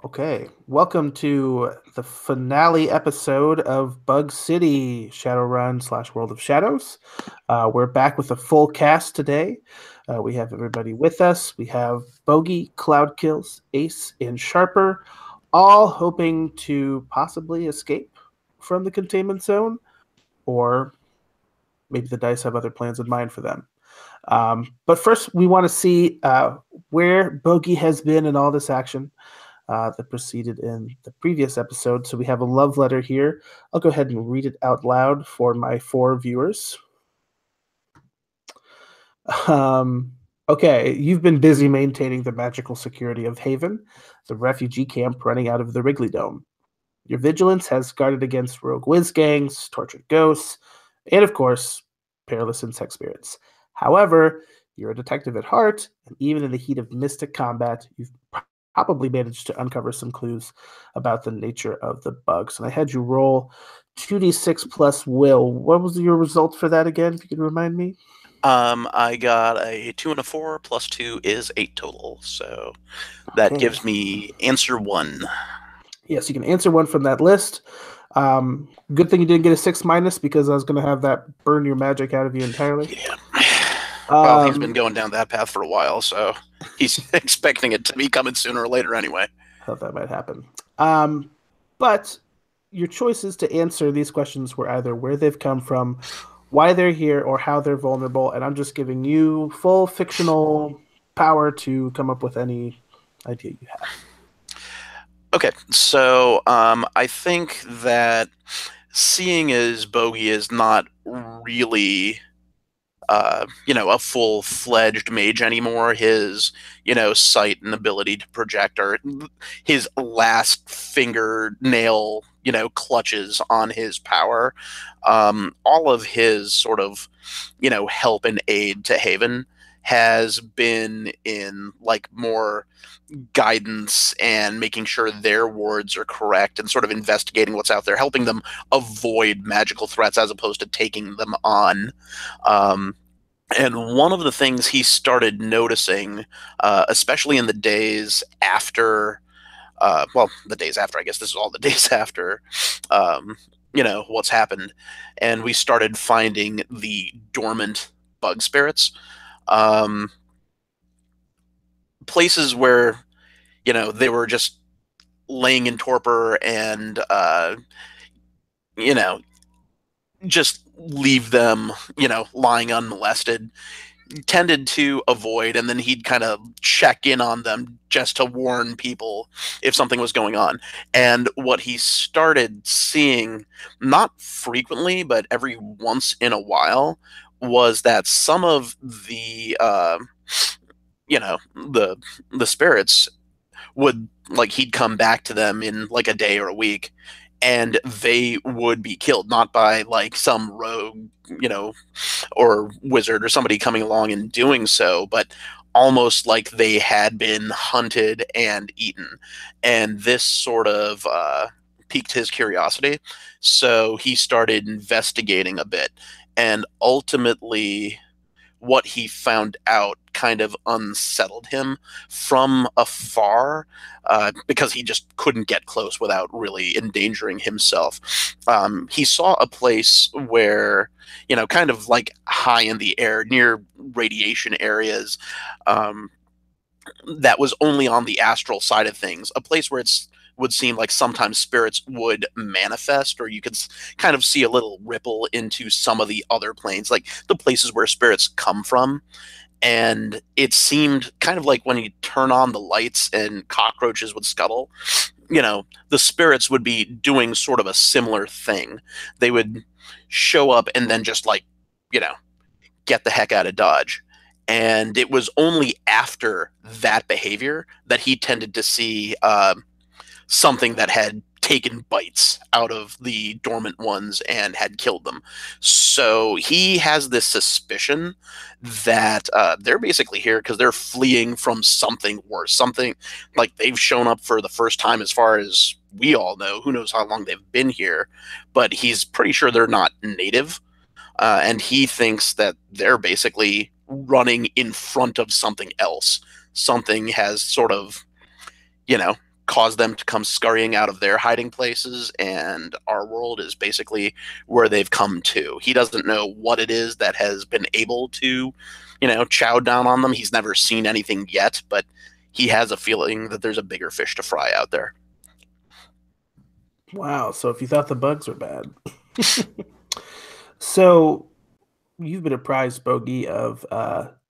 Okay, welcome to the finale episode of Bug City Shadowrun slash World of Shadows. We're back with a full cast today. We have everybody with us. We have Bogey, Cloudkills, Ace, and Sharper, all hoping to possibly escape from the containment zone, or maybe the dice have other plans in mind for them. But first, we want to see where Bogey has been in all this action that proceeded in the previous episode. So we have a love letter here. I'll go ahead and read it out loud for my 4 viewers. Okay, you've been busy maintaining the magical security of Haven, the refugee camp running out of the Wrigley Dome. Your vigilance has guarded against rogue whiz gangs, tortured ghosts, and of course, perilous insect spirits. However, you're a detective at heart, and even in the heat of mystic combat, you've probably managed to uncover some clues about the nature of the bugs. And I had you roll 2d6 plus will. What was your result for that again, if you could remind me? I got a 2 and a 4 plus 2 is 8 total. So that Okay. gives me answer 1. Yes, you can answer one from that list. Good thing you didn't get a 6 minus because I was going to have that burn your magic out of you entirely. Yeah. Well, he's been Um, going down that path for a while, so he's expecting it to be coming sooner or later anyway. thought that might happen. But your choices to answer these questions were either where they've come from, why they're here, or how they're vulnerable. And I'm just giving you full fictional power to come up with any idea you have. Okay, so I think that seeing as Bogey is not really a full-fledged mage anymore. His, sight and ability to project are his last fingernail, clutches on his power. All of his sort of, help and aid to Haven has been in like more guidance and making sure their wards are correct and sort of investigating what's out there, helping them avoid magical threats as opposed to taking them on. And one of the things he started noticing, especially in the days after, the days after, I guess this is all the days after, what's happened, and we started finding the dormant bug spirits, um, places where, they were just laying in torpor and, you know, just leave them, lying unmolested, tended to avoid, and then he'd kind of check in on them just to warn people if something was going on. And what he started seeing, not frequently, but every once in a while, was that some of the, the spirits would, like, he'd come back to them in like a day or a week, and they would be killed, not by like some rogue, or wizard or somebody coming along and doing so, but almost like they had been hunted and eaten. And this sort of piqued his curiosity. So he started investigating a bit. And ultimately, what he found out kind of unsettled him from afar, because he just couldn't get close without really endangering himself. He saw a place where, kind of like high in the air near radiation areas, um, that was only on the astral side of things, a place where it's would seem like sometimes spirits would manifest, or you could kind of see a little ripple into some of the other planes, like the places where spirits come from. And it seemed kind of like when you turn on the lights and cockroaches would scuttle, the spirits would be doing sort of a similar thing. They would show up and then just like, you know, get the heck out of Dodge. And it was only after that behavior that he tended to see something that had taken bites out of the dormant ones and had killed them. So he has this suspicion that they're basically here because they're fleeing from something worse, something like they've shown up for the first time, as far as we all know. Who knows how long they've been here, but he's pretty sure they're not native. And he thinks that they're basically running in front of something else. Something has sort of, you know, cause them to come scurrying out of their hiding places, and our world is basically where they've come to. He doesn't know what it is that has been able to, chow down on them. He's never seen anything yet, but he has a feeling that there's a bigger fish to fry out there. Wow. So if you thought the bugs were bad. So you've been apprised, Bogey, of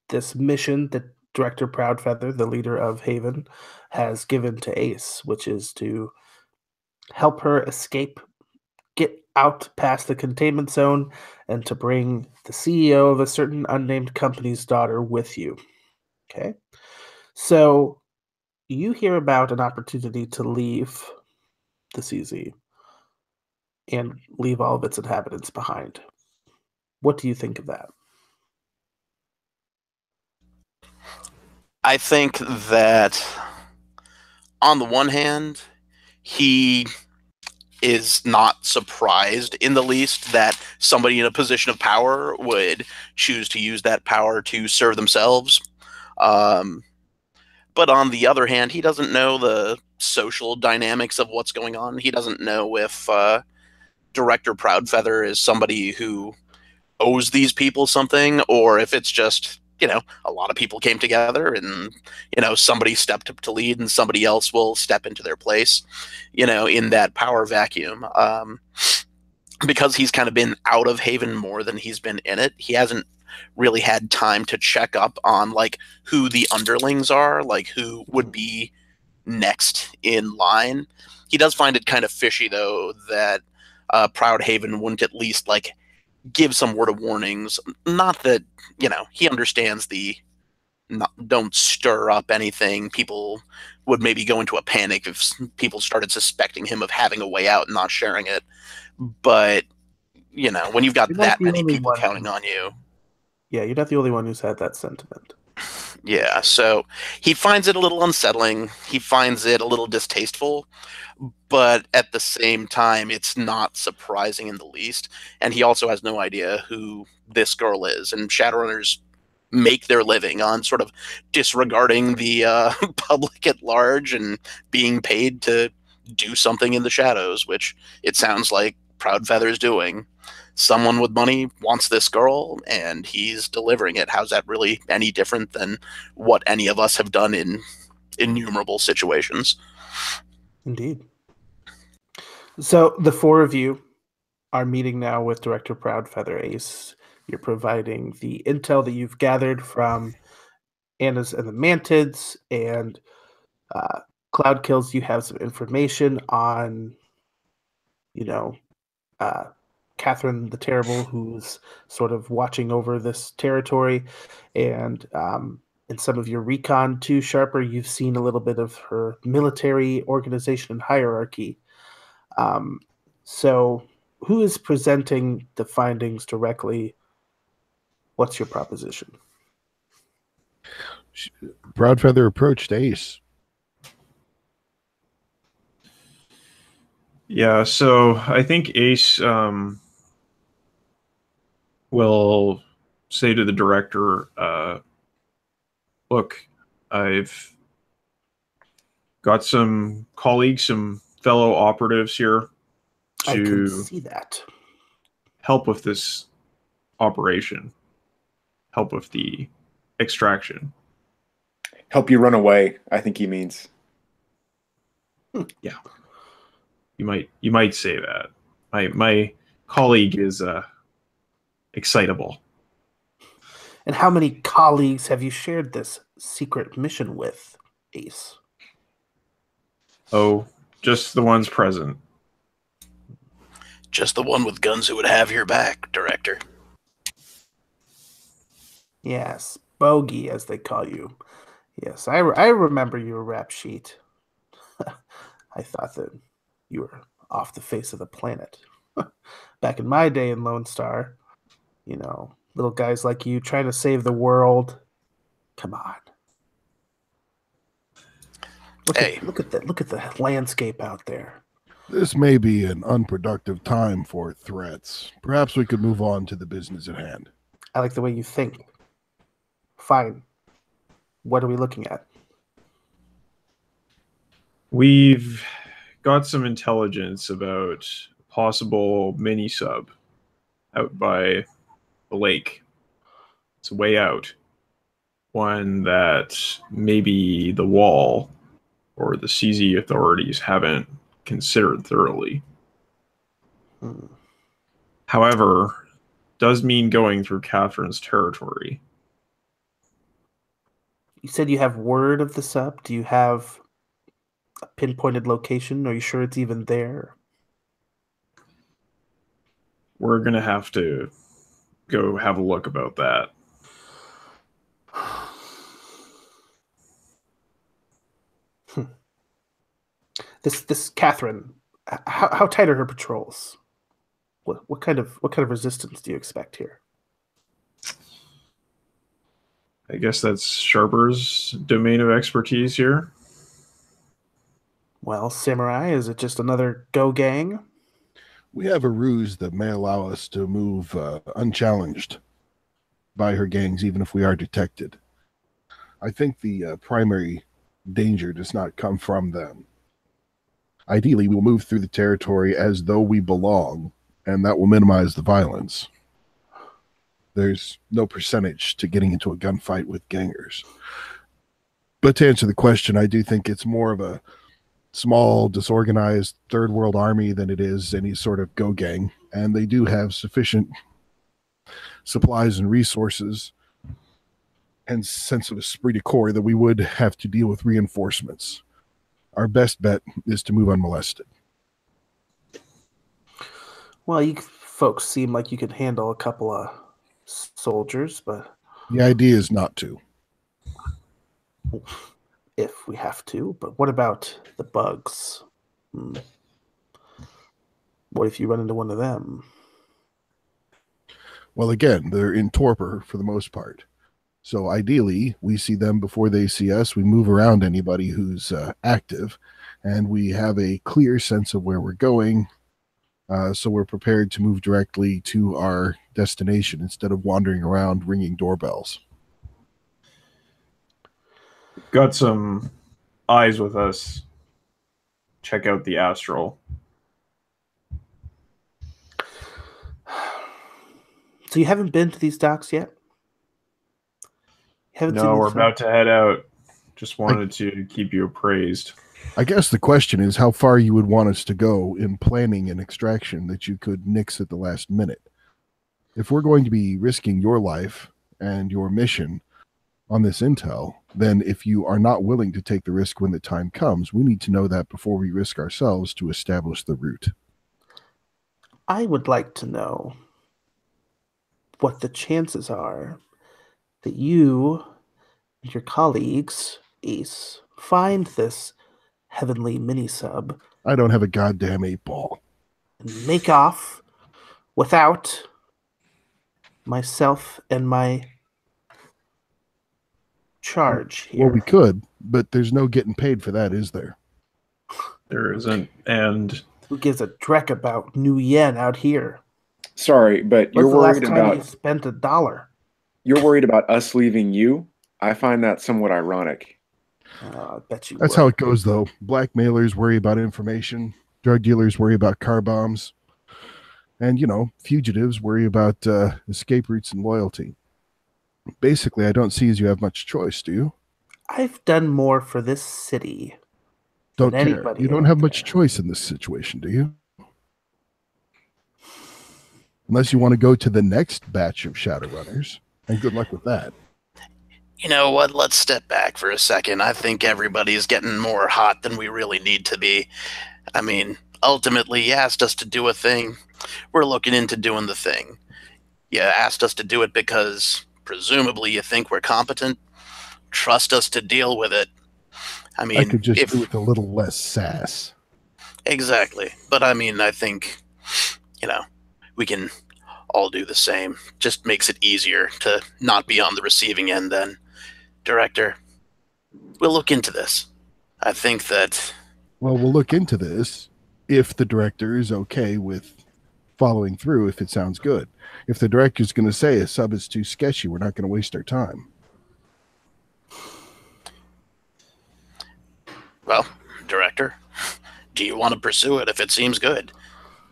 this mission that Director Proudfeather, the leader of Haven, has given to Ace, which is to help her escape, get out past the containment zone, and to bring the CEO of a certain unnamed company's daughter with you. Okay? So you hear about an opportunity to leave the CZ and leave all of its inhabitants behind. What do you think of that? I think that on the one hand, he is not surprised in the least that somebody in a position of power would choose to use that power to serve themselves. Um, but on the other hand, he doesn't know the social dynamics of what's going on. He doesn't know if Director Proudfeather is somebody who owes these people something, or if it's just a lot of people came together and somebody stepped up to lead and somebody else will step into their place in that power vacuum. Because he's kind of been out of Haven more than he's been in it, he hasn't really had time to check up on like who the underlings are, like who would be next in line. He does find it kind of fishy though that Proud Haven wouldn't at least like give some word of warnings. Not that he understands the don't stir up anything. People would maybe go into a panic if people started suspecting him of having a way out and not sharing it. But when you've got You're not that the many only people one. counting on you, Yeah, you're not the only one who's had that sentiment. yeah. So he finds it a little unsettling. He finds it a little distasteful, but at the same time, it's not surprising in the least. And he also has no idea who this girl is. And Shadowrunners make their living on sort of disregarding the public at large and being paid to do something in the shadows, which it sounds like Proudfeather is doing. Someone with money wants this girl, and he's delivering it. How's that really any different than what any of us have done in innumerable situations? Indeed. So the four of you are meeting now with Director Proudfeather Ace. You're providing the intel that you've gathered from Anna's and the Mantids, and Cloud Kills. You have some information on, you know, uh, Catherine the Terrible, who's sort of watching over this territory, and in some of your recon too, Sharper, you've seen a little bit of her military organization and hierarchy. Um, so, who is presenting the findings directly? What's your proposition? Proudfeather approached Ace. Yeah, so I think Ace will say to the director, look, I've got some colleagues, some fellow operatives here I can to see that. help with this operation, help with the extraction. Help you run away, I think he means. Yeah. You might say that. My colleague is excitable. And how many colleagues have you shared this secret mission with, Ace? Oh, just the ones present. Just the one with guns who would have your back, Director. Yes, Bogey, as they call you. Yes, I remember your rap sheet. I thought that you were off the face of the planet. Back in my day in Lone Star, little guys like you trying to save the world. Come on. Look at the landscape out there. This may be an unproductive time for threats. Perhaps we could move on to the business at hand. I like the way you think. Fine. What are we looking at? We've got some intelligence about possible mini sub out by the lake. It's a way out. One that maybe the wall or the CZ authorities haven't considered thoroughly. However, does mean going through Catherine's territory. You said you have word of the sub. Do you have a pinpointed location? Are you sure it's even there? We're going to have to go have a look about that. This Catherine, how tight are her patrols? What kind of resistance do you expect here? I guess that's Sharper's domain of expertise here. Well, Samurai, is it just another go gang? We have a ruse that may allow us to move unchallenged by her gangs, even if we are detected. I think the primary danger does not come from them. Ideally, we will move through the territory as though we belong, and that will minimize the violence. There's no percentage to getting into a gunfight with gangers. But to answer the question, I do think it's more of a small, disorganized third world army than it is any sort of go gang, and they do have sufficient supplies and resources and sense of esprit de corps that we would have to deal with reinforcements. Our best bet is to move unmolested. Well, you folks seem like you could handle a couple of soldiers, but the idea is not to. If we have to, but what about the bugs? What if you run into one of them? Well, again, they're in torpor for the most part. So ideally, we see them before they see us. We move around anybody who's active, and we have a clear sense of where we're going. So we're prepared to move directly to our destination instead of wandering around ringing doorbells. Got some eyes with us. Check out the astral. So you haven't been to these docks yet? No, we're about to head out. Just wanted to keep you appraised. I guess the question is how far you would want us to go in planning an extraction that you could nix at the last minute. If we're going to be risking your life and your mission on this intel, then if you are not willing to take the risk when the time comes, we need to know that before we risk ourselves to establish the route. I would like to know what the chances are that you and your colleagues, Ace, find this heavenly mini-sub. I don't have a goddamn 8-ball. And make off without myself and my charge here. Well, we could, but there's no getting paid for that, is there? There isn't, and who gives a dreck about New Yen out here? Sorry, but you're worried about. You spent $1. You're worried about us leaving you. I find that somewhat ironic. I bet you. That's how it goes, though. Blackmailers worry about information. Drug dealers worry about car bombs. And, fugitives worry about escape routes and loyalty. Basically, I don't see as you have much choice, do you? I've done more for this city. Don't care. You don't have much choice in this situation, do you? Unless you want to go to the next batch of shadowrunners. And good luck with that. You know what? Let's step back for a second. I think everybody's getting more hot than we really need to be. I mean, ultimately, you asked us to do a thing. We're looking into doing the thing. You asked us to do it because presumably you think we're competent. Trust us to deal with it. I mean, I could just do it with a little less sass. Exactly. But I mean, I think, we can all do the same. Just makes it easier to not be on the receiving end then. Director, we'll look into this. I think that... Well, we'll look into this if the director is okay with following through, if it sounds good. If the director's going to say a sub is too sketchy, we're not going to waste our time. Well, Director? Do you want to pursue it if it seems good?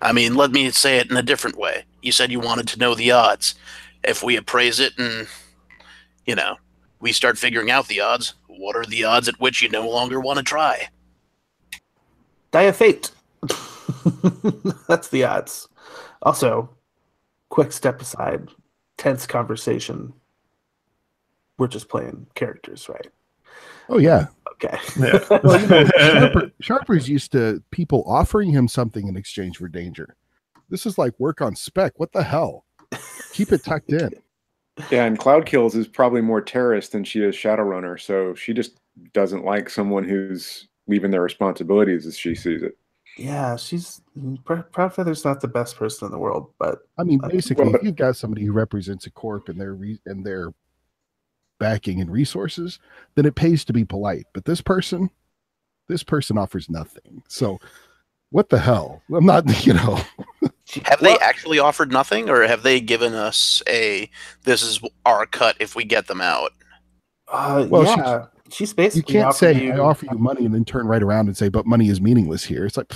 I mean, let me say it in a different way. You said you wanted to know the odds. If we appraise it and, we start figuring out the odds, what are the odds at which you no longer want to try? Die of fate. That's the odds. Also, quick step aside. Tense conversation. We're just playing characters, right? Oh, yeah. Okay. Yeah. Well, Sharper's used to people offering him something in exchange for danger. This is like work on spec. What the hell? Keep it tucked in. Yeah, and Cloud Kills is probably more terrorist than she is Shadowrunner, so she just doesn't like someone who's leaving their responsibilities as she sees it. Yeah, Proudfeather's not the best person in the world, but I mean, basically, if you've got somebody who represents a corp and their backing and resources, then it pays to be polite. But this person offers nothing. So what the hell? I'm not, Have they actually offered nothing, or have they given us this is our cut if we get them out? Well, yeah. She's basically you can't say you, I offer you money and then turn right around and say, but money is meaningless here. It's like,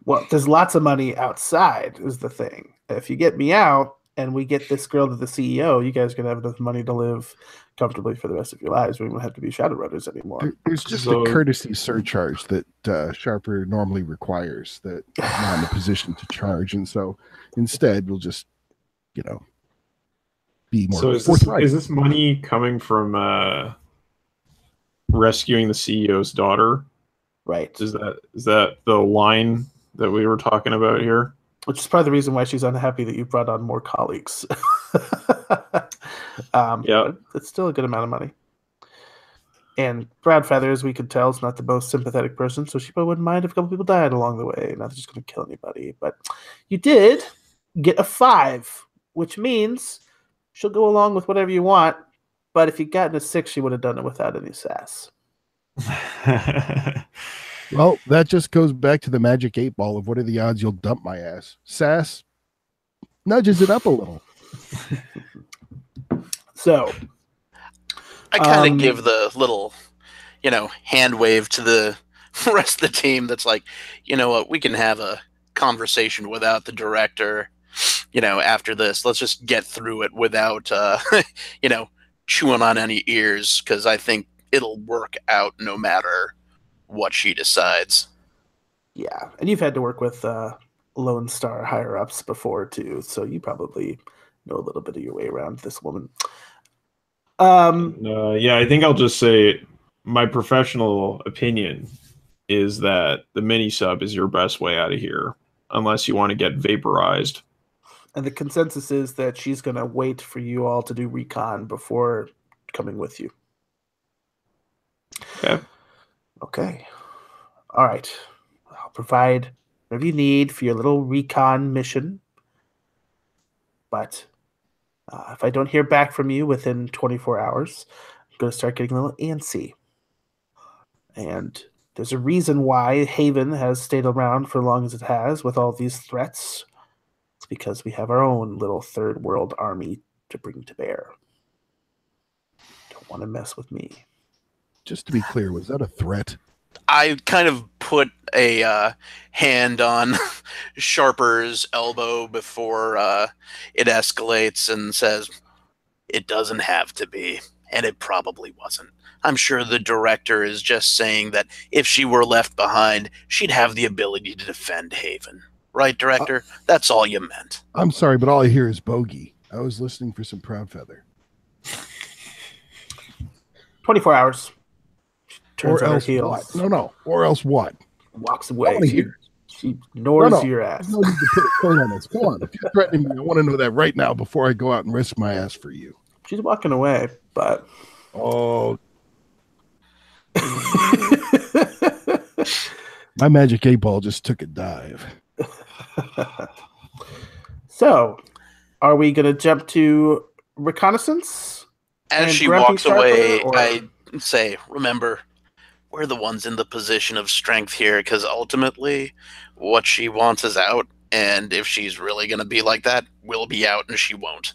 well, there's lots of money outside is the thing. If you get me out and we get this girl to the CEO, you guys are gonna have enough money to live comfortably for the rest of your lives. We won't have to be Shadowrunners anymore. There's just a courtesy surcharge that Sharper normally requires that I'm not in a position to charge, and so instead we'll just, be more. So is this money coming from rescuing the CEO's daughter? Right. Is that the line that we were talking about here? Which is part of the reason why she's unhappy that you brought on more colleagues. Yeah. It's still a good amount of money. And Proudfeather, as we could tell, is not the most sympathetic person, so she probably wouldn't mind if a couple people died along the way. Not just going to kill anybody. But you did get a 5, which means she'll go along with whatever you want. But if you'd gotten a 6, she would have done it without any sass. Well, that just goes back to the magic 8 ball of what are the odds you'll dump my ass. Sass nudges it up a little. So I kind of give the little, hand wave to the rest of the team that's like, you know what, we can have a conversation without the director, after this. Let's just get through it without, chewing on any ears, because I think it'll work out no matter what she decides. Yeah, and you've had to work with Lone Star higher-ups before, too, so you probably know a little bit of your way around this woman. Yeah, I think I'll just say my professional opinion is that the mini-sub is your best way out of here, unless you want to get vaporized. And the consensus is that she's going to wait for you all to do recon before coming with you. Okay. Okay. All right. I'll provide whatever you need for your little recon mission. But if I don't hear back from you within 24 hours, I'm going to start getting a little antsy. And there's a reason why Haven has stayed around for as long as it has with all these threats. It's because we have our own little third world army to bring to bear. Don't want to mess with me. Just to be clear, was that a threat? I kind of put a hand on Sharper's elbow before it escalates and says, it doesn't have to be, and it probably wasn't. I'm sure the director is just saying that if she were left behind, she'd have the ability to defend Haven. Right, director? That's all you meant. I'm sorry, but all I hear is bogey. I was listening for some Proudfeather. 24 hours. Turns Or on her else heels. what? No. Or else what? Walks away. I wanna hear. She ignores No. your ass. There's no need to put a thing on this. Come on. If you're threatening me, I want to know that right now before I go out and risk my ass for you. She's walking away, but... Oh. My magic 8 ball just took a dive. So, are we going to jump to reconnaissance? As And she Grumpy walks Sharper, away, or- I say, remember, we're the ones in the position of strength here, because ultimately, what she wants is out, and if she's really going to be like that, we'll be out and she won't.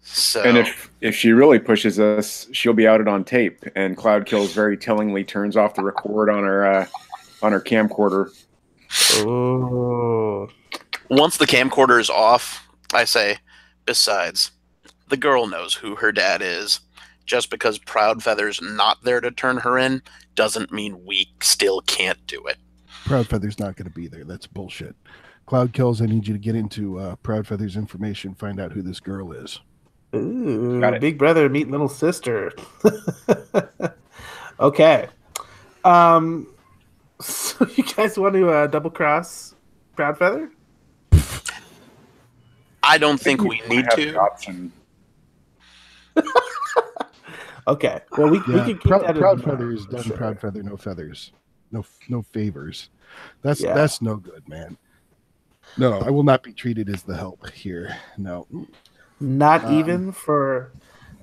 So, And if she really pushes us, she'll be outed on tape. And Cloud Kills very tellingly turns off the record on her camcorder. Oh. once the camcorder is off, I say, besides, the girl knows who her dad is. Just because Proudfeather's not there to turn her in doesn't mean we still can't do it. Proudfeather's not going to be there. That's bullshit. Cloud Kills, I need you to get into Proudfeather's information, find out who this girl is. Ooh, Got it. big brother meet little sister. Okay. So you guys want to double cross Proudfeather? I don't think we need have the to. option. Okay. Well, we can keep that in Proudfeather is mind, done. sure. Proudfeather, no feathers, no favors. That's no good, man. No, I will not be treated as the help here. No, Not even for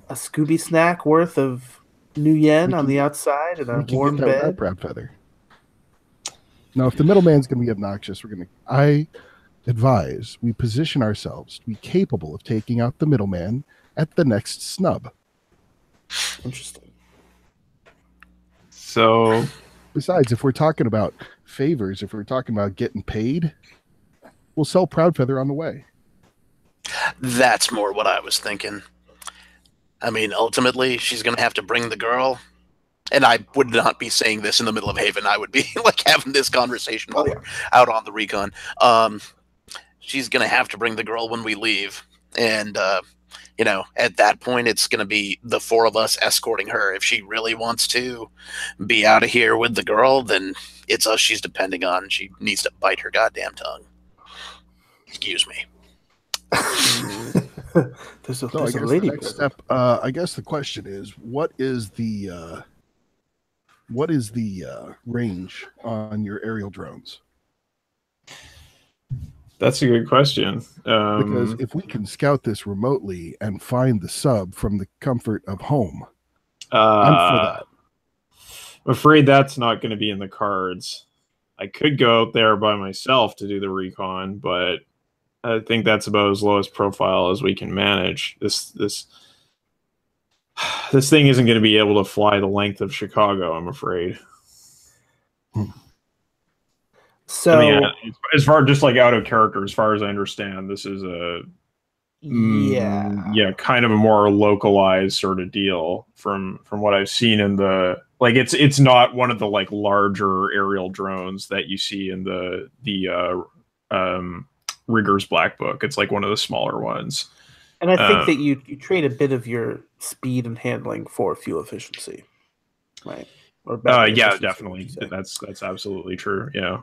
a Scooby snack worth of new yen on the outside and a we can warm get that bed. without Proudfeather. No, if the middleman's going to be obnoxious, I advise we position ourselves to be capable of taking out the middleman at the next snub. Interesting. So, Besides, if we're talking about favors, if we're talking about getting paid, we'll sell Proudfeather on the way. That's more what I was thinking. I mean, ultimately, she's going to have to bring the girl. And I would not be saying this in the middle of Haven. I would be like having this conversation while we're out on the recon. She's going to have to bring the girl when we leave. And, at that point, it's going to be the four of us escorting her. If she really wants to be out of here with the girl, then it's us she's depending on. She needs to bite her goddamn tongue. Excuse me. there's a So I guess lady. the next step. I guess the question is, what is the range on your aerial drones? that's a good question. Because if we can scout this remotely and find the sub from the comfort of home, I'm for that. I'm afraid that's not going to be in the cards. I could go out there by myself to do the recon, but I think that's about as low as profile as we can manage. This thing isn't going to be able to fly the length of Chicago, I'm afraid. So, I mean, as far just like out of character, as far as I understand, this is a kind of a more localized sort of deal from what I've seen in the it's not one of the like larger aerial drones that you see in the Rigger's Black Book. It's like one of the smaller ones. And I think that you trade a bit of your speed and handling for fuel efficiency, right? Or yeah, definitely. That's absolutely true. Yeah.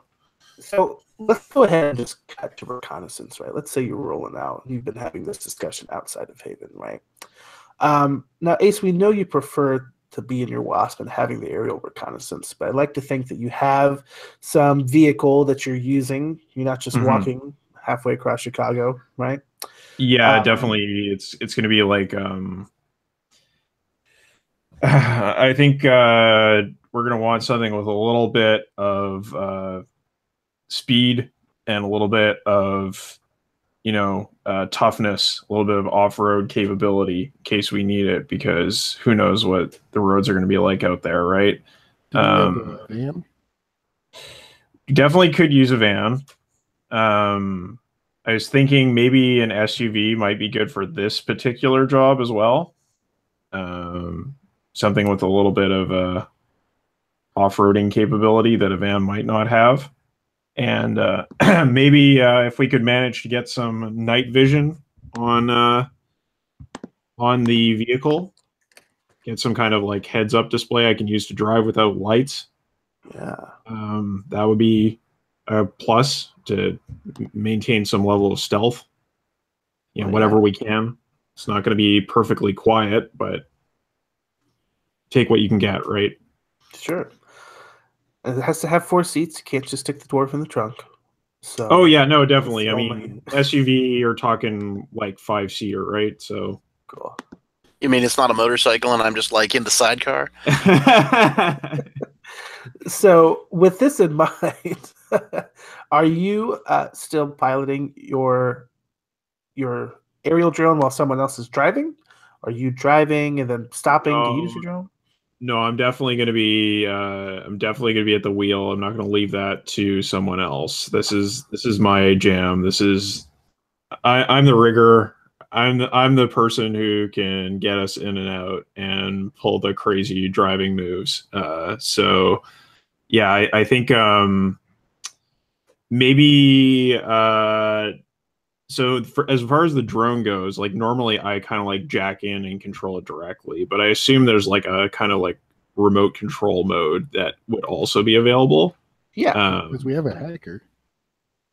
So let's go ahead and just cut to reconnaissance, right? Let's say you're rolling out. You've been having this discussion outside of Haven, right? Now, Ace, we know you prefer to be in your Wasp and having the aerial reconnaissance, but I'd like to think that you have some vehicle that you're using. You're not just walking halfway across Chicago, right? Yeah, definitely. It's going to be like I think we're going to want something with a little bit of speed and a little bit of toughness, a little bit of off-road capability in case we need it, because who knows what the roads are going to be like out there, right? Do we have a van? Definitely could use a van. I was thinking maybe an SUV might be good for this particular job as well. Something with a little bit of off-roading capability that a van might not have. And maybe if we could manage to get some night vision on the vehicle, get some kind of like heads-up display I can use to drive without lights. Yeah, that would be a plus to maintain some level of stealth. Whatever we can. It's not going to be perfectly quiet, but take what you can get, right? sure. And it has to have 4 seats. You can't just stick the dwarf in the trunk. So. Oh yeah, no, definitely. I mean, SUV, you're talking like 5-seater, right? So cool. You mean it's not a motorcycle and I'm just like in the sidecar? So with this in mind, are you still piloting your aerial drone while someone else is driving? Are you driving and then stopping to use your drone? No, I'm definitely going to be. I'm definitely going to be at the wheel. I'm not going to leave that to someone else. This is my jam. I'm the rigger. I'm the person who can get us in and out and pull the crazy driving moves. So yeah, I think maybe so as far as the drone goes, like normally I kind of like jack in and control it directly, but I assume there's like a kind of like remote control mode that would also be available. Yeah, because we have a hacker.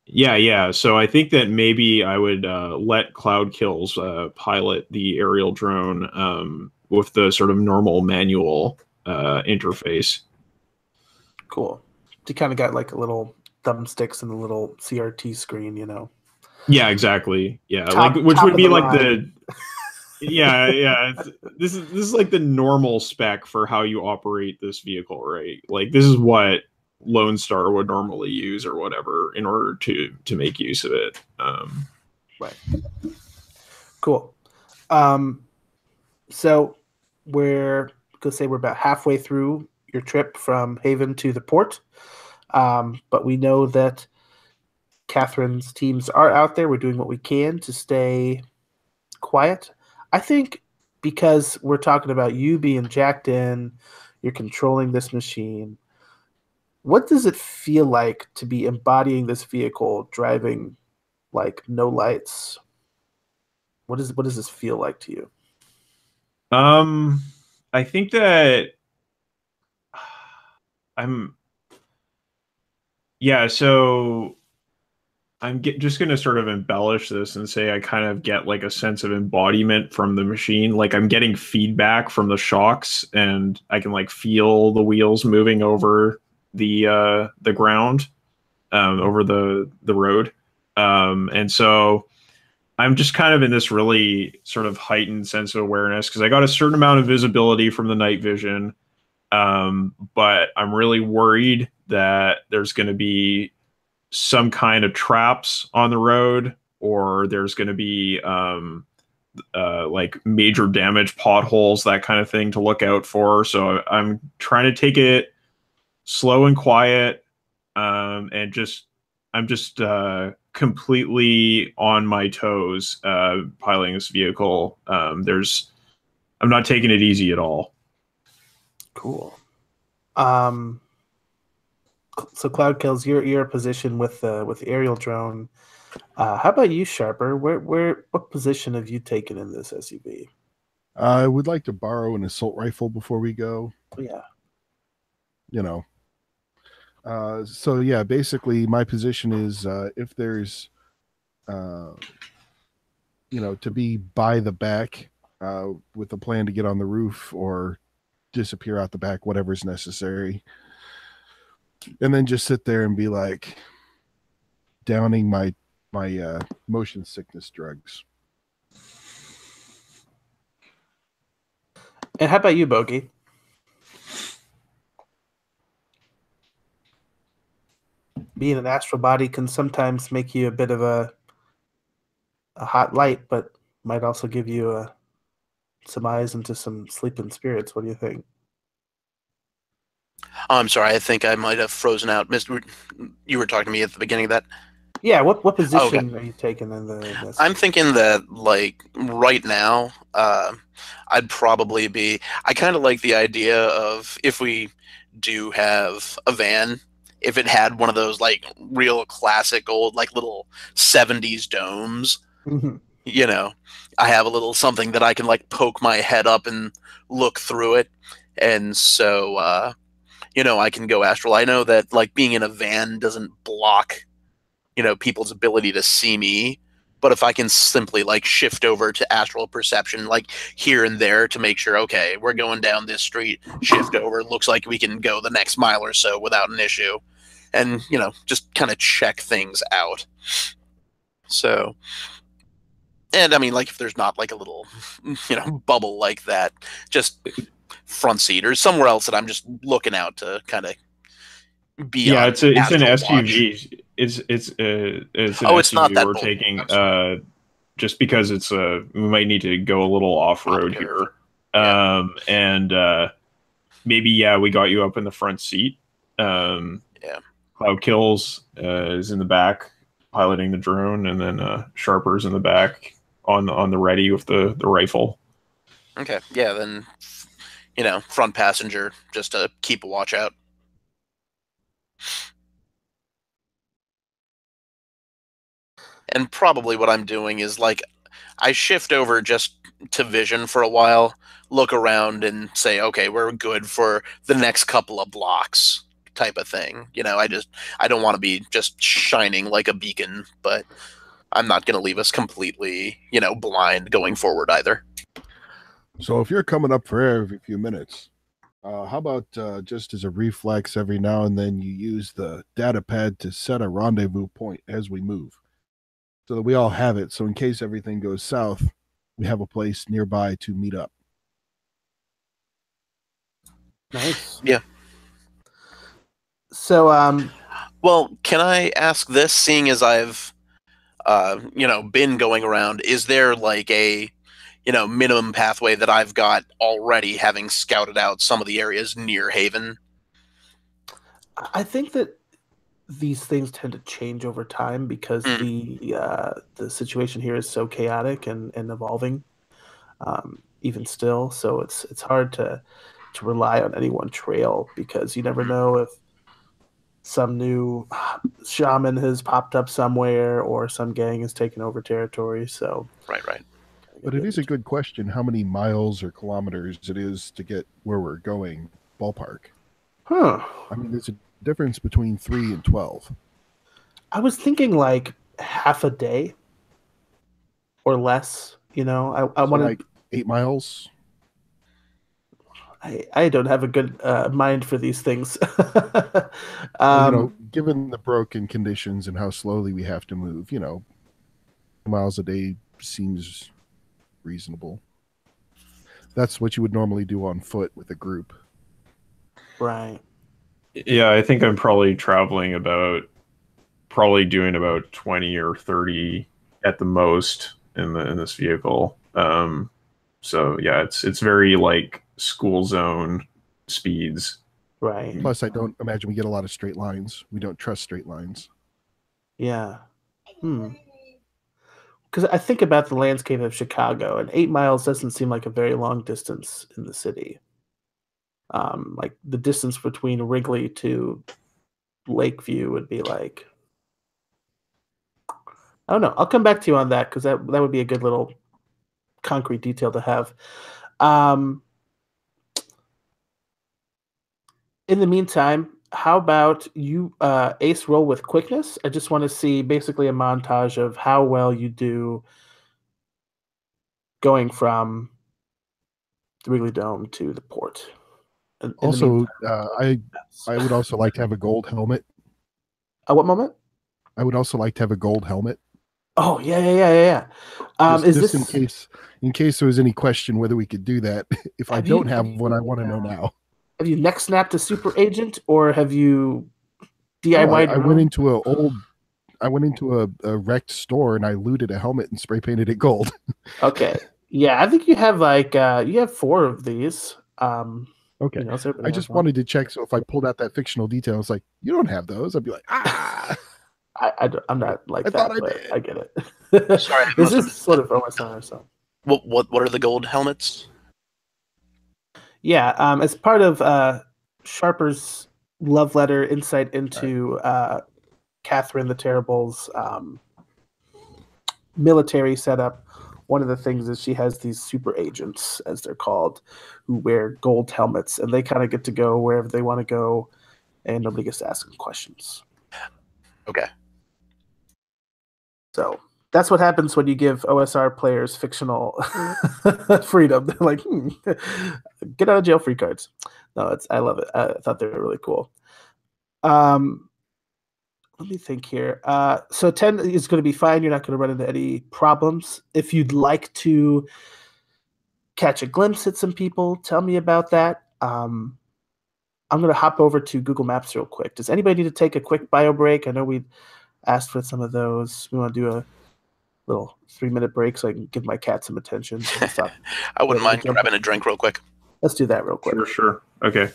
Yeah. So I think that maybe I would let Cloud Kills pilot the aerial drone with the sort of normal manual interface. cool. You kind of got like a little thumbsticks and a little CRT screen, you know. Yeah, exactly. Yeah, Top- like which top would of be the like line. yeah. This is like the normal spec for how you operate this vehicle, right? Like this is what Lone Star would normally use or whatever in order to make use of it. Right. Cool. So we're gonna say we're about halfway through your trip from Haven to the port, but we know that Catherine's teams are out there. We're doing what we can to stay quiet. I think because we're talking about you being jacked in, you're controlling this machine. What does it feel like to be embodying this vehicle, driving like no lights? What does this feel like to you? I think that I'm yeah. So just going to sort of embellish this and say I kind of get like a sense of embodiment from the machine. Like I'm getting feedback from the shocks, and I can like feel the wheels moving over the ground, over the road, and so I'm just kind of in this really sort of heightened sense of awareness because I got a certain amount of visibility from the night vision, but I'm really worried that there's going to be some kind of traps on the road, or there's going to be like major damage, potholes, that kind of thing to look out for. So I'm trying to take it slow and quiet, and I'm just completely on my toes piloting this vehicle. I'm not taking it easy at all. Cool. So Cloud Kills, your position with the aerial drone. How about you, Sharper? What position have you taken in this SUV? I would like to borrow an assault rifle before we go. Yeah. You know. So yeah, basically my position is if there's to be by the back with a plan to get on the roof or disappear out the back, whatever's necessary. And then just sit there and be like downing my motion sickness drugs. And how about you, Bogey? Being an astral body can sometimes make you a bit of a hot light, but might also give you some eyes into some sleeping spirits. What do you think? Oh, I'm sorry. I think I might have frozen out. You were talking to me at the beginning of that. Yeah. What position are you taking in the? I'm thinking that like right now, I'd probably be. I kind of like the idea of if we do have a van, if it had one of those like real classic old like little 70s domes. Mhm. You know, I have a little something that I can like poke my head up and look through it, and so I can go astral. I know that like being in a van doesn't block people's ability to see me, but if I can simply like shift over to astral perception like here and there to make sure, okay, we're going down this street, shift over, looks like we can go the next mile or so without an issue, and just kind of check things out. So, and I mean, like if there's not like a little bubble like that, just front seat or somewhere else that I'm just looking out to kind of be Yeah, on it's an astral watch. SUV. It's an Oh, it's not SUV that we're bold. taking. I'm sorry. just because it's we might need to go a little off road here. Yeah. And maybe we got you up in the front seat. Yeah. Cloud Kills is in the back piloting the drone, and then Sharper's in the back on the ready with the rifle. Okay. Yeah. Then, front passenger just to keep a watch out. And probably what I'm doing is like I shift over just to vision for a while, look around and say, okay, we're good for the next couple of blocks type of thing. I don't want to be just shining like a beacon, but I'm not going to leave us completely, blind going forward either. So if you're coming up for air every few minutes, how about just as a reflex every now and then you use the data pad to set a rendezvous point as we move so that we all have it. So in case everything goes south, we have a place nearby to meet up. Nice. Yeah. So, well, can I ask this, seeing as I've, been going around, is there like a, minimum pathway that I've got already, having scouted out some of the areas near Haven? I think that these things tend to change over time because the situation here is so chaotic and evolving, even still. So it's hard to rely on any one trail because you never know if some new shaman has popped up somewhere or some gang has taken over territory. So Right. But it is a good question how many miles or kilometers it is to get where we're going, ballpark. Huh. I mean, there's a difference between 3 and 12. I was thinking like half a day or less. I So wanted like 8 miles. I don't have a good mind for these things. Well, given the broken conditions and how slowly we have to move, miles a day seems reasonable. That's what you would normally do on foot with a group. Right. Yeah, I think I'm probably doing about 20 or 30 at the most in this vehicle. So yeah, it's very like school zone speeds. Right. Plus, I don't imagine we get a lot of straight lines. We don't trust straight lines. Yeah. Because I think about the landscape of Chicago, and 8 miles doesn't seem like a very long distance in the city. Like the distance between Wrigley to Lakeview would be like, I don't know. I'll come back to you on that because that would be a good little concrete detail to have. In the meantime, how about you ace roll with quickness? I just want to see basically a montage of how well you do going from the Wrigley Dome to the port. Also, I would also like to have a gold helmet. What moment? I would also like to have a gold helmet. Oh yeah. In case there was any question whether we could do that. If I don't have one, I want to know now. Have you neck snapped a super agent, or have you DIY'd? I went into a wrecked store and I looted a helmet and spray painted it gold. Okay, yeah, I think you have you have 4 of these. Okay, I just wanted to check. So if I pulled out that fictional detail, I was like, "You don't have those," I'd be like, "Ah." I'm not like I that, thought I but did. I get it. Sorry, this is sort of OSR, so. What are the gold helmets? Yeah, as part of Sharper's love letter insight into Catherine the Terrible's military setup, one of the things is she has these super agents, as they're called, who wear gold helmets, and they kind of get to go wherever they want to go, and nobody gets to ask them questions. Okay. So that's what happens when you give OSR players fictional freedom. They're like, get out of jail free cards. No, I love it. I thought they were really cool. Let me think here. So 10 is going to be fine. You're not going to run into any problems. If you'd like to catch a glimpse at some people, tell me about that. I'm going to hop over to Google Maps real quick. Does anybody need to take a quick bio break? I know we asked for some of those. We want to do little 3-minute break so I can give my cat some attention. So stop. I wouldn't mind jump grabbing a drink real quick. Let's do that real quick. Sure. Okay.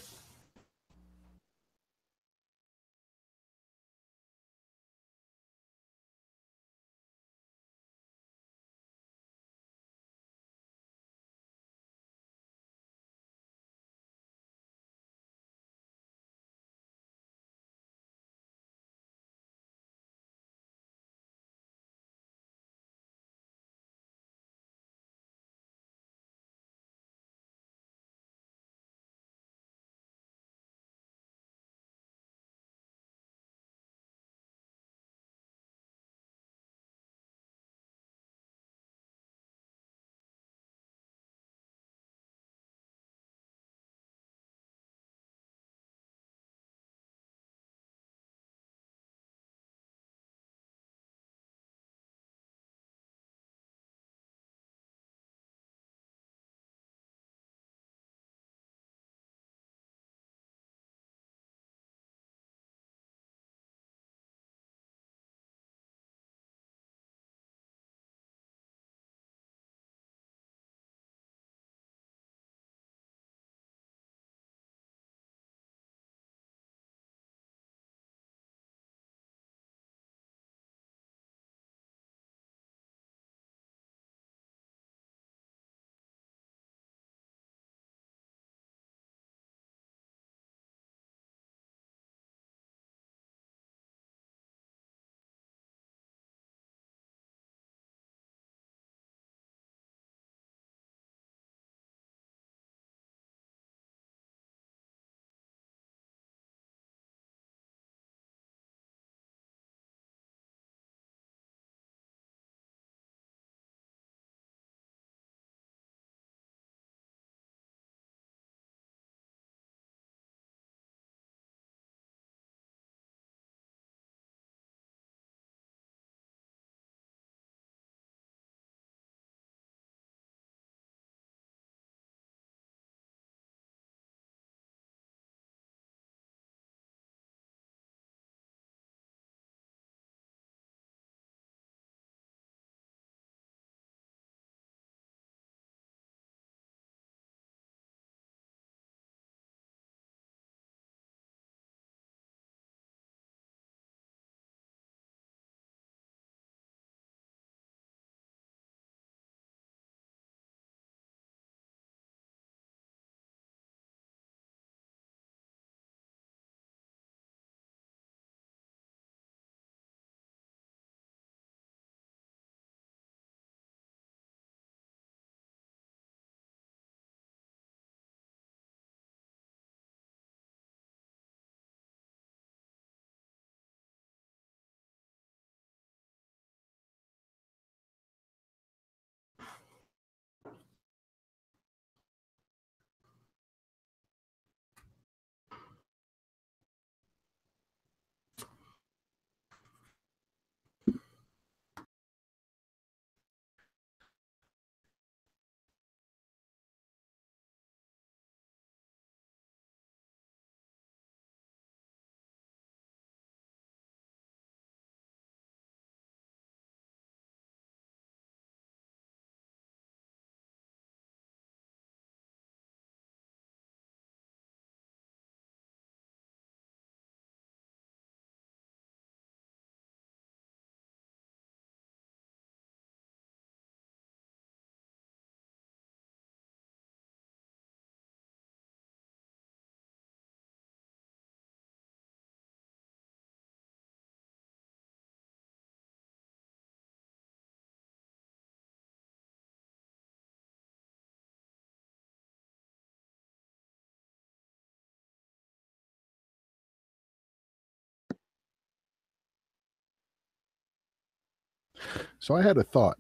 So I had a thought.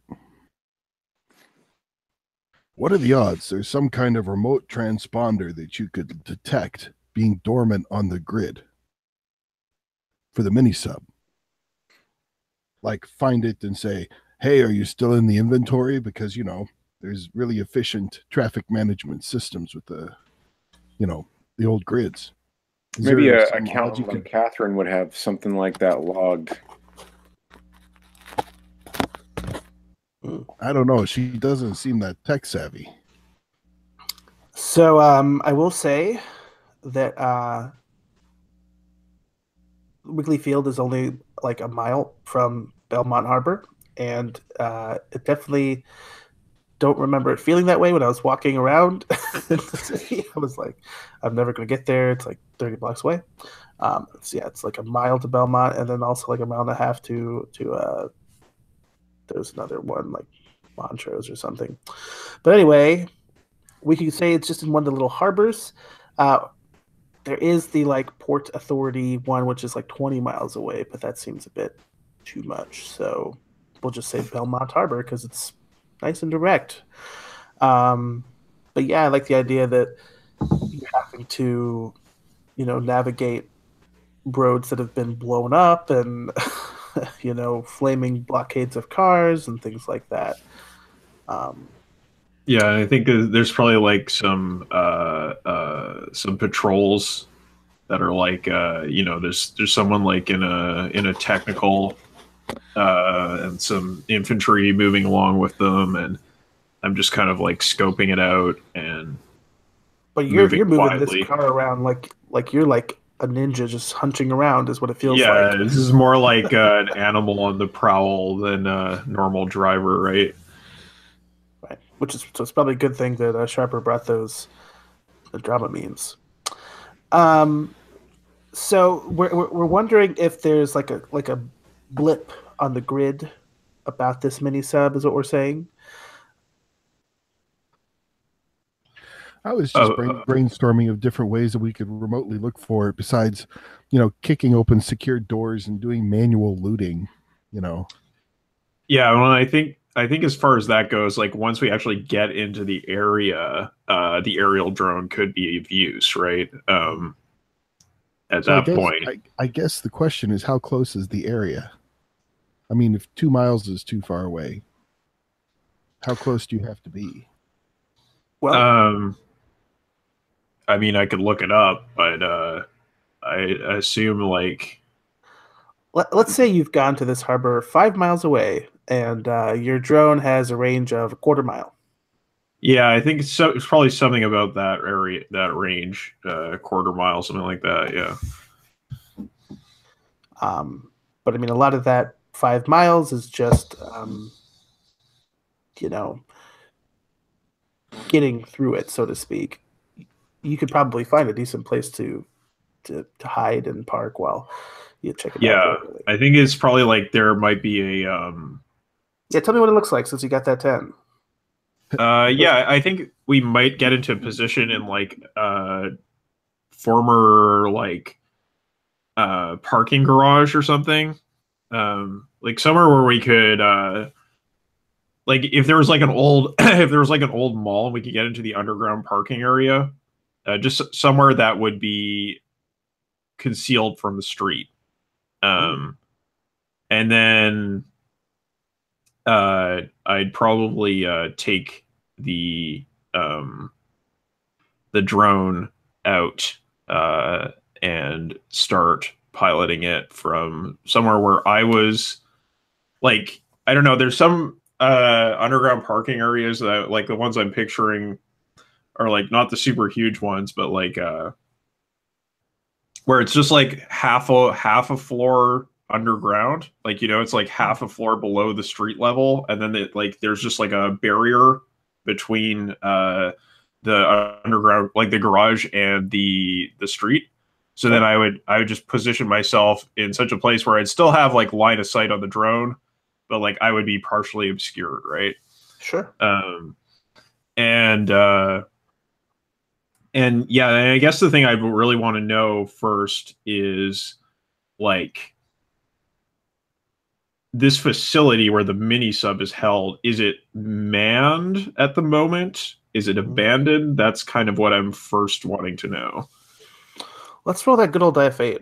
What are the odds there's some kind of remote transponder that you could detect being dormant on the grid for the mini sub? Like find it and say, hey, are you still in the inventory? Because, there's really efficient traffic management systems with the old grids. Maybe a account like Catherine would have something like that logged. I don't know. She doesn't seem that tech savvy. So I will say that Wrigley Field is only like a mile from Belmont Harbor, and it definitely don't remember it feeling that way when I was walking around in the city. I was like, I'm never going to get there. It's like 30 blocks away. It's like a mile to Belmont, and then also like a mile and a half to there's another one like Montrose or something. But anyway, we could say it's just in one of the little harbors. There is the like Port Authority one, which is like 20 miles away, but that seems a bit too much. So we'll just say Belmont Harbor because it's nice and direct. But yeah, I like the idea that you're having to, navigate roads that have been blown up and, flaming blockades of cars and things like that. Yeah, I think there's probably like some patrols that are like there's someone like in a technical and some infantry moving along with them, and I'm just kind of like scoping it out and. But you're moving quietly. This car around like you're like a ninja just hunching around is what it feels like. Yeah, this is more like an animal on the prowl than a normal driver, right? Right. So it's probably a good thing that Sharper brought those drama memes. So we're wondering if there's like a blip on the grid about this mini sub, is what we're saying. I was just brainstorming of different ways that we could remotely look for it besides, kicking open secured doors and doing manual looting, Yeah, well, I think as far as that goes, like once we actually get into the area, the aerial drone could be of use, right? At that point. I guess the question is, how close is the area? I mean, if 2 miles is too far away, how close do you have to be? Well, I mean, I could look it up, but I assume like. Let's say you've gone to this harbor 5 miles away, and your drone has a range of a quarter mile. Yeah, I think it's probably something about that area, that range, quarter mile, something like that. Yeah. But I mean, a lot of that 5 miles is just, getting through it, so to speak. You could probably find a decent place to hide and park while you check it out. Yeah, I think it's probably like there might be a. Yeah, tell me what it looks like since you got that 10. Yeah, I think we might get into a position in like former like parking garage or something. Like somewhere where we could like if there was like an old if there was like an old mall and we could get into the underground parking area, just somewhere that would be concealed from the street. And then I'd probably take the drone out and start piloting it from somewhere where I was. Like, I don't know, there's some underground parking areas that, like, the ones I'm picturing are like not the super huge ones, but like where it's just like half a floor underground, like, it's like half a floor below the street level, and then there's just like a barrier between the underground, like the garage and the street. So then I would just position myself in such a place where I'd still have like line of sight on the drone, but like I would be partially obscured, right? Sure. And yeah, and I guess the thing I really want to know first is like this facility where the mini sub is held, is it manned at the moment? Is it abandoned? That's kind of what I'm first wanting to know. Let's roll that good old F8.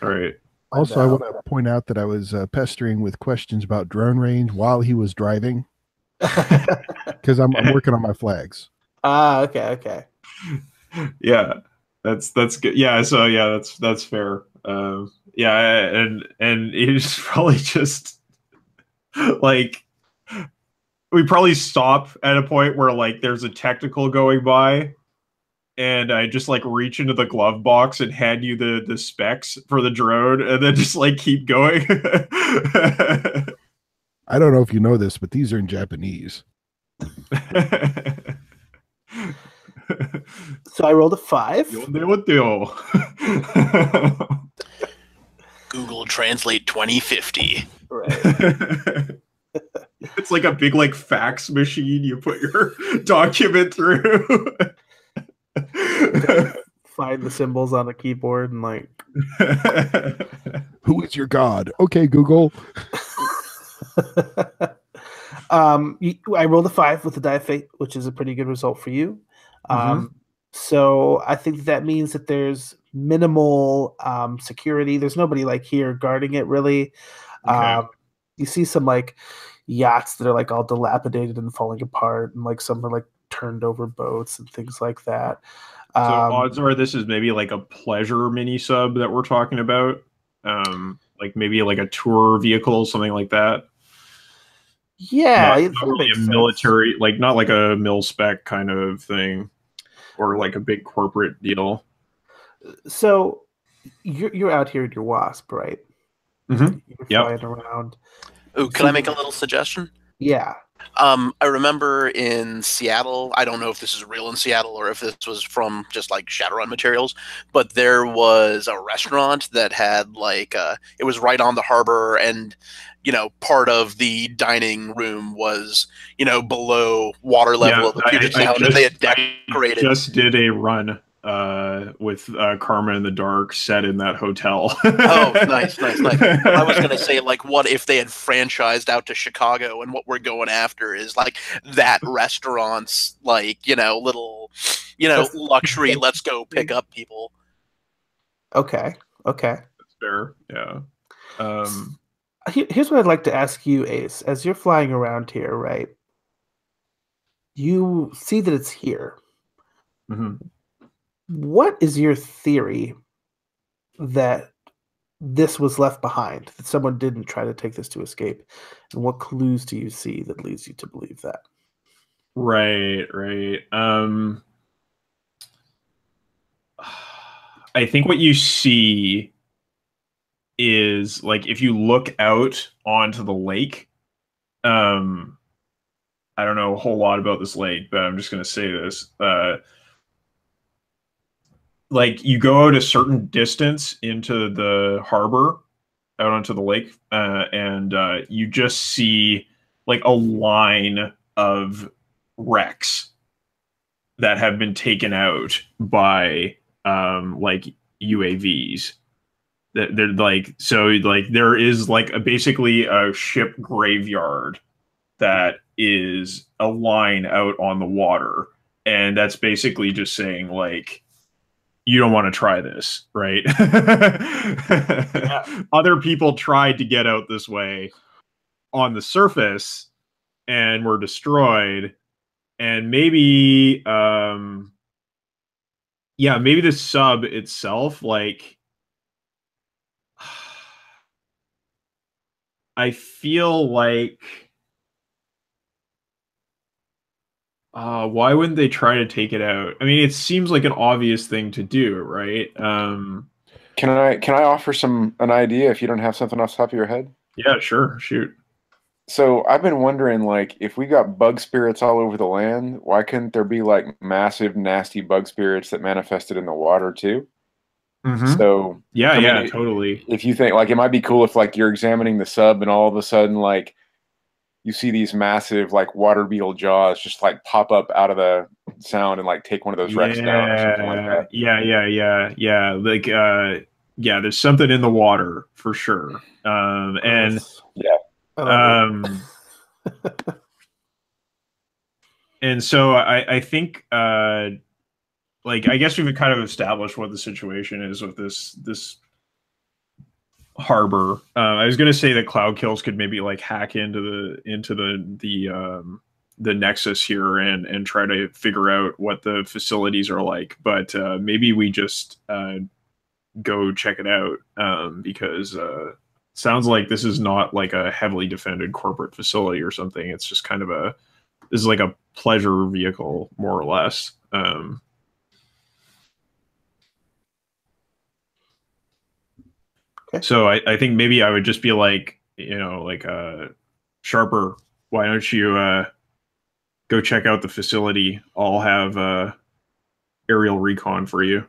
All right. Also, I want to point out that I was pestering with questions about drone range while he was driving, because I'm working on my flags. Okay. Yeah, that's good. Yeah, so yeah, that's fair. Yeah, and he's probably just like we probably stop at a point where like there's a technical going by, and I just like reach into the glove box and hand you the specs for the drone, and then just like keep going. I don't know if you know this, but these are in Japanese. So I rolled a 5. Google Translate 2050. Right. It's like a big like fax machine you put your document through. Find the symbols on a keyboard and like. Who is your god? Okay, Google. I rolled a 5 with the die of fate, which is a pretty good result for you. So I think that means that there's minimal security. There's nobody like here guarding it really. Okay. You see some like yachts that are like all dilapidated and falling apart, and like some are like turned over boats and things like that. So odds are this is maybe like a pleasure mini sub that we're talking about. Like maybe like a tour vehicle, something like that. Yeah, not really a military, like not like a mil spec kind of thing, or like a big corporate deal. So you're out here in your Wasp, right? Mm-hmm. You're flying around. Ooh, can I make a little suggestion? Yeah. I remember in Seattle, I don't know if this is real in Seattle or if this was from just like Shadowrun materials, but there was a restaurant that had like, it was right on the harbor, and, you know, part of the dining room was, you know, below water level of the Puget Sound, and they had decorated. I just did a run with Karma in the Dark set in that hotel. Oh, nice. I was going to say, like, what if they had franchised out to Chicago, and what we're going after is, like, that restaurant's, like, you know, little, you know, luxury, let's go pick up people. Okay. That's fair, yeah. Here's what I'd like to ask you, Ace. As you're flying around here, right, you see that it's here. Mm-hmm. What is your theory that this was left behind, that someone didn't try to take this to escape? And what clues do you see that leads you to believe that? Right. I think what you see is, like, if you look out onto the lake, I don't know a whole lot about this lake, but I'm just going to say this. Like, you go out a certain distance into the harbor, out onto the lake, and you just see like a line of wrecks that have been taken out by like UAVs. That they're like, so like there is like basically a ship graveyard that is a line out on the water, and that's basically just saying like, you don't want to try this, right? Yeah. Other people tried to get out this way on the surface and were destroyed. And maybe, maybe the sub itself, like, I feel like, why wouldn't they try to take it out? I mean, it seems like an obvious thing to do, right? Can I offer an idea if you don't have something off the top of your head? Yeah, sure. Shoot. So I've been wondering, like, if we got bug spirits all over the land, why couldn't there be like massive, nasty bug spirits that manifested in the water too? Mm-hmm. So yeah, totally. If you think like it might be cool if like you're examining the sub and all of a sudden like you see these massive like water beetle jaws just like pop up out of the sound and like take one of those wrecks down or something like that. Yeah. Like there's something in the water for sure. And and so I think like I guess we've kind of established what the situation is with this harbor. I was gonna say that Cloud Kills could maybe like hack into the nexus here and try to figure out what the facilities are like, but maybe we just go check it out, because sounds like this is not like a heavily defended corporate facility or something. It's just kind of this is like a pleasure vehicle, more or less. Okay. So I think maybe I would just be like, like Sharper, why don't you go check out the facility? I'll have aerial recon for you.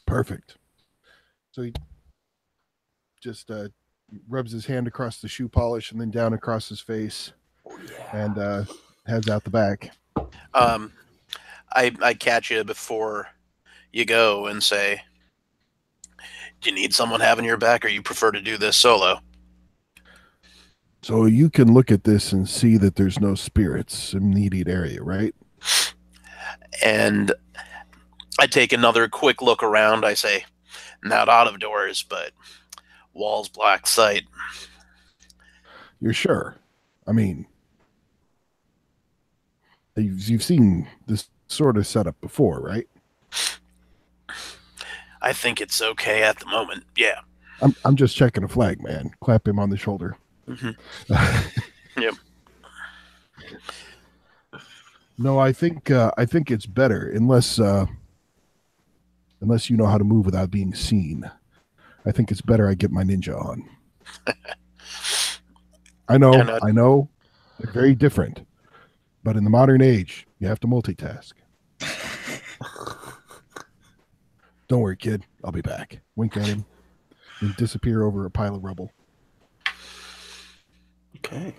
Perfect. So he just rubs his hand across the shoe polish and then down across his face, and heads out the back. I catch you before you go and say, do you need someone having your back, or you prefer to do this solo? So you can look at this and see that there's no spirits in the immediate area, right? And I take another quick look around. I say, not out of doors, but walls black sight. You're sure? I mean, you've seen this sort of setup before, right? I think it's okay at the moment. Yeah. I'm just checking a flag, man. Clap him on the shoulder. Mm-hmm. Yep. No, I think it's better unless you know how to move without being seen. I think it's better I get my ninja on. I know, they're very different, but in the modern age, you have to multitask. Don't worry, kid. I'll be back. Wink at him and disappear over a pile of rubble. Okay.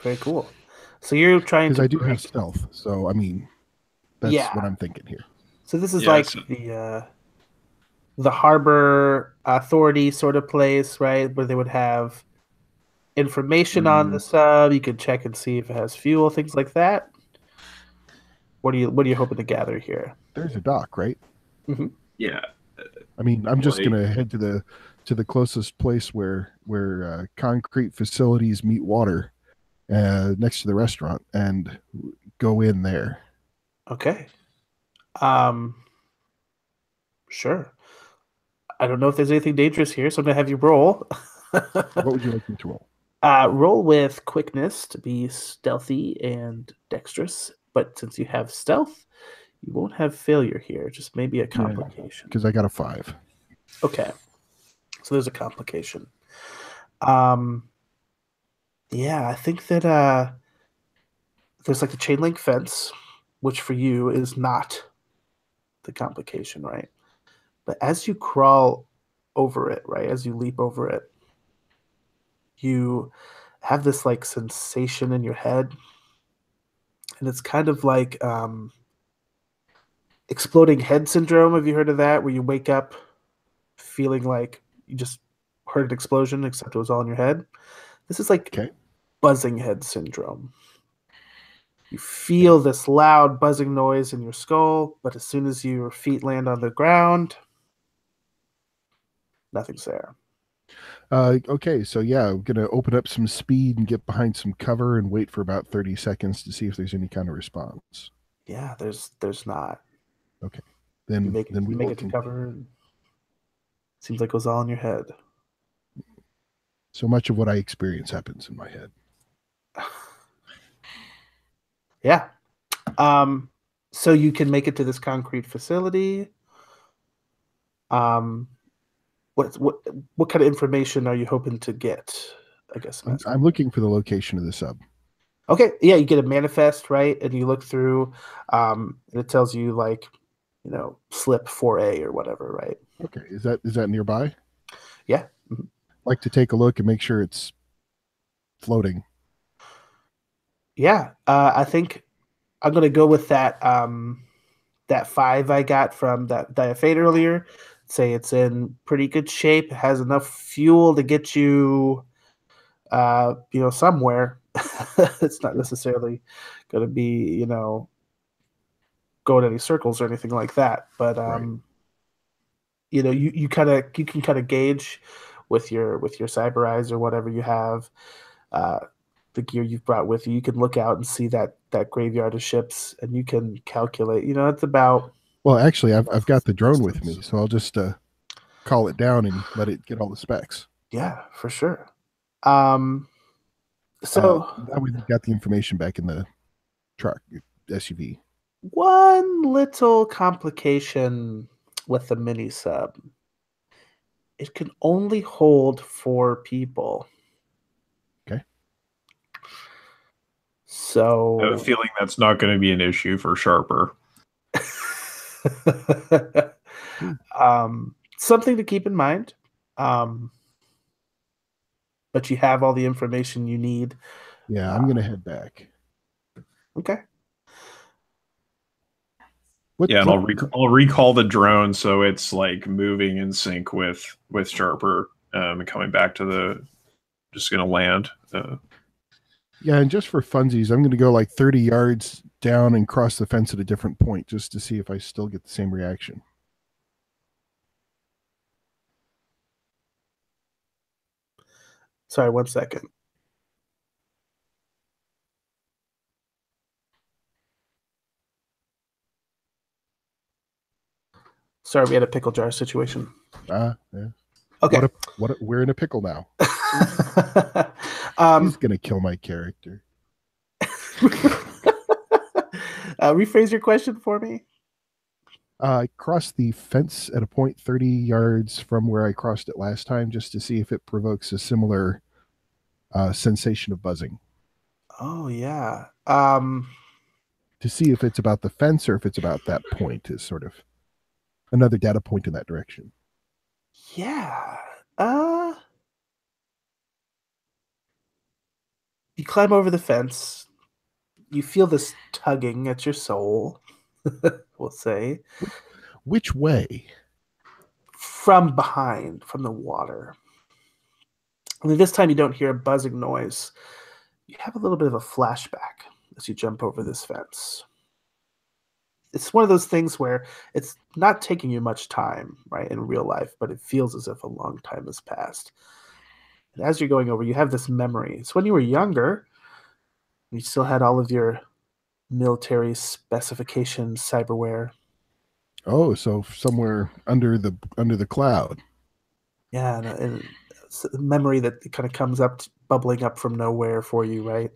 Very cool. So you're trying to... Because I do have stealth, so I mean, that's what I'm thinking here. So this is like the harbor authority sort of place, right? Where they would have information on the sub. You could check and see if it has fuel, things like that. What are you hoping to gather here? There's a dock, right? Mm-hmm. Yeah. I mean, I'm just gonna head to the closest place where concrete facilities meet water, next to the restaurant, and go in there. Okay. Sure. I don't know if there's anything dangerous here, so I'm gonna have you roll. What would you like me to roll? Roll with quickness to be stealthy and dexterous, but since you have stealth, you won't have failure here. Just maybe a complication. Because I got a 5. Okay. So there's a complication. Yeah, I think that there's like a chain link fence, which for you is not the complication, right? But as you crawl over it, right, as you leap over it, you have this like sensation in your head, and it's kind of like exploding head syndrome. Have you heard of that? Where you wake up feeling like you just heard an explosion, except it was all in your head. This is like buzzing head syndrome. You feel this loud buzzing noise in your skull, but as soon as your feet land on the ground, nothing's there. Okay, so yeah, I'm going to open up some speed and get behind some cover and wait for about 30 seconds to see if there's any kind of response. Yeah, there's not. Okay. Then make it to cover. Seems like it was all in your head. So much of what I experience happens in my head. Yeah. So you can make it to this concrete facility. What kind of information are you hoping to get? I guess I'm looking for the location of the sub. Okay, yeah, you get a manifest, right? And you look through, and it tells you like, slip 4A or whatever, right? Okay, is that nearby? Yeah. Mm-hmm. Like to take a look and make sure it's floating. Yeah, I think I'm gonna go with that. That 5 I got from that Diafade earlier. Say it's in pretty good shape. It has enough fuel to get you, somewhere. It's not necessarily going to be, going any circles or anything like that. But you can kind of gauge with your cyber eyes or whatever you have, the gear you've brought with you. You can look out and see that graveyard of ships, and you can calculate. It's about. Well, actually, I've got the drone with me, so I'll just call it down and let it get all the specs. Yeah, for sure. So that way we got the information back in the truck, SUV. One little complication with the mini sub. It can only hold 4 people. Okay. So I have a feeling that's not going to be an issue for Sharper. Something to keep in mind. But you have all the information you need. Yeah, I'm going to head back. Okay. And I'll recall the drone so it's like moving in sync with Sharper and coming back to the. Just going to land. Yeah, and just for funsies, I'm going to go like 30 yards down and cross the fence at a different point just to see if I still get the same reaction. Sorry, 1 second. Sorry, we had a pickle jar situation. Yeah. Okay. We're in a pickle now. He's going to kill my character. Rephrase your question for me. I crossed the fence at a point 30 yards from where I crossed it last time just to see if it provokes a similar sensation of buzzing. Oh, yeah. To see if it's about the fence or if it's about that point is sort of another data point in that direction. Yeah. You climb over the fence. You feel this tugging at your soul, we'll say. Which way? From behind, from the water. Only this time you don't hear a buzzing noise. You have a little bit of a flashback as you jump over this fence. It's one of those things where it's not taking you much time, right, in real life, but it feels as if a long time has passed. And as you're going over, you have this memory. It's when you were younger, you still had all of your military specification cyberware. Oh, so somewhere under the cloud. Yeah, and it's a memory that kind of comes up, bubbling up from nowhere for you, right?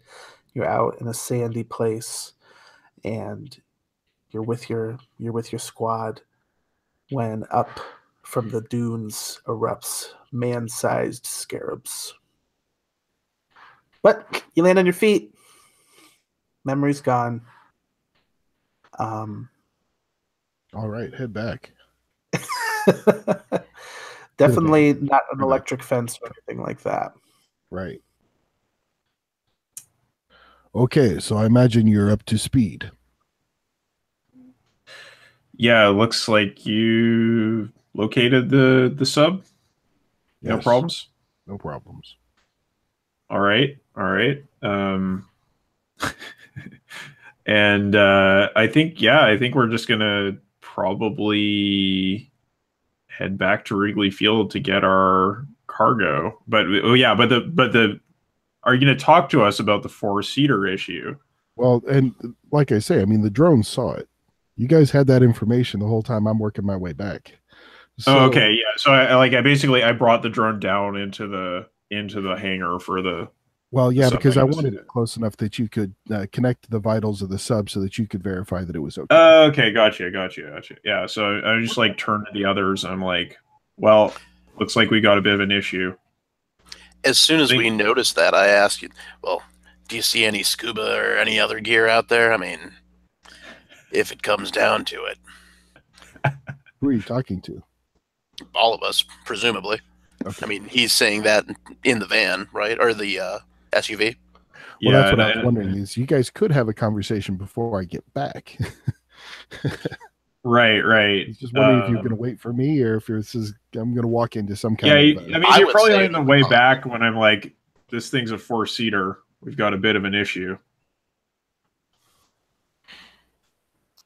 You're out in a sandy place, and you're with your squad when up from the dunes erupts man-sized scarabs. But you land on your feet. Memory's gone. All right, head back. Definitely not an electric fence or anything like that. Right. Okay, so I imagine you're up to speed. Yeah, it looks like you located the sub. Yes. No problems. No problems. All right. And I think we're just gonna probably head back to Wrigley Field to get our cargo. But are you gonna talk to us about the 4-seater issue? Well, and like I say, I mean, the drone saw it. You guys had that information the whole time I'm working my way back. So, okay, yeah. So I brought the drone down into the hangar for the. Well, yeah, because I wanted it close enough that you could connect the vitals of the sub so that you could verify that it was okay. Okay, gotcha. Yeah, so I just like turned to the others. I'm like, well, looks like we got a bit of an issue. As soon as we noticed that, I asked you, well, do you see any scuba or any other gear out there? I mean, if it comes down to it. Who are you talking to? All of us, presumably. Okay. I mean, he's saying that in the van, right? Or the SUV. Well, that's what I was wondering is you guys could have a conversation before I get back. Right. I was just wondering if you're going to wait for me or if I'm going to walk into some kind of... I mean, you're probably on the way back when I'm like, this thing's a 4-seater. We've got a bit of an issue.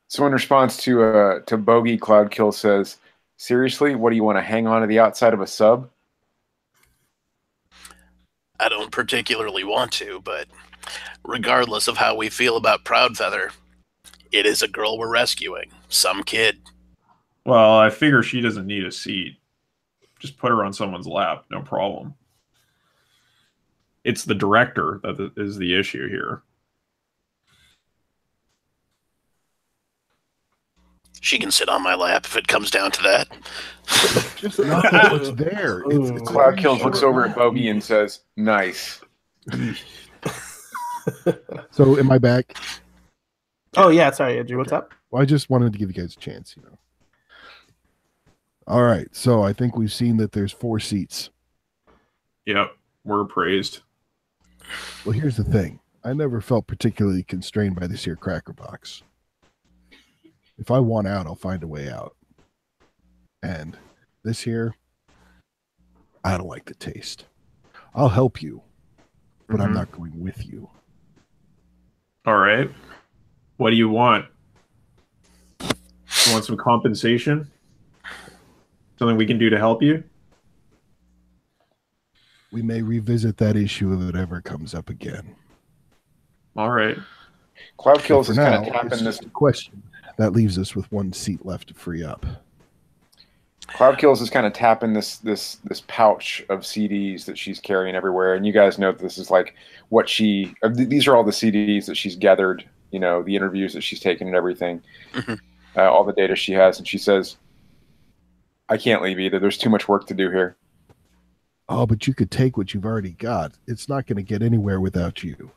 So in response to Bogey, Cloudkill says, seriously, what do you want to hang on to the outside of a sub? I don't particularly want to, but regardless of how we feel about Proudfeather, it is a girl we're rescuing. Some kid. Well, I figure she doesn't need a seat. just put her on someone's lap, no problem. It's the director that is the issue here. She can sit on my lap if it comes down to that. Just not that what's there. It's Cloud Kills looks over at Bogey and says, "Nice." So, am I back? Oh yeah, sorry, Andrew. What's up? Well, I just wanted to give you guys a chance, All right, so I think we've seen that there's 4 seats. Yep, we're appraised. Well, here's the thing. I never felt particularly constrained by this here cracker box. If I want out, I'll find a way out. And this here, I don't like the taste. I'll help you, but I'm not going with you. All right. What do you want? You want some compensation? Something we can do to help you? We may revisit that issue if it ever comes up again. All right. Cloud Kills is kind of it's tapping this. just a question. That leaves us with 1 seat left to free up. Cloud Kills is kind of tapping this pouch of CDs that she's carrying everywhere, and you guys know that this is like what she. These are all the CDs that she's gathered. You know, the interviews that she's taken and everything, all the data she has, and she says, "I can't leave either. There's too much work to do here." Oh, but you could take what you've already got. It's not going to get anywhere without you.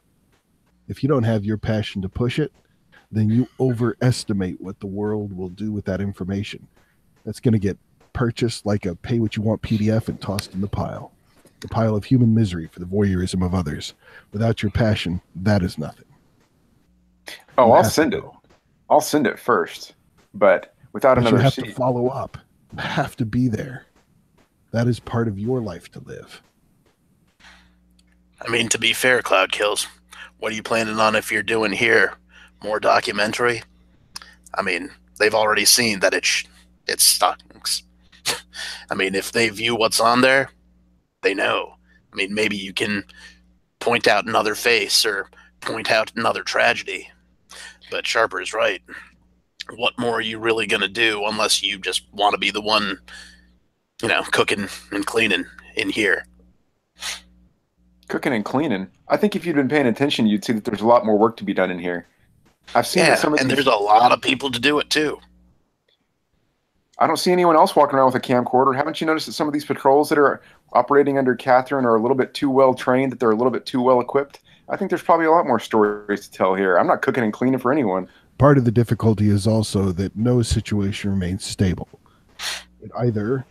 If you don't have your passion to push it, then you overestimate what the world will do with that information. That's going to get purchased like a pay what you want PDF and tossed in the pile of human misery for the voyeurism of others. Without your passion, that is nothing. Oh, I'll send it. I'll send it first, but without another you have seat. to follow up. You have to be there. That is part of your life to live. I mean, to be fair, Cloud Kills, what are you planning on if you're doing here? More documentary? I mean, they've already seen that it sucks. I mean, if they view what's on there, they know. I mean, maybe you can point out another face or point out another tragedy. But Sharper is right. What more are you really going to do unless you just want to be the one, cooking and cleaning in here? Cooking and cleaning. I think if you'd been paying attention, you'd see that there's a lot more work to be done in here. I've seen that some of there's a lot of people to do it too. I don't see anyone else walking around with a camcorder. Haven't you noticed that some of these patrols that are operating under Catherine are a little bit too well trained, that they're a little bit too well equipped? I think there's probably a lot more stories to tell here. I'm not cooking and cleaning for anyone. Part of the difficulty is also that no situation remains stable. It either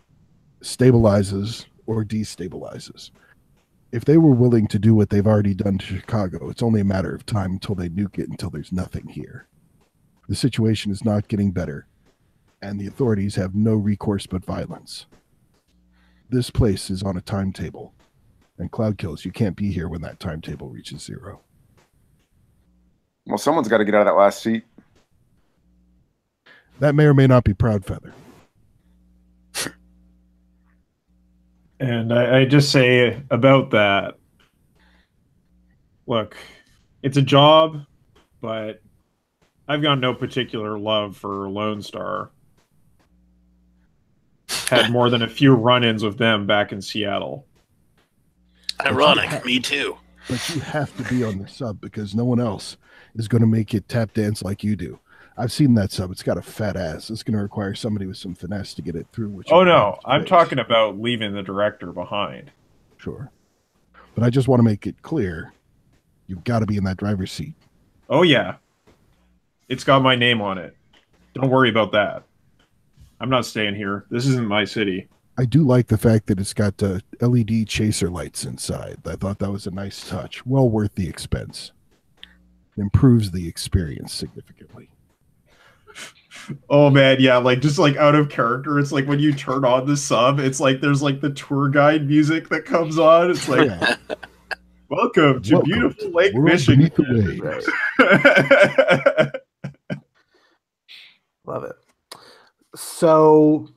stabilizes or destabilizes. If they were willing to do what they've already done to Chicago, it's only a matter of time until they nuke it, until there's nothing here. The situation is not getting better, and the authorities have no recourse but violence. This place is on a timetable, and Cloud Kills, you can't be here when that timetable reaches 0. Well, someone's got to get out of that last seat. That may or may not be Proudfeather. And I just say about that, look, it's a job, but I've got no particular love for Lone Star. Had more than a few run-ins with them back in Seattle. Ironic, me too. But you have to be on the sub because no one else is going to make it tap dance like you do. I've seen that sub. It's got a fat ass. It's going to require somebody with some finesse to get it through. Oh, no. I'm talking about leaving the director behind. Sure. But I just want to make it clear, you've got to be in that driver's seat. Oh, yeah. It's got my name on it. Don't worry about that. I'm not staying here. This isn't my city. I do like the fact that it's got LED chaser lights inside. I thought that was a nice touch. Well worth the expense. It improves the experience significantly. Oh man, yeah, just out of character. It's like when you turn on the sub, it's like there's the tour guide music that comes on. It's like, yeah. Welcome to beautiful Lake Michigan. Love it. So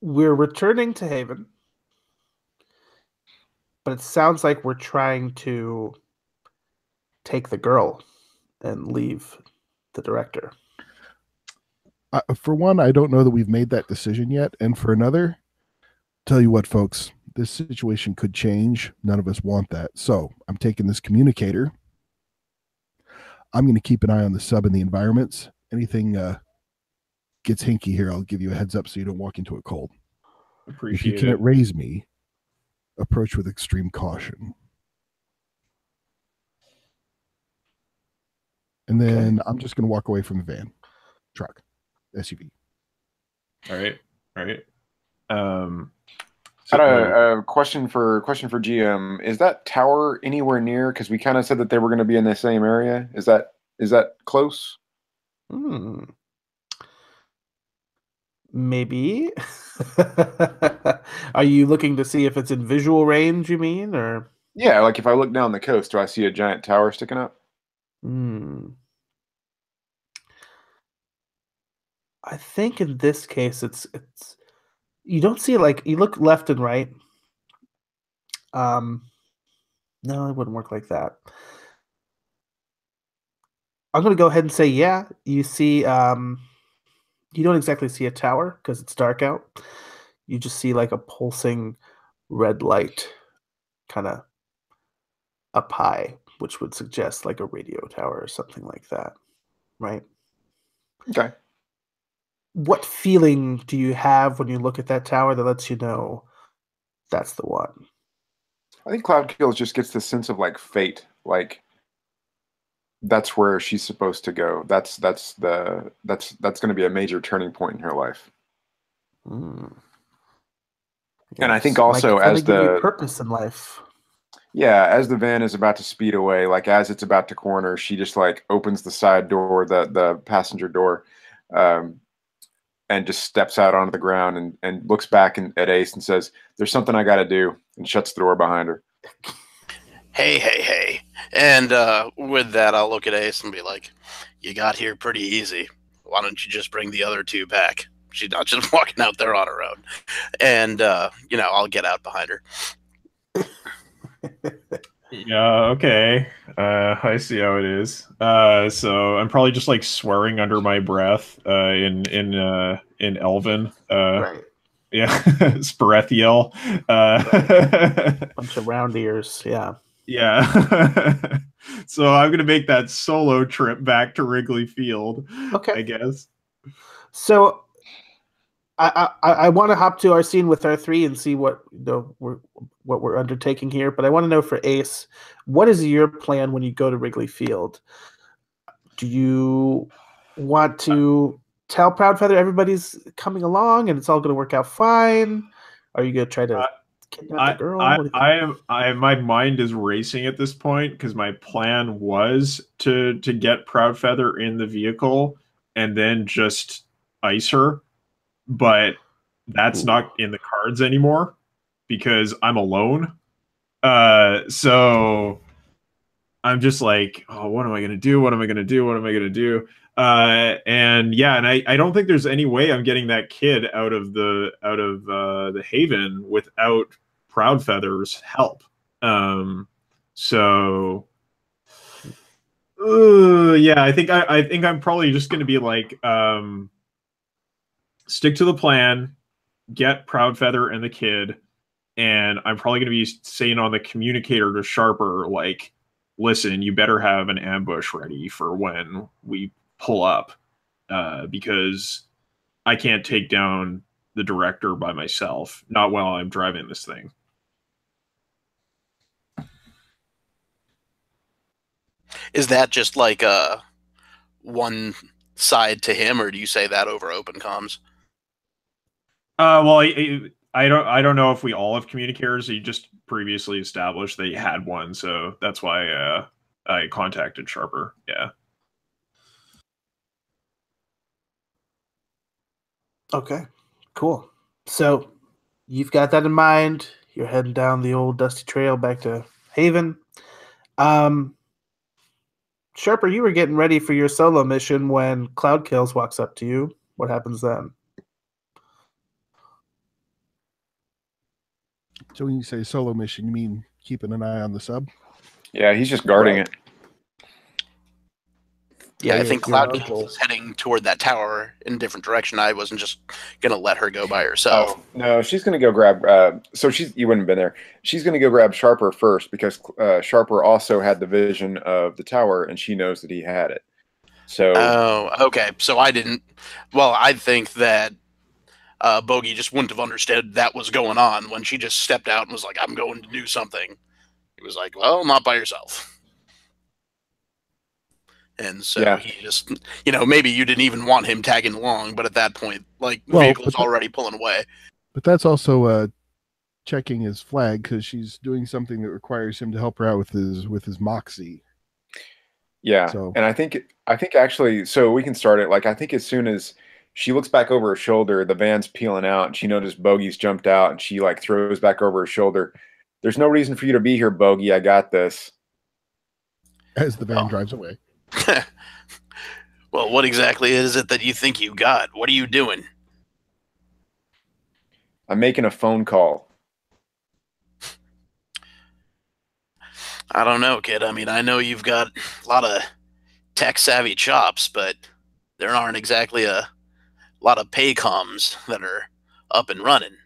we're returning to Haven, but it sounds like we're trying to take the girl and leave the director. For one, I don't know that we've made that decision yet. And for another, Tell you what, folks, this situation could change. None of us want that. So I'm taking this communicator. I'm going to keep an eye on the sub and the environments. Anything gets hinky here, I'll give you a heads up so you don't walk into it cold. Appreciate if you can't raise me, approach with extreme caution. And then I'm just going to walk away from the van, truck, SUV. All right. I had a question for GM. Is that tower anywhere near? Because we kind of said that they were going to be in the same area. Is that close? Maybe. Are you looking to see if it's in visual range, you mean, or? Yeah, like if I look down the coast, do I see a giant tower sticking up? I think in this case, it's you don't see, like, you look left and right. No, it wouldn't work like that. I'm going to go ahead and say, yeah, you see, you don't exactly see a tower because it's dark out. You just see like a pulsing red light kind of up high, which would suggest like a radio tower or something like that, right? Okay. What feeling do you have when you look at that tower that lets you know that's the one? I think Cloud Kills just gets this sense of like fate, like that's where she's supposed to go. That's going to be a major turning point in her life. Yes. And I think also as the purpose in life. Yeah, as the van is about to speed away, like as it's about to corner, she just like opens the side door, the passenger door, and just steps out onto the ground and looks back at Ace and says, "There's something I got to do," and shuts the door behind her. Hey. And with that, I'll look at Ace and be like, you got here pretty easy. Why don't you just bring the other two back? She's not just walking out there on her own. And, I'll get out behind her. Yeah, okay. I see how it is. So I'm probably just like swearing under my breath in Elven. Right. Yeah, Sparethiel. Bunch of round ears, yeah. Yeah. So I'm gonna make that solo trip back to Wrigley Field. Okay. I guess. So I want to hop to our scene with R3 and see what we're undertaking here. But I want to know for Ace, what is your plan when you go to Wrigley Field? Do you want to tell Proudfeather everybody's coming along and it's all going to work out fine? Are you going to try to kidnap the girl? My mind is racing at this point because my plan was to get Proudfeather in the vehicle and then just ice her. But that's not in the cards anymore because I'm alone. So I'm just like, oh, what am I gonna do? And I don't think there's any way I'm getting that kid out of the Haven without Proudfeather's help. I think I'm probably just gonna be like, stick to the plan, get Proudfeather and the kid, and I'm probably going to be saying on the communicator to Sharper, like, listen, you better have an ambush ready for when we pull up, because I can't take down the director by myself, not while I'm driving this thing. Is that just like one side to him, or do you say that over open comms? Well, I don't know if we all have communicators. He just previously established that he had one, so that's why I contacted Sharper. Yeah. Okay, cool. So you've got that in mind. You're heading down the old dusty trail back to Haven. Sharper, you were getting ready for your solo mission when Cloud Kills walks up to you. What happens then? So when you say solo mission, you mean keeping an eye on the sub? Yeah, he's just guarding it. Yeah, I your- think your Cloud uncle. was heading toward that tower in a different direction. I wasn't just gonna let her go by herself. Oh no, she's gonna go grab. So you wouldn't have been there. She's gonna go grab Sharper first because Sharper also had the vision of the tower, and she knows that he had it. So Oh, okay. So I didn't. Well, I think that Bogey just wouldn't have understood that was going on when she just stepped out and was like, "I'm going to do something." He was like, "Well, not by yourself." And so Yeah. he just, maybe you didn't even want him tagging along, but at that point, like, the Well, vehicle's but already pulling away. But that's also checking his flag because she's doing something that requires him to help her out with his moxie. yeah, So- and I think actually, so we can start it. Like I think as soon as she looks back over her shoulder, the van's peeling out, and she noticed Bogey's jumped out, and she like throws back over her shoulder. There's no reason for you to be here, Bogey. I got this. As the van Oh. drives away. Well, what exactly is it that you think you got? What are you doing? I'm making a phone call. I don't know, kid. I mean, I know you've got a lot of tech-savvy chops, but there aren't exactly a lot of paycoms that are up and running.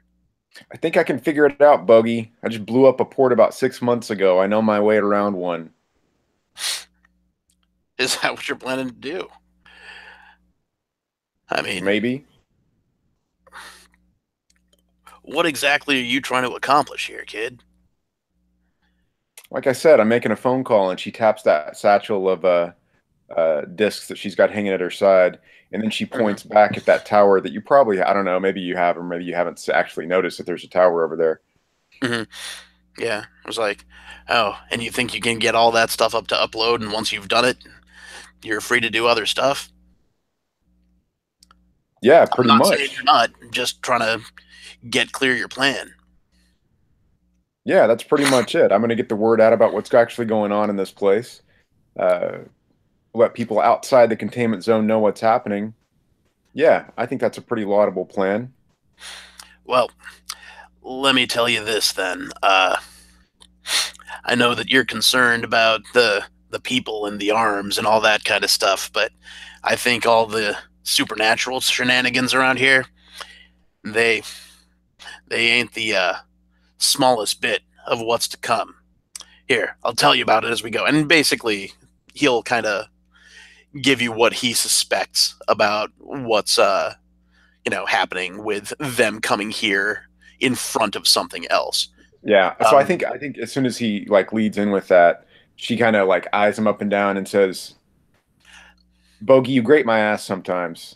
I think I can figure it out, Bogey. I just blew up a port about 6 months ago. I know my way around one. Is that what you're planning to do? I mean, Maybe. what exactly are you trying to accomplish here, kid? Like I said, I'm making a phone call, and she taps that satchel of discs that she's got hanging at her side, and then she points back at that tower that you probably, I don't know, maybe you have, or maybe you haven't actually noticed that there's a tower over there. Mm-hmm. Yeah, I was like, oh, and you think you can get all that stuff up to upload, and once you've done it, you're free to do other stuff? Yeah, pretty I'm not much. saying you're not, just trying to get clear your plan. Yeah, that's pretty much it. I'm going to get the word out about what's actually going on in this place. Let people outside the containment zone know what's happening. Yeah, I think that's a pretty laudable plan. Well, let me tell you this then. I know that you're concerned about the people and the arms and all that kind of stuff, but I think all the supernatural shenanigans around here, they ain't the smallest bit of what's to come. Here, I'll tell you about it as we go. And basically, he'll kind of give you what he suspects about what's happening with them coming here in front of something else. Yeah. So I think as soon as he like leads in with that, she kind of like eyes him up and down and says, "Bogey, you grate my ass sometimes.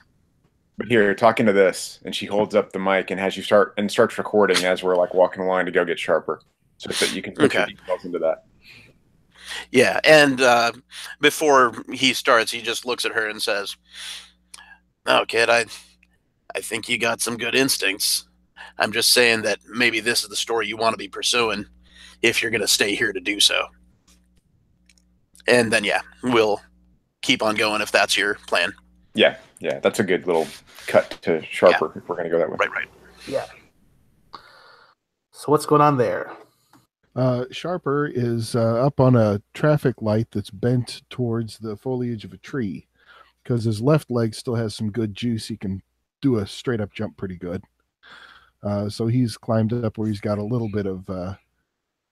But here, talking to this," and she holds up the mic and has you starts recording as we're like walking along to go get Sharper, so that you can put your details into that. Yeah, and before he starts, he just looks at her and says, "Oh, kid, I think you got some good instincts. I'm just saying that maybe this is the story you want to be pursuing if you're going to stay here to do so." And then, yeah, we'll keep on going if that's your plan. Yeah, that's a good little cut to Sharper if we're going to go that way. Right. Yeah. So what's going on there? Sharper is up on a traffic light that's bent towards the foliage of a tree because his left leg still has some good juice. He can do a straight up jump pretty good. So he's climbed up where he's got a little bit of a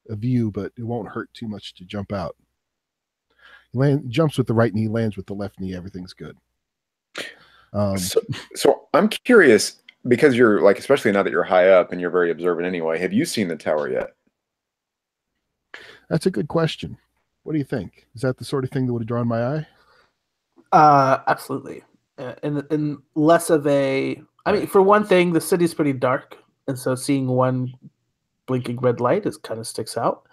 view, but it won't hurt too much to jump out. He jumps with the right knee, lands with the left knee. Everything's good. So I'm curious, because you're like, especially now that you're high up and you're very observant anyway, have you seen the tower yet? That's a good question. What do you think? Is that the sort of thing that would have drawn my eye? Absolutely. And less of a. I mean, for one thing, the city's pretty dark, and so seeing one blinking red light kind of sticks out.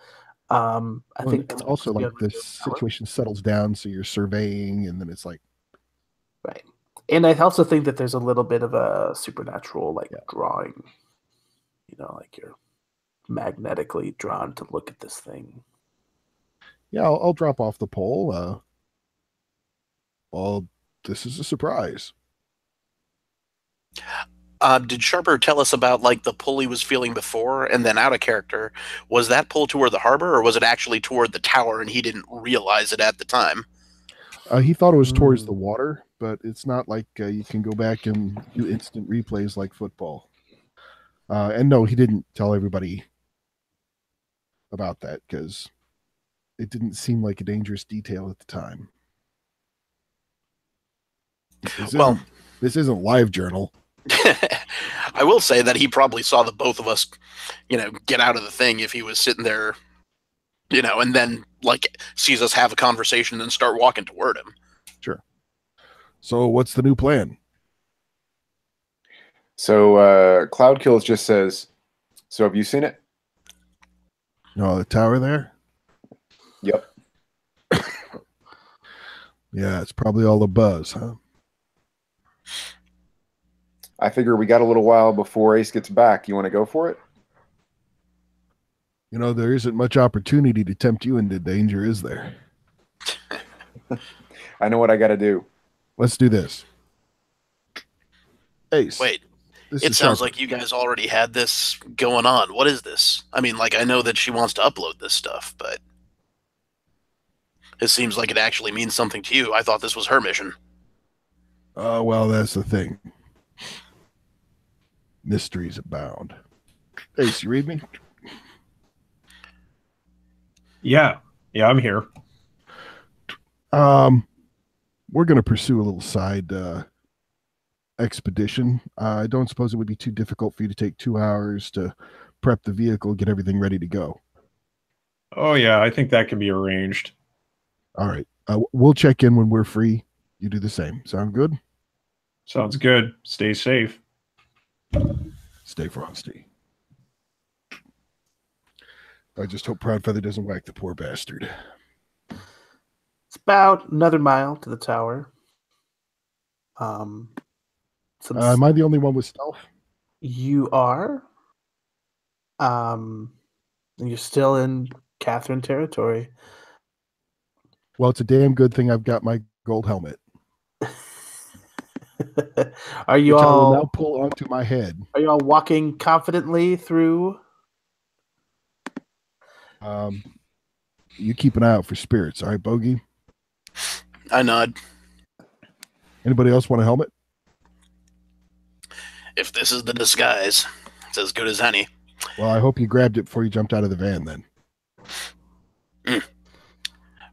I think it's also like this situation settles down, so you're surveying, and then it's like right. And I also think that there's a little bit of a supernatural drawing. Like you're magnetically drawn to look at this thing. Yeah, I'll drop off the pole. Well, this is a surprise. Did Sharper tell us about the pull he was feeling before, and then out of character, was that pull toward the harbor, or was it actually toward the tower and he didn't realize it at the time? He thought it was towards the water, but it's not like you can go back and do instant replays like football. And no, he didn't tell everybody about that because it didn't seem like a dangerous detail at the time. This isn't Live Journal. I will say that he probably saw the both of us, get out of the thing if he was sitting there, and then like sees us have a conversation and start walking toward him. Sure. So what's the new plan? So Cloud Kills just says, so have you seen it? No, the tower there? Yep. Yeah, it's probably all the buzz, huh? I figure we got a little while before Ace gets back. You want to go for it? There isn't much opportunity to tempt you into danger, is there? I know what I got to do. Let's do this. Ace. Wait, it sounds like you guys already had this going on. What is this? I mean, like, I know that she wants to upload this stuff, but it seems like it actually means something to you. I thought this was her mission. Well, that's the thing. Mysteries abound. Ace, you read me? Yeah, I'm here. We're going to pursue a little side expedition. I don't suppose it would be too difficult for you to take 2 hours to prep the vehicle, get everything ready to go. Oh, yeah, I think that can be arranged. All right. We'll check in when we're free. You do the same. Sound good? Sounds good. Stay safe. Stay frosty. I just hope Proudfeather doesn't whack the poor bastard. It's about another mile to the tower. Am I the only one with stealth? You are. And you're still in Catherine territory. Well, it's a damn good thing I've got my gold helmet. Are you which all I will now pull onto my head? Are you all walking confidently through? You keep an eye out for spirits, all right, Bogey? I nod. Anybody else want a helmet? If this is the disguise, it's as good as any. Well, I hope you grabbed it before you jumped out of the van then.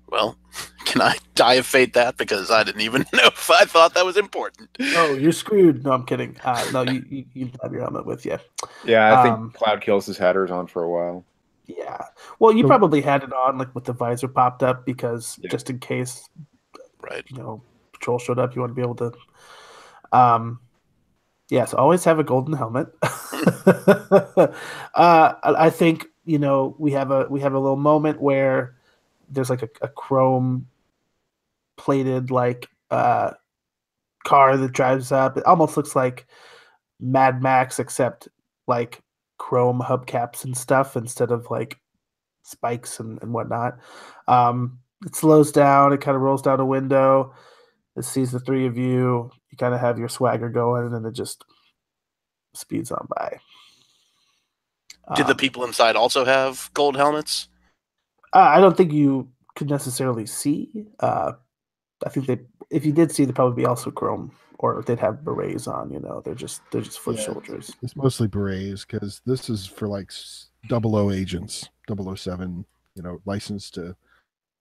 Well, can I die of fate that? Because I didn't even know if I thought that was important. Oh, you're screwed. No, I'm kidding. No, you have your helmet with you. Yeah, I think Cloud Kills has had hers on for a while. Yeah. Well, you probably had it on like with the visor popped up because just in case, right? Patrol showed up, you want to be able to. Yes, always have a golden helmet. I think we have a little moment where there's like a chrome plated like car that drives up. It almost looks like Mad Max, except like chrome hubcaps and stuff instead of like spikes and whatnot. It slows down. It kind of rolls down a window. It sees the three of you. You kind of have your swagger going, and it just speeds on by. Did the people inside also have gold helmets? I don't think you could necessarily see. I think if you did see, they'd probably be also chrome, or they'd have berets on. They're just foot soldiers. It's mostly berets because this is for like 00 agents, 007. Licensed to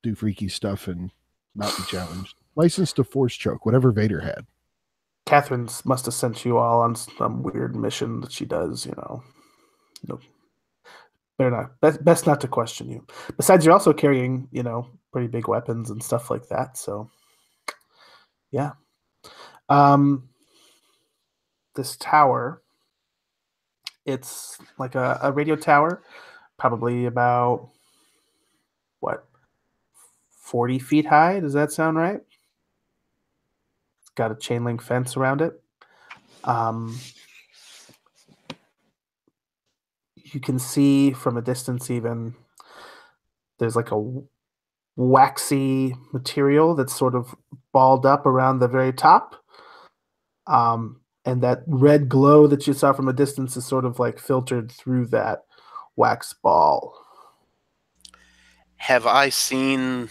do freaky stuff and not be challenged. Licensed to force choke, whatever Vader had. Catherine must have sent you all on some weird mission that she does. Better not. Best not to question you. Besides, you're also carrying, pretty big weapons and stuff like that. So, yeah. This tower, it's like a radio tower, probably about 40 feet high. Does that sound right? It's got a chain link fence around it. You can see from a distance even there's like a waxy material that's sort of balled up around the very top. And that red glow that you saw from a distance is sort of like filtered through that wax ball. Have I seen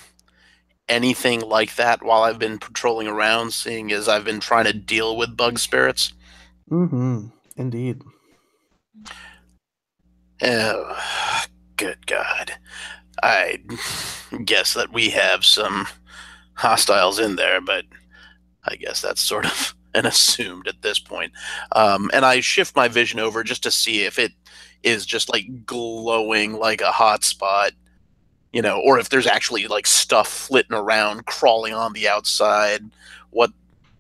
anything like that while I've been patrolling around, seeing as I've been trying to deal with bug spirits? Mm-hmm. Indeed. Oh, good God. I guess that we have some hostiles in there, but I guess that's sort of an assumed at this point. And I shift my vision over just to see if it is just like glowing like a hot spot, or if there's actually like stuff flitting around, crawling on the outside. What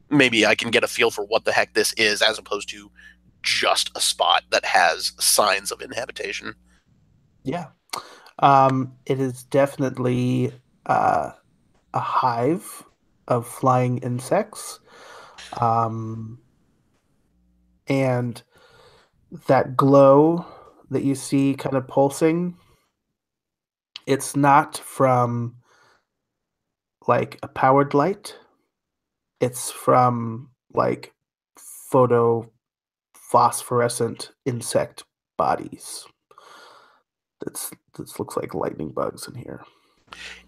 maybe I can get a feel for what the heck this is, as opposed to just a spot that has signs of inhabitation. Yeah. It is definitely a hive of flying insects. And that glow that you see kind of pulsing, it's not from like a powered light. It's from like photophosphorescent insect bodies. This looks like lightning bugs in here.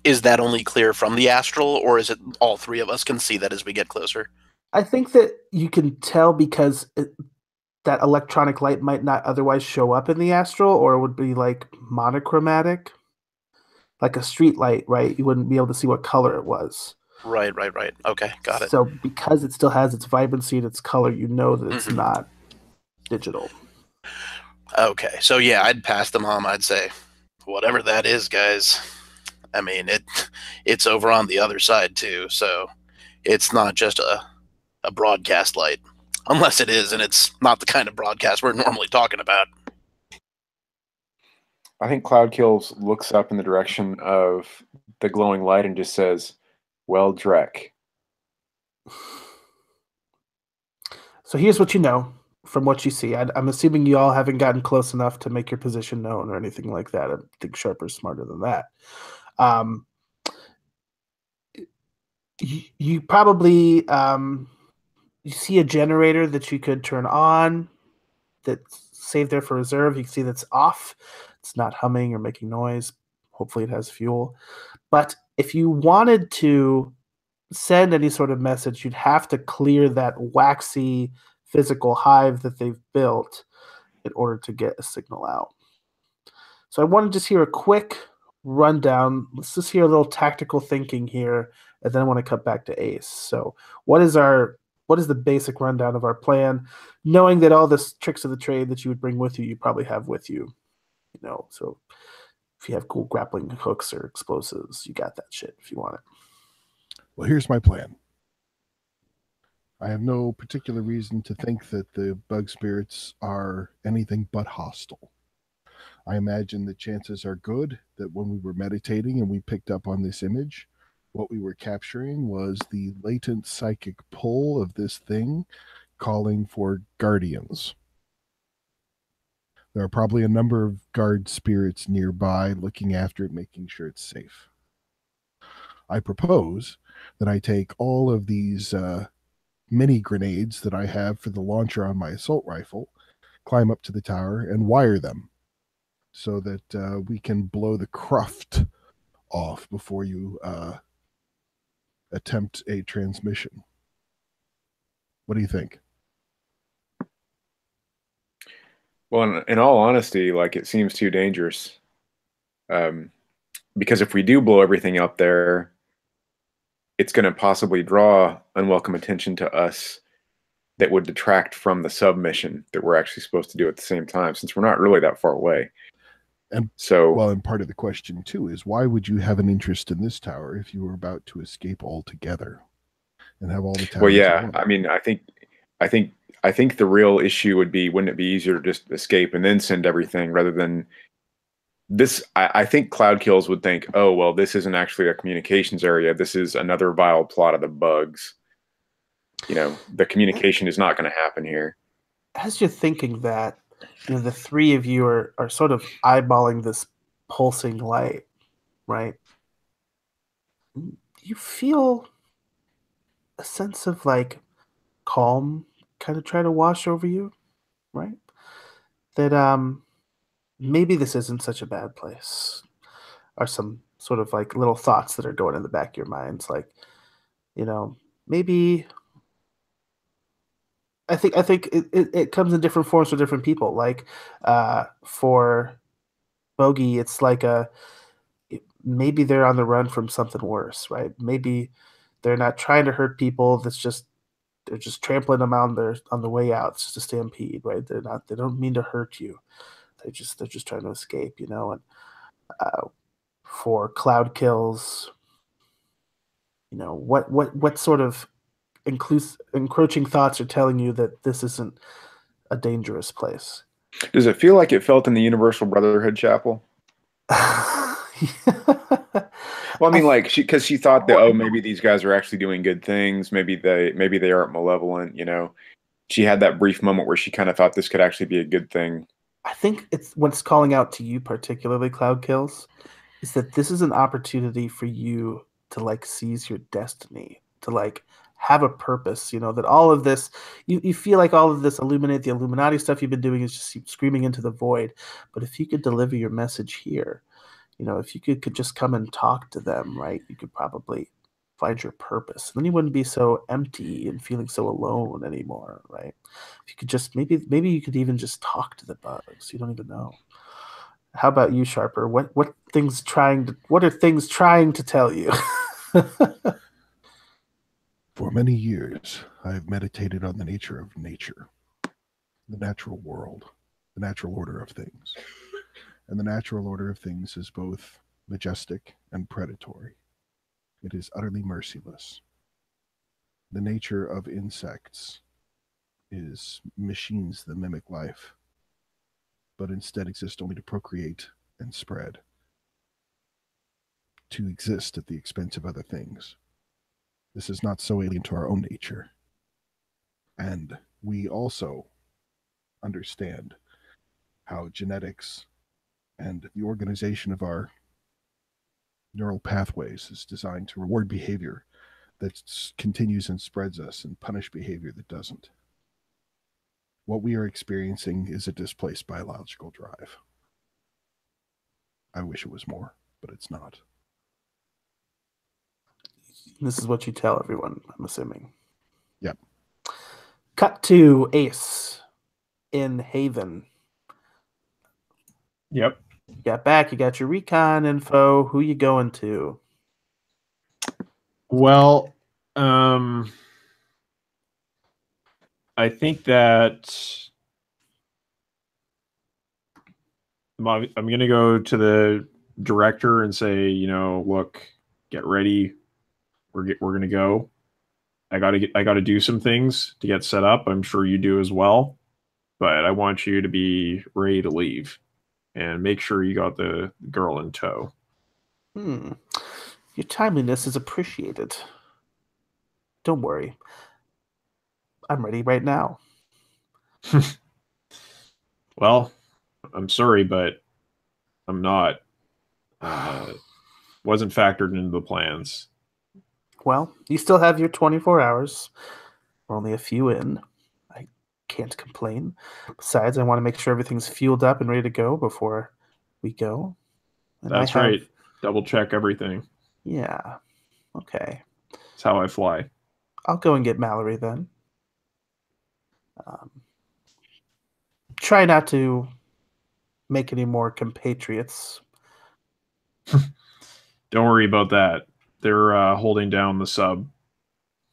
Is that only clear from the astral, or is it all three of us can see that as we get closer? I think that you can tell because that electronic light might not otherwise show up in the astral, or it would be like monochromatic, like a street light, right? You wouldn't be able to see what color it was. Right. Okay, got it. So because it still has its vibrancy and its color, you know that it's Mhm. not digital. Okay, so yeah, I'd pass them on. I'd say, whatever that is, guys. I mean, it's over on the other side too, so it's not just a broadcast light, unless it is, and it's not the kind of broadcast we're normally talking about. I think Cloud Kills looks up in the direction of the glowing light and just says, "Well, Drek." So here's what you know from what you see. I'm assuming you all haven't gotten close enough to make your position known or anything like that. I think Sharper's smarter than that. You probably you see a generator that you could turn on that's saved there for reserve. You can see that's off. It's not humming or making noise. Hopefully it has fuel. But if you wanted to send any sort of message, you'd have to clear that waxy physical hive that they've built in order to get a signal out. So I want to just hear a quick rundown. Let's just hear a little tactical thinking here, and then I want to cut back to Ace. So what is the basic rundown of our plan, knowing that all the tricks of the trade that you would bring with you, you probably have with you, so if you have cool grappling hooks or explosives, you got that shit if you want it. Well, here's my plan. I have no particular reason to think that the bug spirits are anything but hostile. I imagine the chances are good that when we were meditating and we picked up on this image, what we were capturing was the latent psychic pull of this thing calling for guardians. There are probably a number of guard spirits nearby looking after it, making sure it's safe. I propose that I take all of these mini grenades that I have for the launcher on my assault rifle, climb up to the tower, and wire them so that we can blow the cruft off before you attempt a transmission. What do you think? Well, in all honesty, like it seems too dangerous. Because if we do blow everything up there, it's going to possibly draw unwelcome attention to us that would detract from the submission that we're actually supposed to do at the same time, since we're not really that far away. And so, well, and part of the question too is why would you have an interest in this tower if you were about to escape altogether and have all the towers? Well, yeah, I mean, I think the real issue would be, wouldn't it be easier to just escape and then send everything rather than this? I think Cloud Kills would think, oh, well, this isn't actually a communications area. This is another vile plot of the bugs. The communication is not going to happen here. As you're thinking that, the three of you are sort of eyeballing this pulsing light, right? You feel a sense of like calm kind of try to wash over you, right? That maybe this isn't such a bad place. Are some sort of like little thoughts that are going in the back of your minds, like, maybe I think it comes in different forms for different people. Like for Bogey, it's like maybe they're on the run from something worse, right? Maybe they're not trying to hurt people. They're just trampling them on the way out. It's just a stampede, right? They don't mean to hurt you. They're just trying to escape, And for Cloud Kills, what sort of encroaching thoughts are telling you that this isn't a dangerous place? Does it feel like it felt in the Universal Brotherhood Chapel? Well, I mean, like, because she thought that, oh, maybe these guys are actually doing good things. Maybe they aren't malevolent. She had that brief moment where she kind of thought this could actually be a good thing. I think it's what's calling out to you, particularly Cloud Kills, is that this is an opportunity for you to like seize your destiny, to like have a purpose. That all of this, you feel like all of this illuminate the Illuminati stuff you've been doing is just screaming into the void. But if you could deliver your message here, if you could just come and talk to them, right, you could probably find your purpose. And then you wouldn't be so empty and feeling so alone anymore, right? If you could just maybe you could even just talk to the bugs. You don't even know. How about you, Sharper? What are things trying to tell you? For many years, I have meditated on the nature of nature, the natural world, the natural order of things. And the natural order of things is both majestic and predatory. It is utterly merciless. The nature of insects is machines that mimic life, but instead exist only to procreate and spread, to exist at the expense of other things. This is not so alien to our own nature. And we also understand how genetics and the organization of our neural pathways is designed to reward behavior that continues and spreads us and punish behavior that doesn't. What we are experiencing is a displaced biological drive. I wish it was more, but it's not. This is what you tell everyone, I'm assuming. Yep. Cut to Ace in Haven. Yep. You got back, you got your recon info. Who you going to? Well, I think that I'm going to go to the director and say, look, get ready. We're going to go. I got to do some things to get set up. I'm sure you do as well, but I want you to be ready to leave and make sure you got the girl in tow. Your timeliness is appreciated. Don't worry. I'm ready right now. Well, I'm sorry, but I'm not. Wasn't factored into the plans. Well, you still have your 24 hours. We're only a few in. I can't complain. Besides, I want to make sure everything's fueled up and ready to go before we go. And that's right. Double check everything. Yeah. Okay. That's how I fly. I'll go and get Mallory then. Try not to make any more compatriots. Don't worry about that. They're holding down the sub.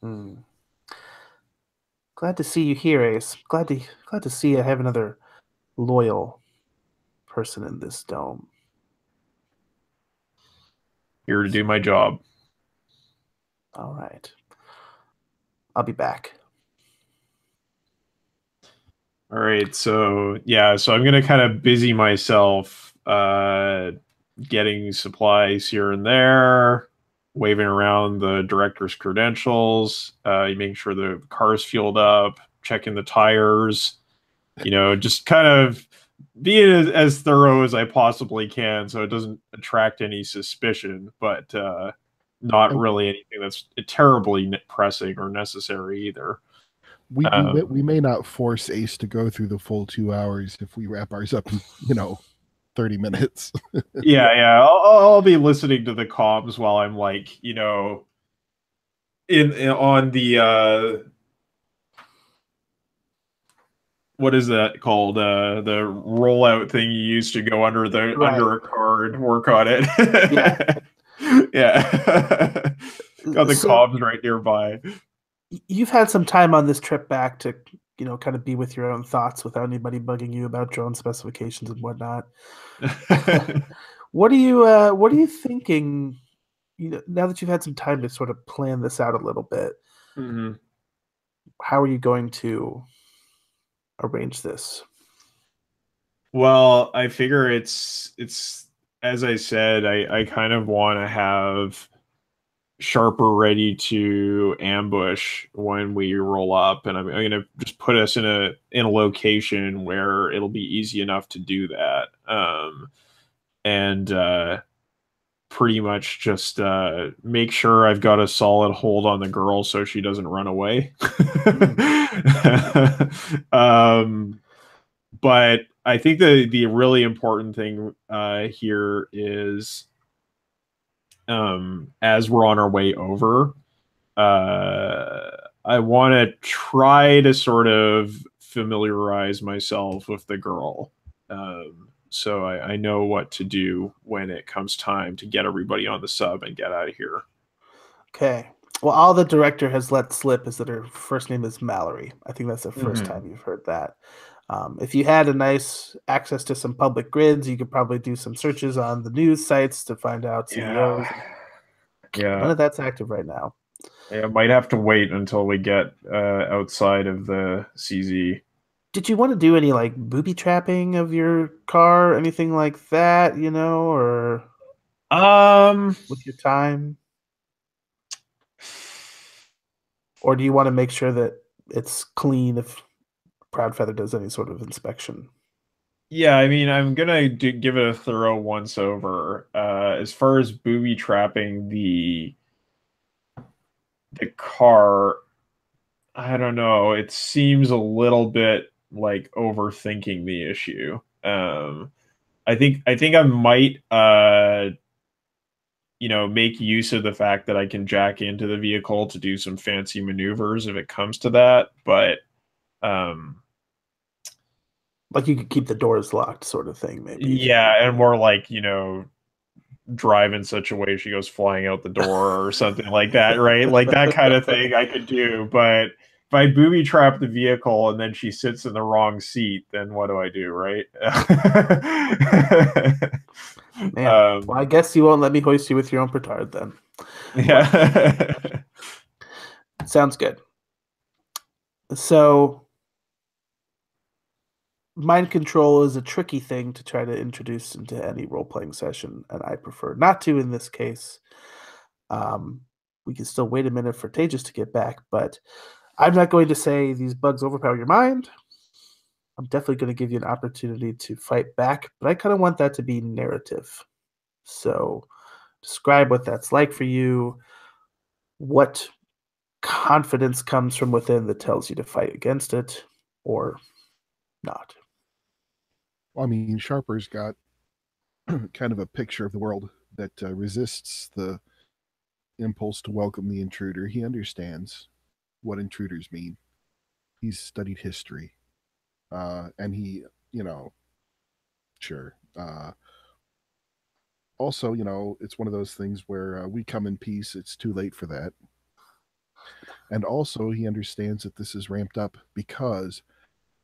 Glad to see you here, Ace. Glad to see I have another loyal person in this dome. Here to do my job. All right. I'll be back. All right, so I'm going to kind of busy myself getting supplies here and there, waving around the director's credentials, making sure the car's fueled up, checking the tires, just kind of being as thorough as I possibly can so it doesn't attract any suspicion, but not really anything that's terribly pressing or necessary either. We may not force Ace to go through the full 2 hours if we wrap ours up, 30 minutes. Yeah. I'll be listening to the comms while I'm like, you know, in on the what is that called? The rollout thing you used to go under the Right. under a car and work on it. Yeah. Yeah. Got the So comms right nearby. you've had some time on this trip back to, you know, kind of be with your own thoughts without anybody bugging you about drone specifications and whatnot. What are you thinking, you know, now that you've had some time to sort of plan this out a little bit? Mhm. How are you going to arrange this? Well, I figure it's as I said, I kind of want to have Sharper ready to ambush when we roll up, and I'm gonna just put us in a location where it'll be easy enough to do that. And pretty much just make sure I've got a solid hold on the girl so she doesn't run away. But I think the really important thing here is as we're on our way over, I want to try to sort of familiarize myself with the girl. So I know what to do when it comes time to get everybody on the sub and get out of here. Okay. Well, all the director has let slip is that her first name is Mallory. I think that's the first time you've heard that. If you had a nice access to some public grids, you could probably do some searches on the news sites to find out CEOs. Yeah. None of that's active right now. Yeah, might have to wait until we get outside of the CZ. Did you want to do any like booby trapping of your car, anything like that, you know, or with your time? Or do you want to make sure that it's clean if Proudfeather does any sort of inspection? Yeah, I mean, I'm gonna give it a thorough once over. As far as booby trapping the car, I don't know. It seems a little bit like overthinking the issue. I think I might you know, make use of the fact that I can jack into the vehicle to do some fancy maneuvers if it comes to that, but Like you could keep the doors locked, sort of thing, maybe. yeah, and more like, you know, drive in such a way she goes flying out the door or something like that, right? Like that kind of thing I could do. But if I booby trap the vehicle and then she sits in the wrong seat, then what do I do, right? Man, well, I guess you won't let me hoist you with your own petard then. Yeah. Sounds good. So, mind control is a tricky thing to try to introduce into any role-playing session, and I prefer not to in this case. We can still wait a minute for Tejas to get back, but I'm not going to say these bugs overpower your mind. I'm definitely going to give you an opportunity to fight back, but I kind of want that to be narrative. So, describe what that's like for you. What confidence comes from within that tells you to fight against it or not. Well, I mean, Sharper's got kind of a picture of the world that resists the impulse to welcome the intruder. He understands what intruders mean. He's studied history. And he, you know, sure. Also, you know, it's one of those things where we come in peace. It's too late for that. And also, he understands that this is ramped up because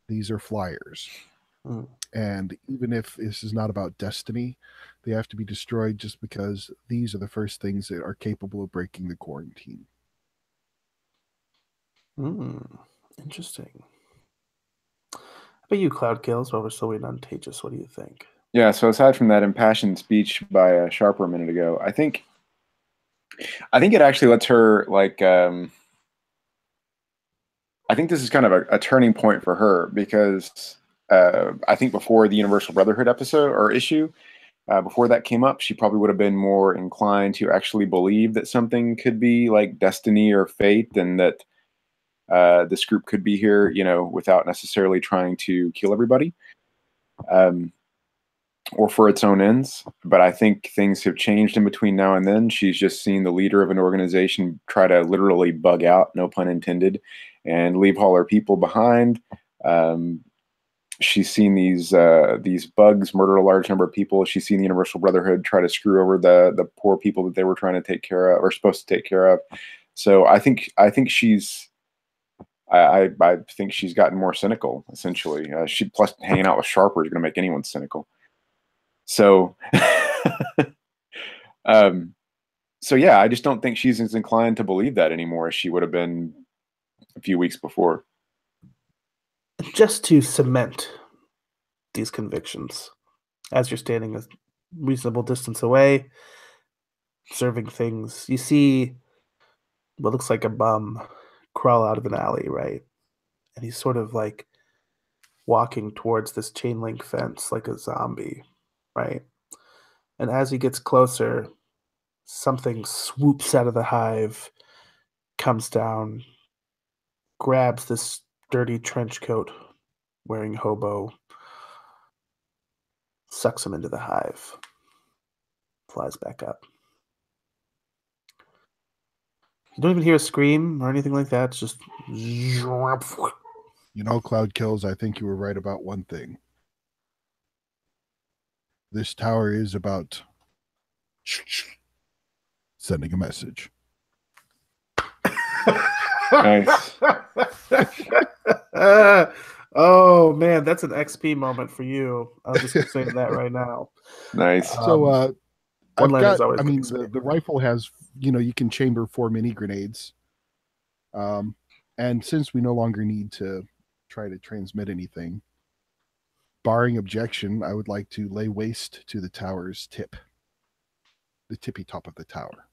these are flyers. And even if this is not about destiny, they have to be destroyed just because these are the first things that are capable of breaking the quarantine. Interesting. How about you, Cloud Kills, while we're still waiting on Tejas? What do you think? Yeah, so aside from that impassioned speech by Sharper a minute ago, I think it actually lets her, like, I think this is kind of a turning point for her because I think before the Universal Brotherhood episode or issue, before that came up, she probably would have been more inclined to actually believe that something could be like destiny or fate and that this group could be here, you know, without necessarily trying to kill everybody. or for its own ends. But I think things have changed in between now and then. She's just seen the leader of an organization try to literally bug out, no pun intended, and leave all her people behind. She's seen these bugs murder a large number of people. She's seen the Universal Brotherhood try to screw over the poor people that they were trying to take care of, or supposed to take care of. So I think she's I think she's gotten more cynical. Essentially, she plus hanging out with Sharper is going to make anyone cynical. So, so yeah, I just don't think she's as inclined to believe that anymore as she would have been a few weeks before. Just to cement these convictions, as you're standing a reasonable distance away, observing things, you see what looks like a bum crawl out of an alley, right? And he's sort of like walking towards this chain link fence like a zombie, right? And as he gets closer, something swoops out of the hive, comes down, grabs this dirty trench coat wearing hobo, sucks him into the hive, flies back up. You don't even hear a scream or anything like that. It's just... You know, Cloud Kills, I think you were right about one thing. This tower is about sending a message. Nice. Oh man, that's an XP moment for you. I'm just gonna say that right now. Nice. So I've one-liners got, always I mean, look the rifle has, you know, you can chamber 4 mini grenades. And since we no longer need to try to transmit anything, barring objection, I would like to lay waste to the tower's tip. The tippy top of the tower.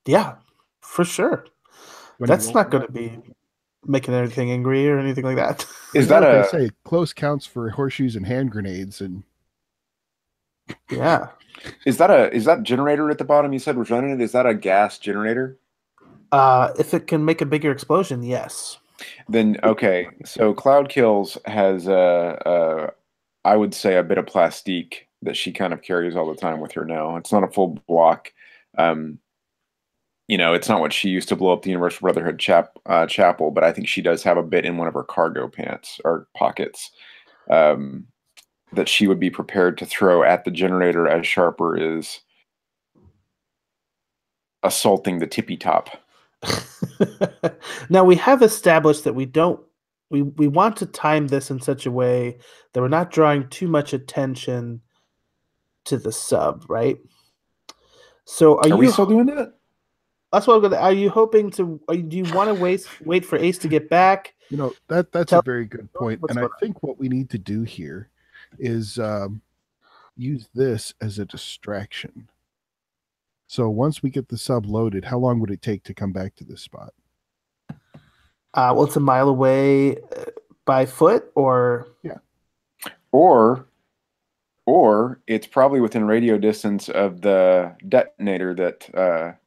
Yeah, for sure. When you That's roll not for going that, to be making anything angry or anything like that. Is you know that what they a say? Close counts for horseshoes and hand grenades, and Yeah. is that generator at the bottom you said was running it? Is that a gas generator? If it can make a bigger explosion, yes. Then okay. So Cloud Kills has I would say a bit of plastique that she kind of carries all the time with her now. It's not a full block. You know, it's not what she used to blow up the Universal Brotherhood chapel, but I think she does have a bit in one of her cargo pants or pockets that she would be prepared to throw at the generator as Sharper is assaulting the tippy top. Now we have established that we want to time this in such a way that we're not drawing too much attention to the sub, right? So Are we still doing that? That's what I'm gonna. Are you hoping to? Do you want to wait for Ace to get back? you know that's a very good point. What's And I going on? think what we need to do here is use this as a distraction. So once we get the sub loaded, how long would it take to come back to this spot? Well, it's a mile away by foot, or Or it's probably within radio distance of the detonator that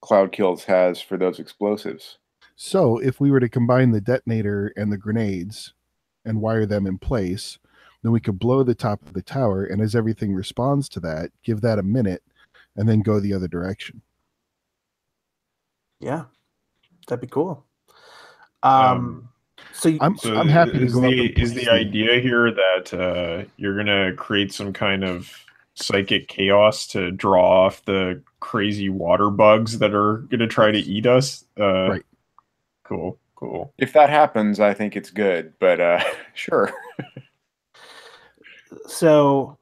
Cloud Kills has for those explosives. So if we were to combine the detonator and the grenades and wire them in place, then we could blow the top of the tower, and as everything responds to that, give that a minute, and then go the other direction. yeah, that'd be cool. So I'm happy to is go up the and is place the idea here that you're gonna create some kind of psychic chaos to draw off the crazy water bugs that are gonna try to eat us? Right. Cool. If that happens, I think it's good, but sure. So,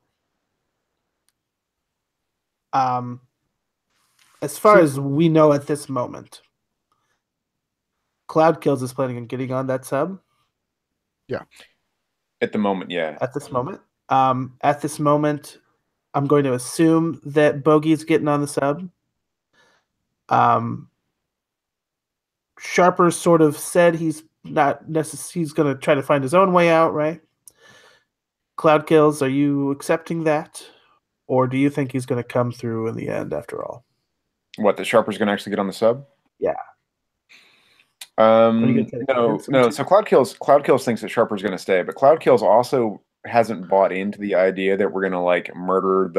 as far as we know at this moment, Cloud Kills is planning on getting on that sub. Yeah. At the moment, yeah. At this moment, I'm going to assume that Bogey's getting on the sub. Sharper sort of said he's not necessarily. He's going to try to find his own way out, right? Cloud Kills, are you accepting that, or do you think he's going to come through in the end after all? What, the Sharper's going to actually get on the sub? Yeah. No. So Cloud Kills thinks that Sharper's going to stay, but Cloud Kills also hasn't bought into the idea that we're gonna like murder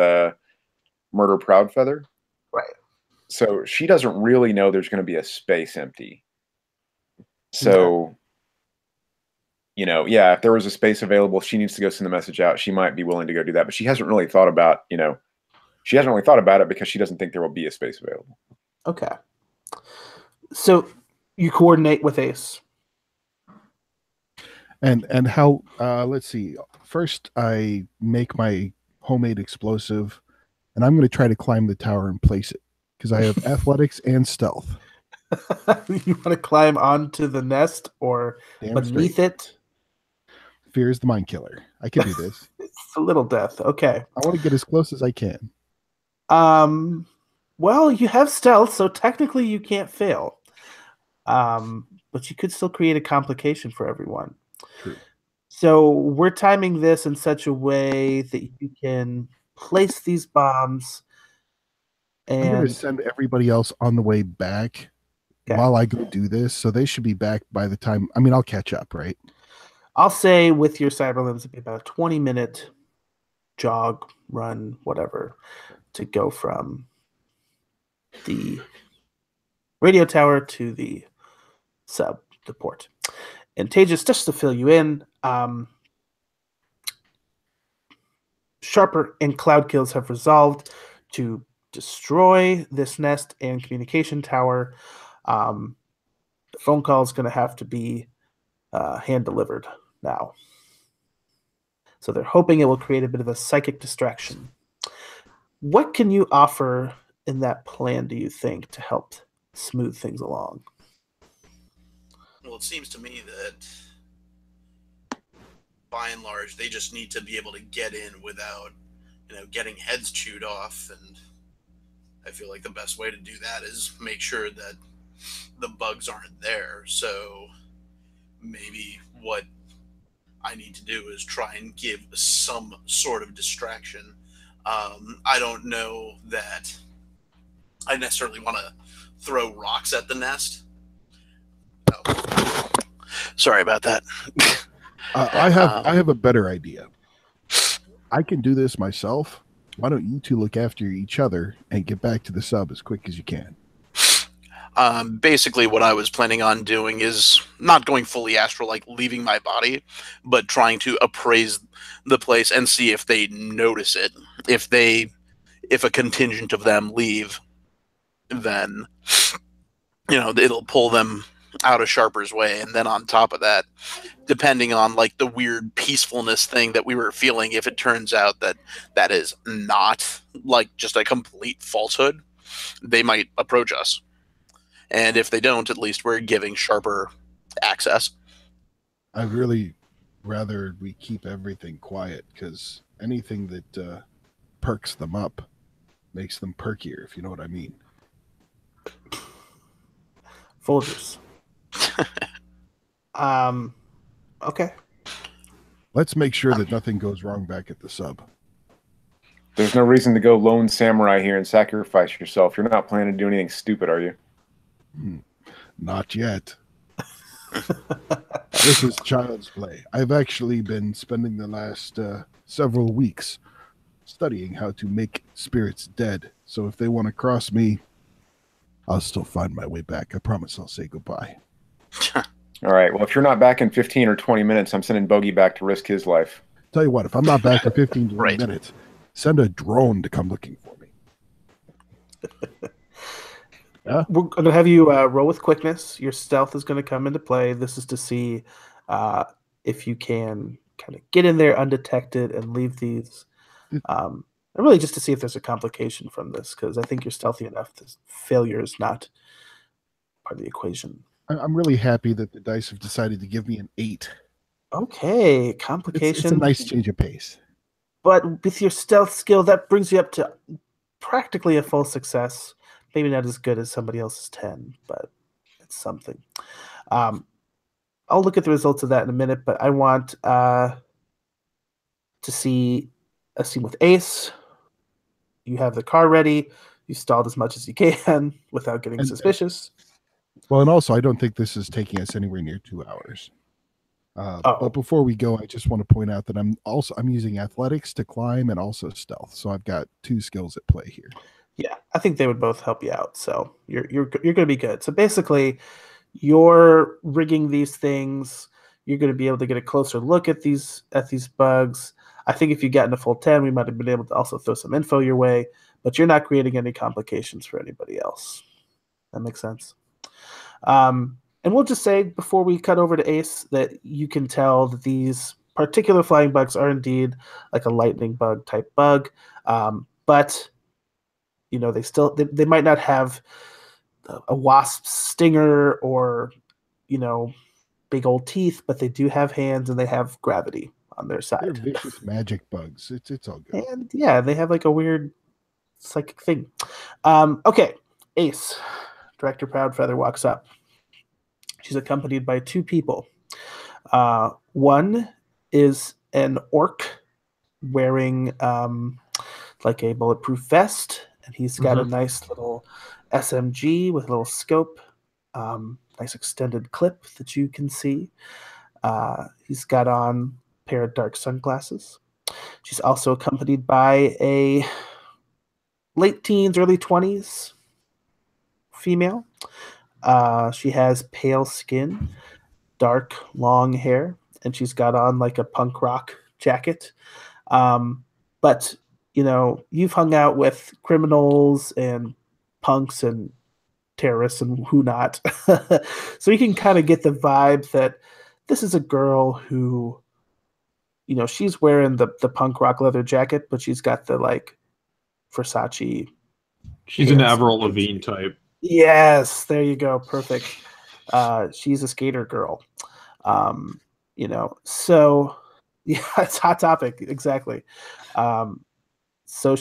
Proudfeather. Right. So she doesn't really know there's going to be a space empty. So, yeah, if there was a space available, she needs to go send the message out. She might be willing to go do that, but she hasn't really thought about, she hasn't really thought about it because she doesn't think there will be a space available. Okay. So you coordinate with Ace. And how, let's see. First, I make my homemade explosive, and I'm going to try to climb the tower and place it because I have athletics and stealth. You want to climb onto the nest or beneath it? Fear is the mind killer. I can do this. It's a little death. Okay. I want to get as close as I can. Well, you have stealth, so technically you can't fail. But you could still create a complication for everyone. True. So we're timing this in such a way that you can place these bombs. And I'm going to send everybody else on the way back while I go do this. So they should be back by the time. I mean, I'll catch up, right? I'll say with your cyberlimbs, it'd be about a 20-minute jog, run, whatever, to go from the radio tower to the port. And Tejas, just to fill you in, Sharper and Cloud Kills have resolved to destroy this nest and communication tower. The phone call is going to have to be hand delivered now. So they're hoping it will create a bit of a psychic distraction. What can you offer in that plan, do you think, to help smooth things along? Well, it seems to me that by and large, they just need to be able to get in without, getting heads chewed off. And I feel like the best way to do that is make sure that the bugs aren't there. So maybe what I need to do is try and give some sort of distraction. I don't know that I necessarily want to throw rocks at the nest. Oh. Sorry about that. I have a better idea. I can do this myself. Why don't you two look after each other and get back to the sub as quick as you can? Basically, what I was planning on doing is not going fully astral, like leaving my body, but trying to appraise the place and see if they notice it. If a contingent of them leave, then it'll pull them out of Sharper's way. And then on top of that, depending on like the weird peacefulness thing that we were feeling, if it turns out that that is not like just a complete falsehood, they might approach us. And if they don't, at least we're giving Sharper access. I'd really rather we keep everything quiet, because anything that perks them up makes them perkier, if you know what I mean. Folgers. Okay. Let's make sure that nothing goes wrong back at the sub. There's no reason to go lone samurai here and sacrifice yourself. You're not planning to do anything stupid, are you? Not yet. This is child's play. I've actually been spending the last several weeks studying how to make spirits dead. So if they want to cross me, I'll still find my way back. I promise I'll say goodbye. All right. Well, if you're not back in 15 or 20 minutes, I'm sending Bogey back to risk his life. Tell you what, if I'm not back in 15 to 20 Right. minutes, send a drone to come looking for me. We're going to have you roll with quickness. Your stealth is going to come into play. This is to see if you can kind of get in there undetected and leave these. And really just to see if there's a complication from this, because I think you're stealthy enough that failure is not part of the equation. I'm really happy that the dice have decided to give me an 8. Okay, complication. It's a nice change of pace. But with your stealth skill, that brings you up to practically a full success. Maybe not as good as somebody else's 10, but it's something. I'll look at the results of that in a minute, but I want to see a scene with Ace. You have the car ready. You stalled as much as you can without getting suspicious. Well, and also, I don't think this is taking us anywhere near 2 hours. But before we go, I just want to point out that I'm using athletics to climb and also stealth. So I've got 2 skills at play here. Yeah, I think they would both help you out. So you're going to be good. So basically, you're rigging these things. You're going to be able to get a closer look at these bugs. I think if you got into full 10, we might have been able to also throw some info your way, but you're not creating any complications for anybody else. That makes sense. And we'll just say before we cut over to Ace that you can tell that these particular flying bugs are indeed like a lightning bug type bug, but you know they might not have a wasp stinger or big old teeth, but they do have hands and they have gravity on their side. They're vicious magic bugs. It's all good. And yeah, they have like a weird psychic thing. Okay, Ace, Director Proudfeather walks up. She's accompanied by 2 people. One is an orc wearing like a bulletproof vest, and he's got a nice little SMG with a little scope, nice extended clip that you can see. He's got on a pair of dark sunglasses. She's also accompanied by a late teens, early 20s female. She has pale skin, dark, long hair, and she's got on like a punk rock jacket. But, you've hung out with criminals and punks and terrorists and who not. So you can kind of get the vibe that this is a girl who, she's wearing the punk rock leather jacket, but she's got the like Versace. She's an Avril Lavigne type. Yes, there you go. Perfect. She's a skater girl. So yeah, it's Hot Topic. Exactly. So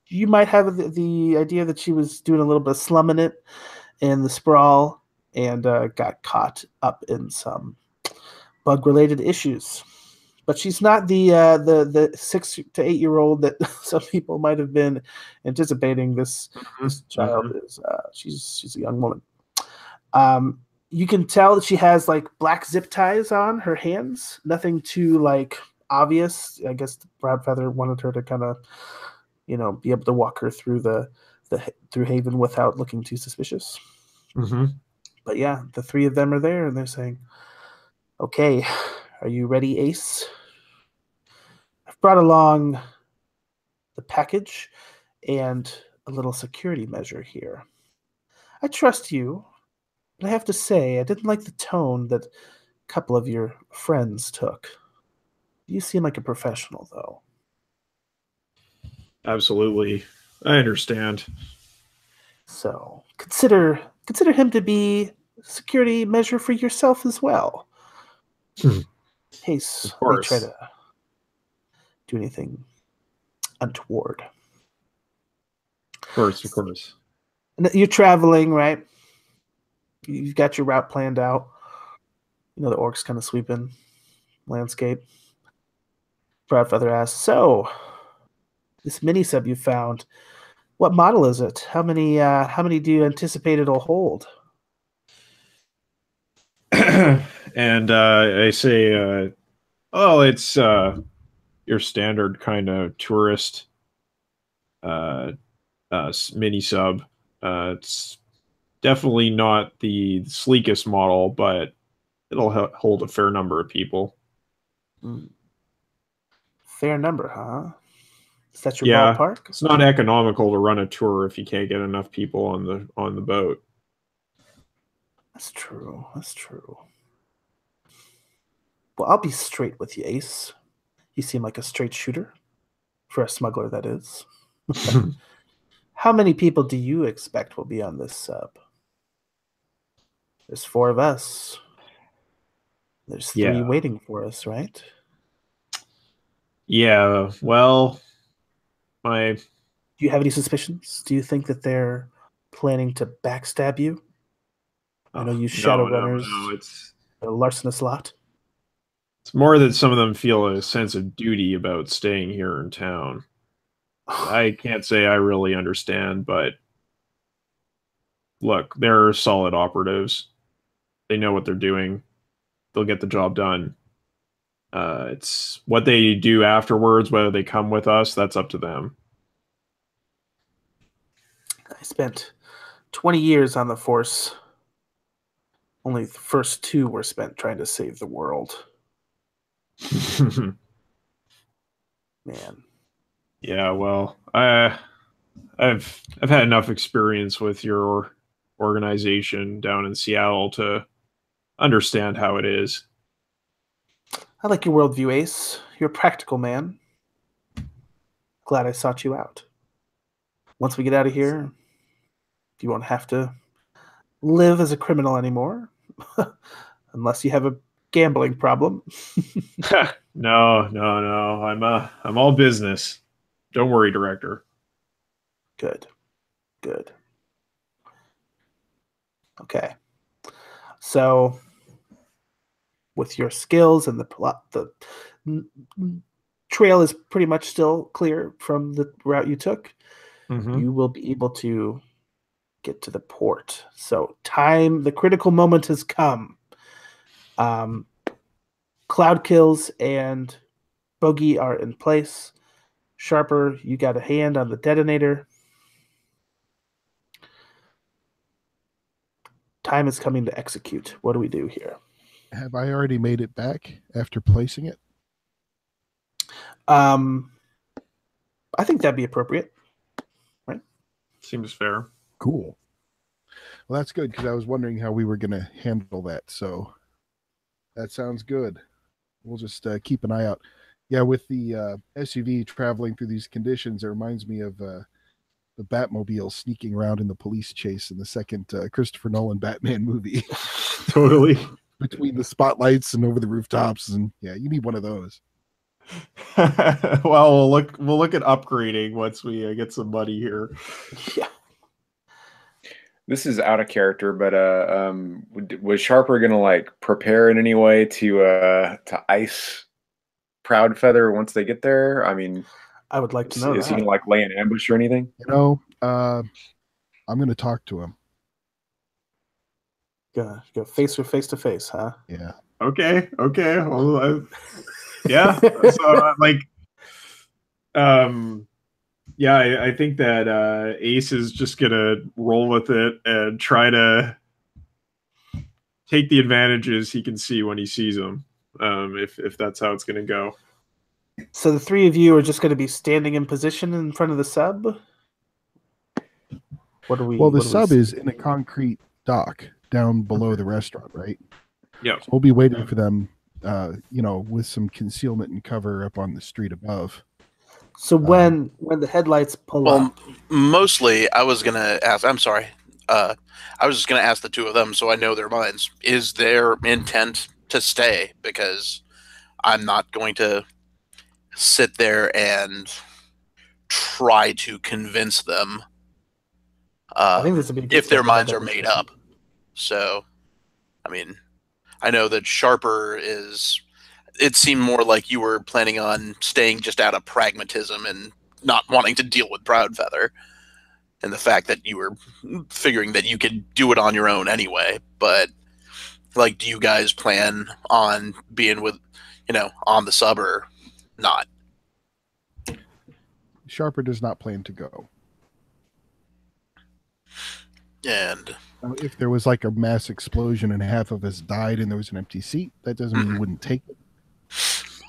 you might have the idea that she was doing a little bit of slumming it in the sprawl and got caught up in some bug-related issues. But she's not the 6 to 8 year old that some people might have been anticipating. This child is she's a young woman. You can tell that she has like black zip ties on her hands. Nothing too like obvious. I guess Proudfeather wanted her to kind of be able to walk her through through Haven without looking too suspicious. But yeah, the 3 of them are there and they're saying, "Okay, are you ready, Ace? I've brought along the package and a little security measure here. I trust you, but I have to say I didn't like the tone that a couple of your friends took. You seem like a professional, though." Absolutely. I understand. So consider him to be a security measure for yourself as well. Case we try to do anything untoward. Of course. And you're traveling, right? You've got your route planned out. The orcs kind of sweeping landscape. Proudfeather asks, "So, this mini sub you found, what model is it? How many do you anticipate it'll hold?" And I say, it's your standard kind of tourist mini sub. It's definitely not the sleekest model, but it'll hold a fair number of people. Fair number, huh? Is that your ballpark? It's not economical to run a tour if you can't get enough people on the boat. That's true. Well, I'll be straight with you, Ace. You seem like a straight shooter. For a smuggler, that is. How many people do you expect will be on this sub? There's 4 of us. There's 3 waiting for us, right? Yeah, well, do you have any suspicions? Do you think that they're planning to backstab you? I know you shadowrunners. No, it's a larcenous lot. It's more that some of them feel a sense of duty about staying here in town. I can't say I really understand, but look, they're solid operatives. They know what they're doing. they'll get the job done. It's what they do afterwards, whether they come with us, that's up to them. I spent 20 years on the Force. Only the first 2 were spent trying to save the world. Man. Yeah, well, I've had enough experience with your organization down in Seattle to understand how it is. I like your worldview, Ace. You're a practical man. Glad I sought you out. Once we get out of here, you won't have to live as a criminal anymore. Unless you have a gambling problem. No. I'm all business. Don't worry, Director. Good. Okay. So, with your skills and the plot, the trail is pretty much still clear from the route you took. Mm-hmm. You will be able to get to the port. So, the critical moment has come. Cloud kills and Bogey are in place. Sharper, you got a hand on the detonator. Time is coming to execute. What do we do here? Have I already made it back after placing it? I think that'd be appropriate. Right? Seems fair. Cool. Well, that's good, because I was wondering how we were going to handle that. So that sounds good. We'll just keep an eye out. Yeah, with the SUV traveling through these conditions, it reminds me of the Batmobile sneaking around in the police chase in the second Christopher Nolan Batman movie. Totally. Between the spotlights and over the rooftops, and yeah, you need one of those. Well, we'll look at upgrading once we get some money here. Yeah. This is out of character, but was Sharper gonna like prepare in any way to ice Proudfeather once they get there? I mean, I would like to know is he that. gonna like lay an ambush or anything? You know, I'm going to talk to him. Go face to face, huh? Yeah. Okay. Well, yeah. So yeah, I think that Ace is just gonna roll with it and try to take the advantages he can see when he sees them. If that's how it's gonna go. So the 3 of you are just going to be standing in position in front of the sub. What are we? Well, the sub is in a concrete dock down below the restaurant, right? Yeah. So we'll be waiting for them, with some concealment and cover up on the street above. So when the headlights pull up, mostly I was gonna ask. I'm sorry. I was just gonna ask the 2 of them, so I know their minds. Is their intent to stay? Because I'm not going to sit there and try to convince them. I think this would be if their minds are made up. So, I mean, I know that Sharper is. It seemed more like you were planning on staying just out of pragmatism and not wanting to deal with Proudfeather, and the fact that you were figuring that you could do it on your own anyway. But, like, do you guys plan on being with, on the sub or not? Sharper does not plan to go. And if there was like a mass explosion and half of us died and there was an empty seat, that doesn't mean he wouldn't take it.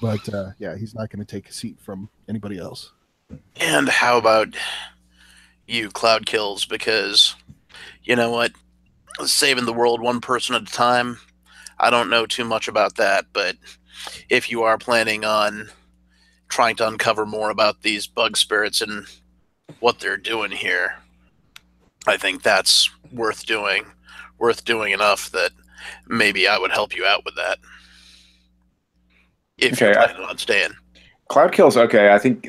But yeah, he's not going to take a seat from anybody else. And how about you, Cloud Kills? Because you know what? Saving the world one person at a time, I don't know too much about that, but if you are planning on trying to uncover more about these bug spirits and what they're doing here, I think that's worth doing enough that maybe I would help you out with that. If you're planning on staying. Cloud Kills, okay. I think,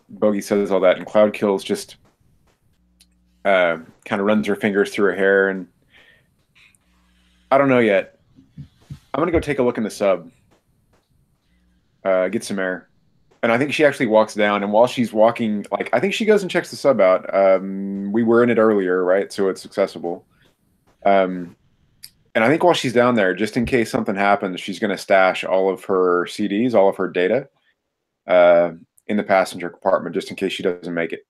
Bogey says all that, and Cloud Kills just kind of runs her fingers through her hair, and I don't know yet. I'm going to go take a look in the sub, get some air. And I think she actually walks down, and while she's walking, I think she goes and checks the sub out. We were in it earlier, right? So it's accessible. And And I think while she's down there, just in case something happens, she's going to stash all of her CDs, all of her data, in the passenger compartment, just in case she doesn't make it.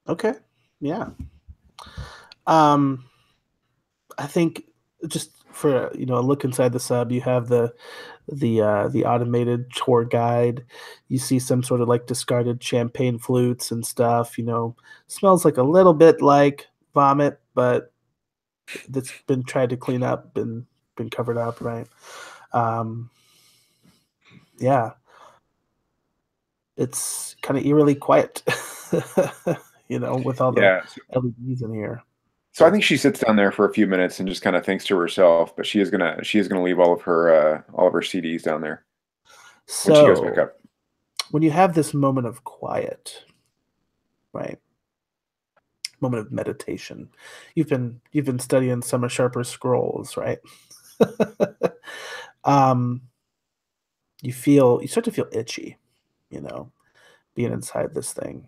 Okay. Yeah. I think just for a look inside the sub, you have the automated tour guide. You see some sort of like discarded champagne flutes and stuff. Smells like a little bit like vomit, but that's been tried to clean up, been covered up, right? Yeah, it's kind of eerily quiet, with all the LEDs in here. So I think she sits down there for a few minutes and just kind of thinks to herself, but she is gonna leave all of her CDs down there when she goes back up. When you have this moment of quiet, right? Moment of meditation. You've been studying some of Sharper's scrolls, right? You start to feel itchy, being inside this thing.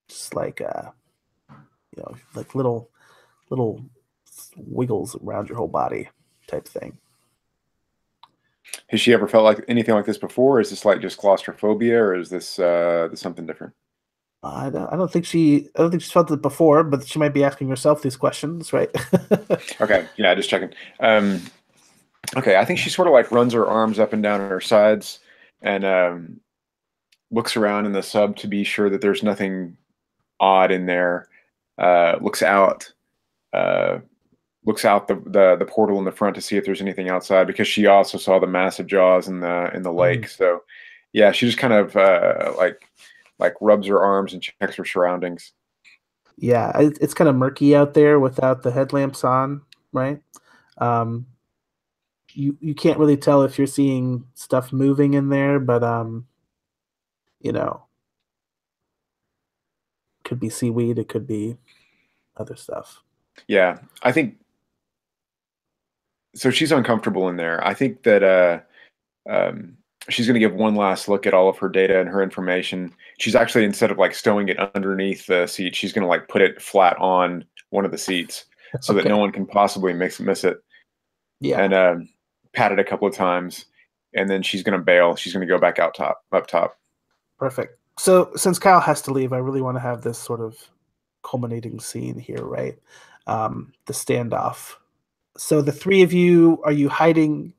Just like like little wiggles around your whole body type thing. Has she ever felt like anything like this before? Is this like just claustrophobia, or is this something different? I don't think she's felt it before, but she might be asking herself these questions, right? Okay, yeah, just checking. Okay, I think she sort of like runs her arms up and down her sides and looks around in the sub to be sure that there's nothing odd in there. Looks out the portal in the front to see if there's anything outside, because she also saw the massive jaws in the lake. So yeah, she just kind of like rubs her arms and checks her surroundings. Yeah, it's kind of murky out there without the headlamps on, right? You can't really tell if you're seeing stuff moving in there, but could be seaweed, it could be other stuff. Yeah, I think so. She's uncomfortable in there. I think that she's going to give one last look at all of her data and her information. She's actually, instead of like stowing it underneath the seat, she's going to like put it flat on one of the seats so that no one can possibly miss it. Yeah. And pat it a couple of times, and then she's going to bail. She's going to go back up top. Perfect. So since Kyle has to leave, I really want to have this sort of culminating scene here, right? The standoff. So the three of you, are you hiding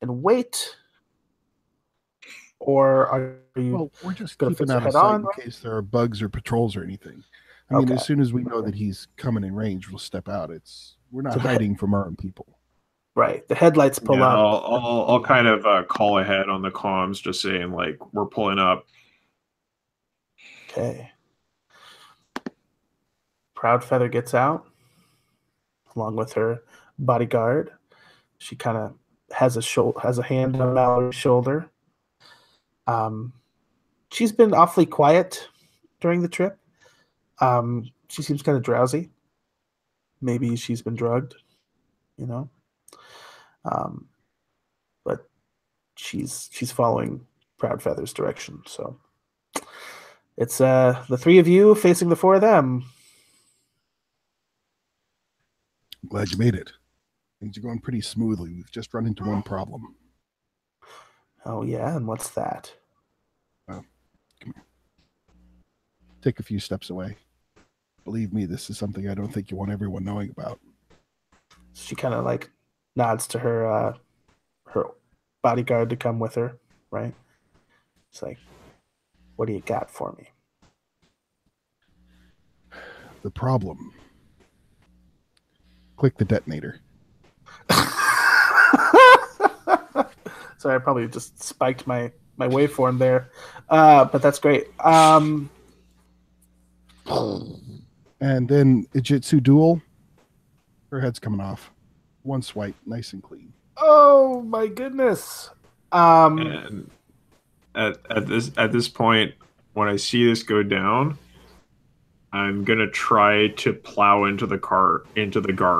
and wait? Or are you? Well, we're just keeping out of sight in case there are bugs or patrols or anything. I mean, as soon as we know that he's coming in range, we'll step out. We're not hiding from our own people. Right. The headlights pull up. I'll kind of call ahead on the comms, just saying like we're pulling up. Okay. Proudfeather gets out along with her bodyguard. She kind of has a hand on Mallory's shoulder. She's been awfully quiet during the trip. She seems kind of drowsy. Maybe she's been drugged, but she's following Proudfeather's direction. So it's the three of you facing the four of them. I'm glad you made it. Things are going pretty smoothly. We've just run into one problem. Oh yeah, and what's that? Well, come here. Take a few steps away. Believe me, this is something I don't think you want everyone knowing about. She kind of like nods to her bodyguard to come with her, right? It's like, what do you got for me? The problem. Click the detonator. Sorry, I probably just spiked my waveform there, but that's great. And then Ijitsu Duel. Her head's coming off. One swipe, nice and clean. Oh my goodness! And at this point, when I see this go down, I'm gonna try to plow into the guard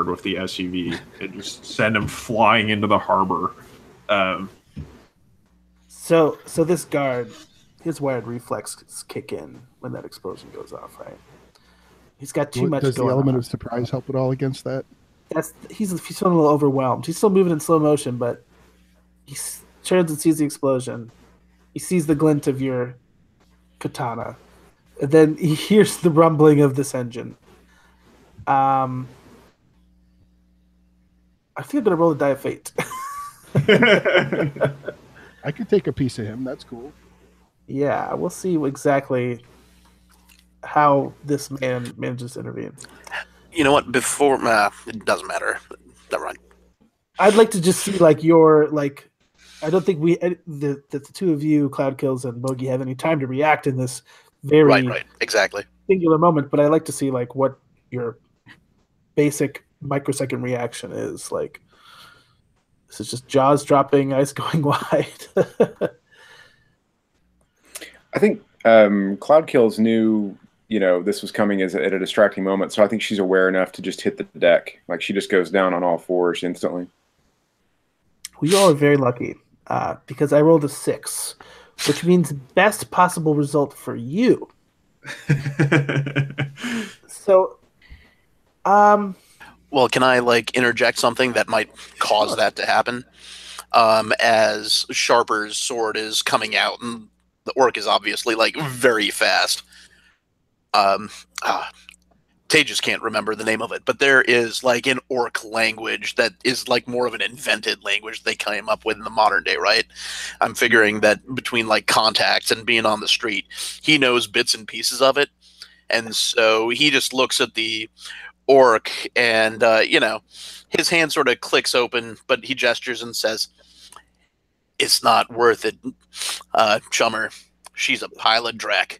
with the SUV and just send him flying into the harbor. So this guard, his wired reflexes kick in when that explosion goes off, right? He's got too much Does the going element on. of surprise help at all against that? He's feeling a little overwhelmed. He's still moving in slow motion, but he turns and sees the explosion. He sees the glint of your katana. And then he hears the rumbling of this engine. I think I'm gonna roll a die of fate. I could take a piece of him. That's cool. Yeah, we'll see exactly how this man manages to intervene. You know what? Before it doesn't matter. Never mind. I'd like to just see like your like. I don't think the two of you, Cloud Kills and Bogey, have any time to react in this very Right, exactly. singular moment. But I'd like to see like what your basic microsecond reaction is. Like, this is just jaws dropping, eyes going wide. I think Cloud Kills knew, this was coming at a distracting moment, so I think she's aware enough to just hit the deck. Like, she just goes down on all fours instantly. Well, you all are very lucky because I rolled a 6, which means best possible result for you. So, well, can I interject something that might cause that to happen? As Sharper's sword is coming out, and the orc is obviously very fast. Tejas can't remember the name of it, but there is an orc language that is more of an invented language they came up with in the modern day, right? I'm figuring that between contacts and being on the street, he knows bits and pieces of it, and so he just looks at the orc and his hand sort of clicks open, but he gestures and says, "It's not worth it, chummer. She's a pile of dreck."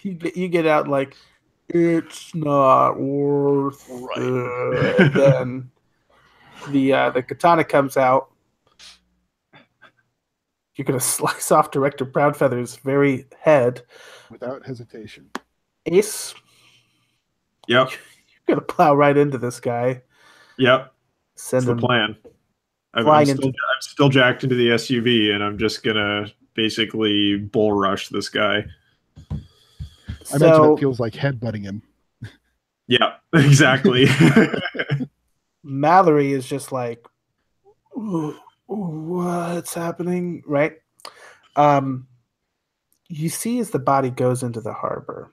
you get out it's not worth it. And then the katana comes out. You're gonna slice off Director Proudfeather's very head without hesitation. Ace. Yep. You're gonna plow right into this guy. Yep. Send That's him the plan. I'm still jacked into the SUV, and I'm just gonna basically bull rush this guy. I imagine it feels like headbutting him. Yeah, exactly. Mallory is just what's happening, right? You see as the body goes into the harbor,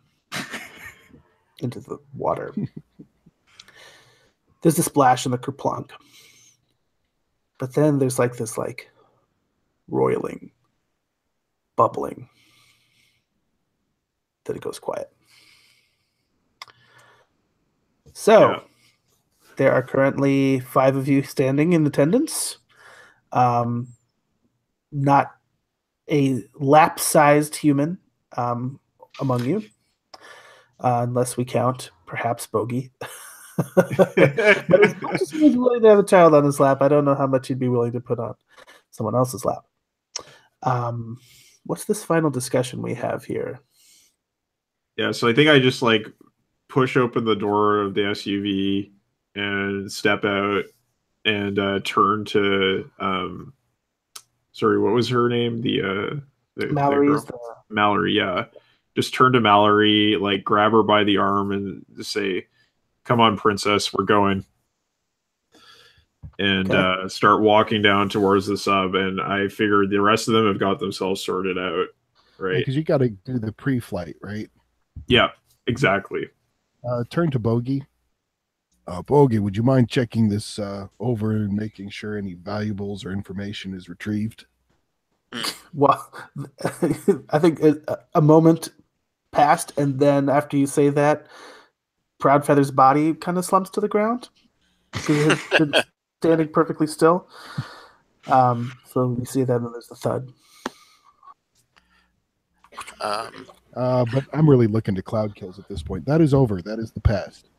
into the water, there's a splash and the kerplunk. But then there's this roiling, bubbling. Then it goes quiet. So there are currently 5 of you standing in attendance. Not a lap-sized human among you, unless we count perhaps Bogey. But as much as he was willing to have a child on his lap, I don't know how much he'd be willing to put on someone else's lap. What's this final discussion we have here? Yeah, so I think I just push open the door of the SUV and step out and turn to sorry, what was her name? The Mallory. Mallory, yeah. Just turn to Mallory, grab her by the arm and just say, "Come on, princess, we're going." And start walking down towards the sub, and I figured the rest of them have got themselves sorted out, right? Because you got to do the pre-flight, right? Yeah, exactly. Turn to Bogey. Bogey, would you mind checking this over and making sure any valuables or information is retrieved? Well, I think a moment passed, and then after you say that, Proudfeather's body kind of slumps to the ground because it's been standing perfectly still. So you see that, and there's the thud. But I'm really looking to Cloud Kills at this point. That is over. That is the past.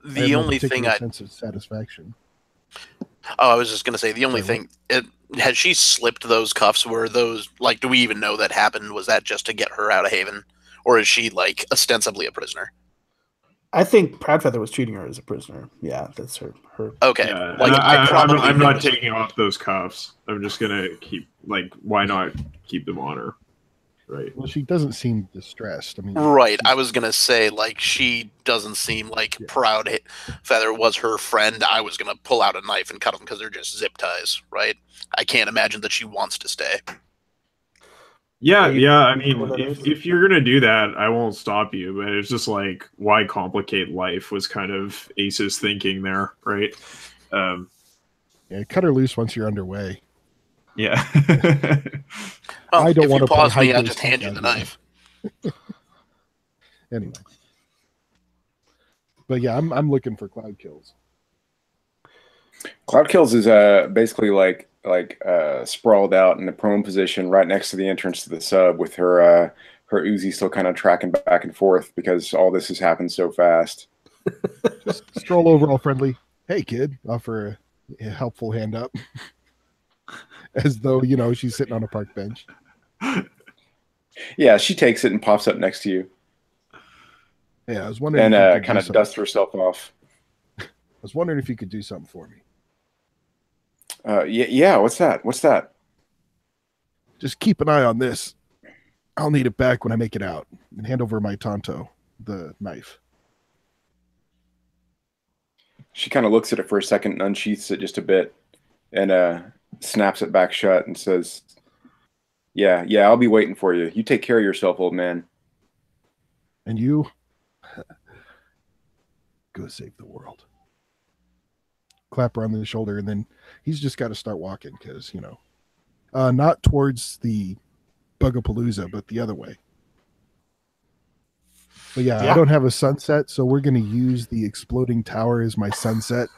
The only thing sense of satisfaction. Oh, I was just going to say, the only thing, had she slipped those cuffs? Were those, do we even know that happened? Was that just to get her out of Haven? Or is she, ostensibly a prisoner? I think Proudfeather was treating her as a prisoner. Yeah, that's her. Okay. Yeah, I'm not taking off those cuffs. I'm just going to keep, why not keep them on her? right? Well, she doesn't seem distressed. I mean, Right. I was gonna say, like, she doesn't seem like Yeah. proud Feather was her friend. I was gonna pull out a knife and cut them because they're just zip ties, right? I can't imagine that she wants to stay. Yeah, Are you- yeah. I what mean, that if is? if you're gonna do that, I won't stop you. But it's just like, why complicate life? Was kind of Ace's thinking there, right? yeah, cut her loose once you're underway. Yeah. Well, I don't if want you to play pause me, hide I'll go just seek hand you out the here. knife. Anyway, but yeah, I'm looking for cloud kills. Cloud Kills is basically like sprawled out in the prone position right next to the entrance to the sub with her Uzi still kind of tracking back and forth because all this has happened so fast. Just stroll over all friendly. Hey, kid, offer a helpful hand up, as though she's sitting on a park bench. Yeah, she takes it and pops up next to you Yeah, I was wondering and if you could kind do of something. dusts herself off. I was wondering if you could do something for me. Yeah. What's that? What's that? Just keep an eye on this. I'll need it back when I make it out. And hand over my Tonto, the knife. She kind of looks at it for a second and unsheaths it just a bit and snaps it back shut and says, Yeah, I'll be waiting for you. You take care of yourself, old man. And you go save the world. Clap her on the shoulder, and then he's just got to start walking because, not towards the Bugapalooza, but the other way. But yeah, I don't have a sunset, so we're going to use the exploding tower as my sunset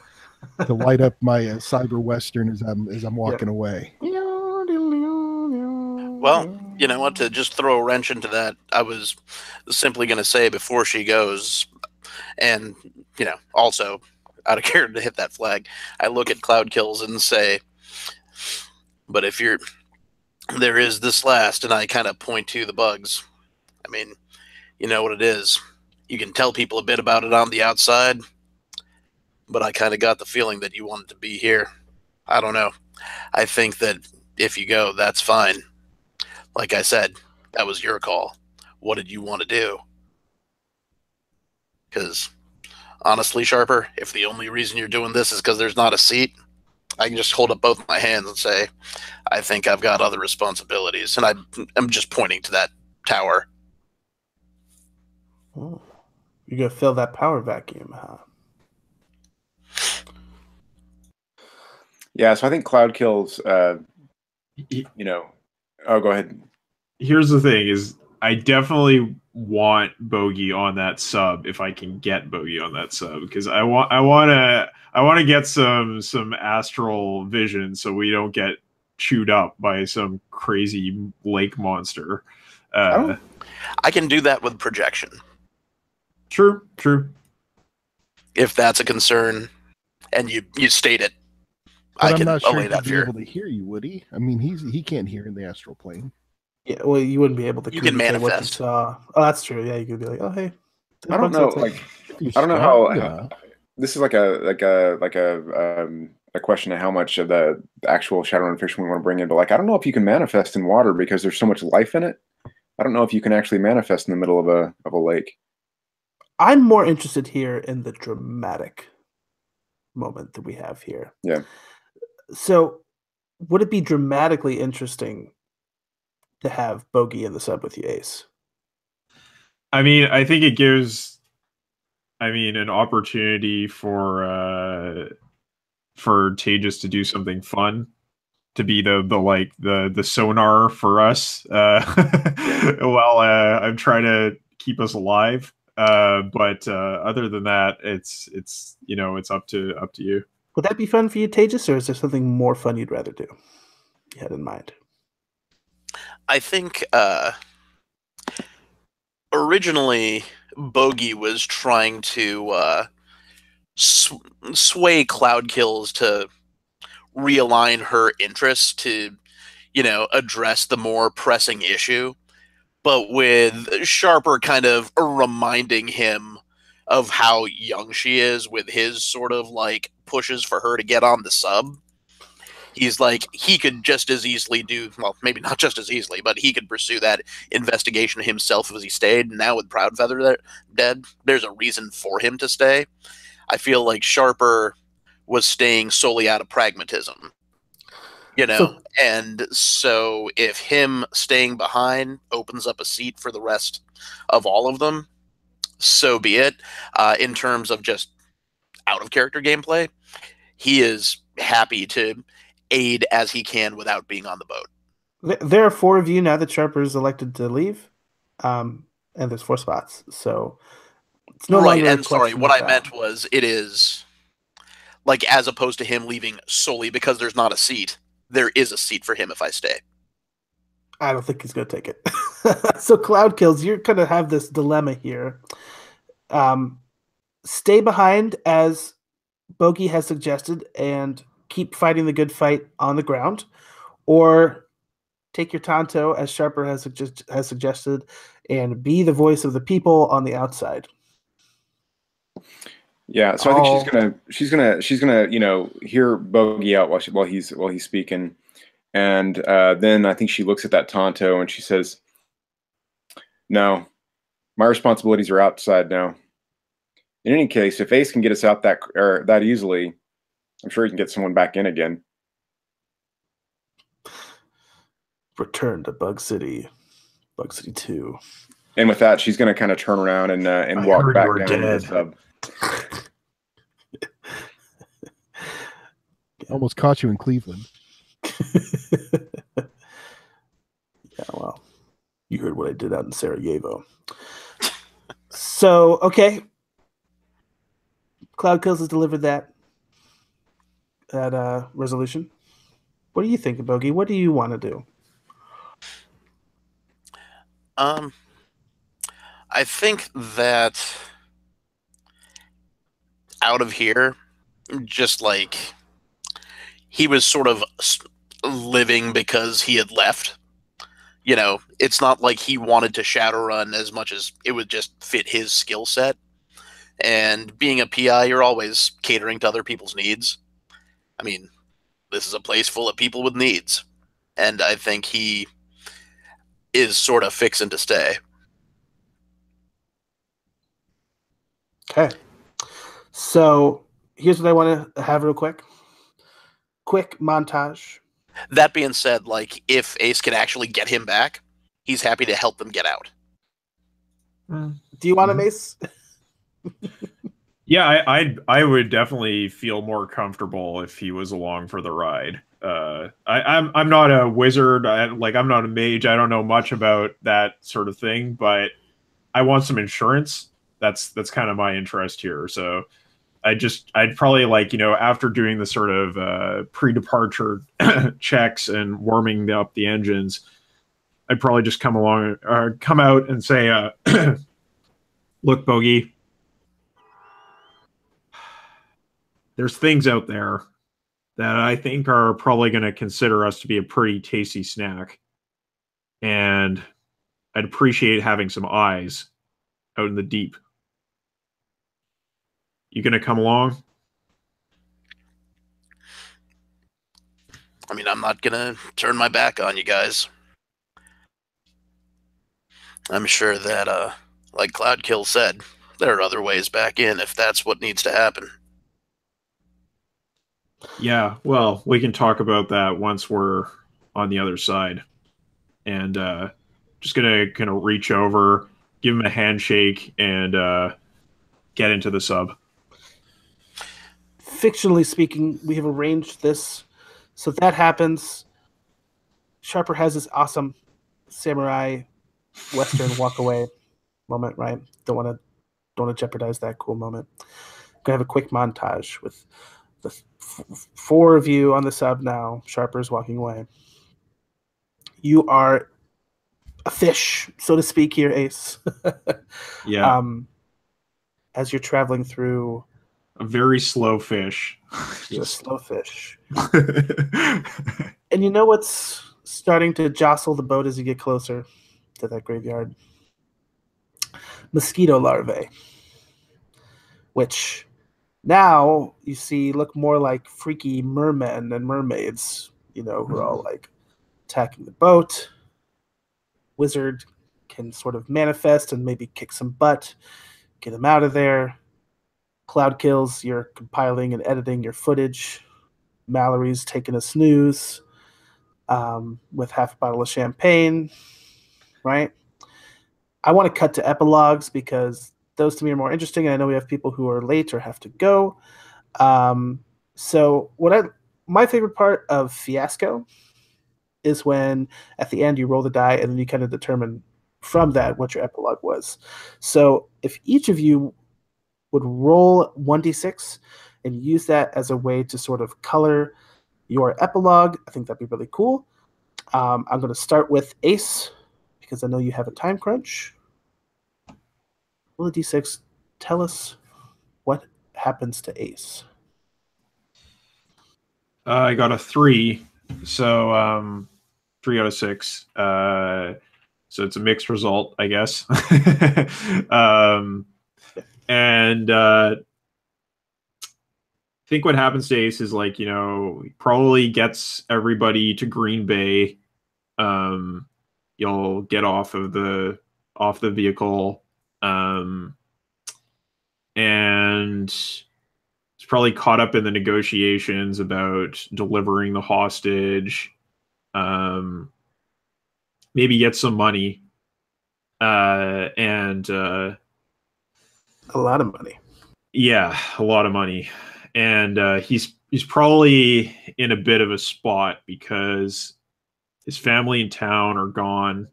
to light up my cyber western as I'm walking away. Well, you know what? To just throw a wrench into that, I was simply going to say before she goes, and, also out of care to hit that flag, I look at Cloud Kills and say, but if there is this last, and I kind of point to the bugs. I mean, you know what it is. You can tell people a bit about it on the outside, but I kind of got the feeling that you wanted to be here. I don't know. I think that if you go, that's fine. Like I said, that was your call. What did you want to do? Because, honestly, Sharper, if the only reason you're doing this is because there's not a seat, I can just hold up both my hands and say, I think I've got other responsibilities. And I'm just pointing to that tower. Oh, you're going to fill that power vacuum, huh? Yeah, so I think Cloud Kills, oh, go ahead. Here's the thing: is I definitely want Bogey on that sub if I can get Bogey on that sub because I want to get some astral vision so we don't get chewed up by some crazy lake monster. I can do that with projection. True. If that's a concern, and you state it, But I can I'm not sure allay he'd that be fear. able to hear you, would he? I mean, he can't hear in the astral plane. Yeah, well, you wouldn't be able to You can communicate what you manifest. saw. Oh, that's true. Yeah, you could be like, oh, hey. I don't know, like I don't know how this is like a question of how much of the actual Shadowrun fiction we want to bring in, but like I don't know if you can manifest in water because there's so much life in it. I don't know if you can actually manifest in the middle of a lake. I'm more interested here in the dramatic moment that we have here. Yeah. So, would it be dramatically interesting to have Bogey in the sub with you, Ace? I mean, I think it gives, an opportunity for Tejas to do something fun, to be the sonar for us while I'm trying to keep us alive. But other than that, it's up to you. Would that be fun for you, Tejas, or is there something more fun you'd rather do? You had in mind? I think originally Bogey was trying to sway Cloud Kills to realign her interests to, address the more pressing issue, but with Sharper kind of reminding him of how young she is with his sort of like pushes for her to get on the sub. He's like, he could just as easily do, well, maybe not just as easily, but he could pursue that investigation himself as he stayed. Now with Proudfeather there, dead, there's a reason for him to stay. I feel like Sharper was staying solely out of pragmatism, you know? And so if him staying behind opens up a seat for the rest of all of them, so be it. In terms of just out of character gameplay, he is happy to aid as he can without being on the boat. There are 4 of you now that Sharper's elected to leave, and there's 4 spots, so it's no right. longer. And sorry, what I meant was it is like as opposed to him leaving solely because there's not a seat. There is a seat for him if I stay. I don't think he's going to take it. So Cloud Kills, you're going to have this dilemma here. Stay behind as Bogey has suggested and keep fighting the good fight on the ground, or take your Tonto as Sharper has suggested and be the voice of the people on the outside. Yeah, so I think she's gonna hear Bogey out while he's speaking, and then I think she looks at that Tonto and she says, "No, my responsibilities are outside now. In any case, if Ace can get us out that easily, I'm sure he can get someone back in again." Return to Bug City 2. And with that, she's going to kind of turn around and walk back down to the sub. Almost caught you in Cleveland. Yeah, well, you heard what I did out in Sarajevo. So, okay. Cloud Kills has delivered that resolution. What do you think, Bogey? What do you want to do? I think that out of here, just like he was sort of living because he had left. You know, it's not like he wanted to Shadowrun as much as it would just fit his skill set. And being a PI, you're always catering to other people's needs. I mean, this is a place full of people with needs. And I think he is sort of fixing to stay. Okay. So here's what I want to have real quick. Quick montage. That being said, like, if Ace can actually get him back, he's happy to help them get out. Do you want him, Ace? Yeah, I would definitely feel more comfortable if he was along for the ride. I'm not a wizard. I'm not a mage. I don't know much about that sort of thing, but I want some insurance. That's kind of my interest here. So I'd probably after doing the sort of pre-departure checks and warming up the engines, I'd probably just come out and say, look, Bogey, there's things out there that I think are probably going to consider us to be a pretty tasty snack. And I'd appreciate having some eyes out in the deep. You going to come along? I mean, I'm not going to turn my back on you guys. I'm sure that, like Cloudkill said, there are other ways back in if that's what needs to happen. Yeah, well, we can talk about that once we're on the other side. And just going to kind of reach over, give him a handshake, and get into the sub. Fictionally speaking, we have arranged this so that happens. Sharper has this awesome samurai western walk away moment, right? Don't want to jeopardize that cool moment. Gonna have a quick montage with the 4 of you on the sub now. Sharper's walking away. You are a fish, so to speak, here, Ace. Yeah. As you're traveling through. A very slow fish. You're a slow fish. And you know what's starting to jostle the boat as you get closer to that graveyard? Mosquito larvae, which Now you see look more like freaky mermen and mermaids, who are all like attacking the boat. Wizard can sort of manifest and maybe kick some butt, get him out of there. Cloud kills, you're compiling and editing your footage. Mallory's taking a snooze with half a bottle of champagne, right? I want to cut to epilogues because those to me are more interesting. And I know we have people who are late or have to go. So my favorite part of Fiasco is when at the end you roll the die and then you kind of determine from that what your epilogue was. So if each of you would roll 1d6 and use that as a way to sort of color your epilogue, I think that'd be really cool. I'm going to start with Ace because I know you have a time crunch. Roll a d6. Tell us what happens to Ace. I got a 3, so 3 out of 6. So it's a mixed result, I guess. And I think what happens to Ace is like, he probably gets everybody to Green Bay. You'll get off the vehicle, and it's probably caught up in the negotiations about delivering the hostage. Maybe get some money, and a lot of money. Yeah, a lot of money, and he's probably in a bit of a spot because his family in town are gone,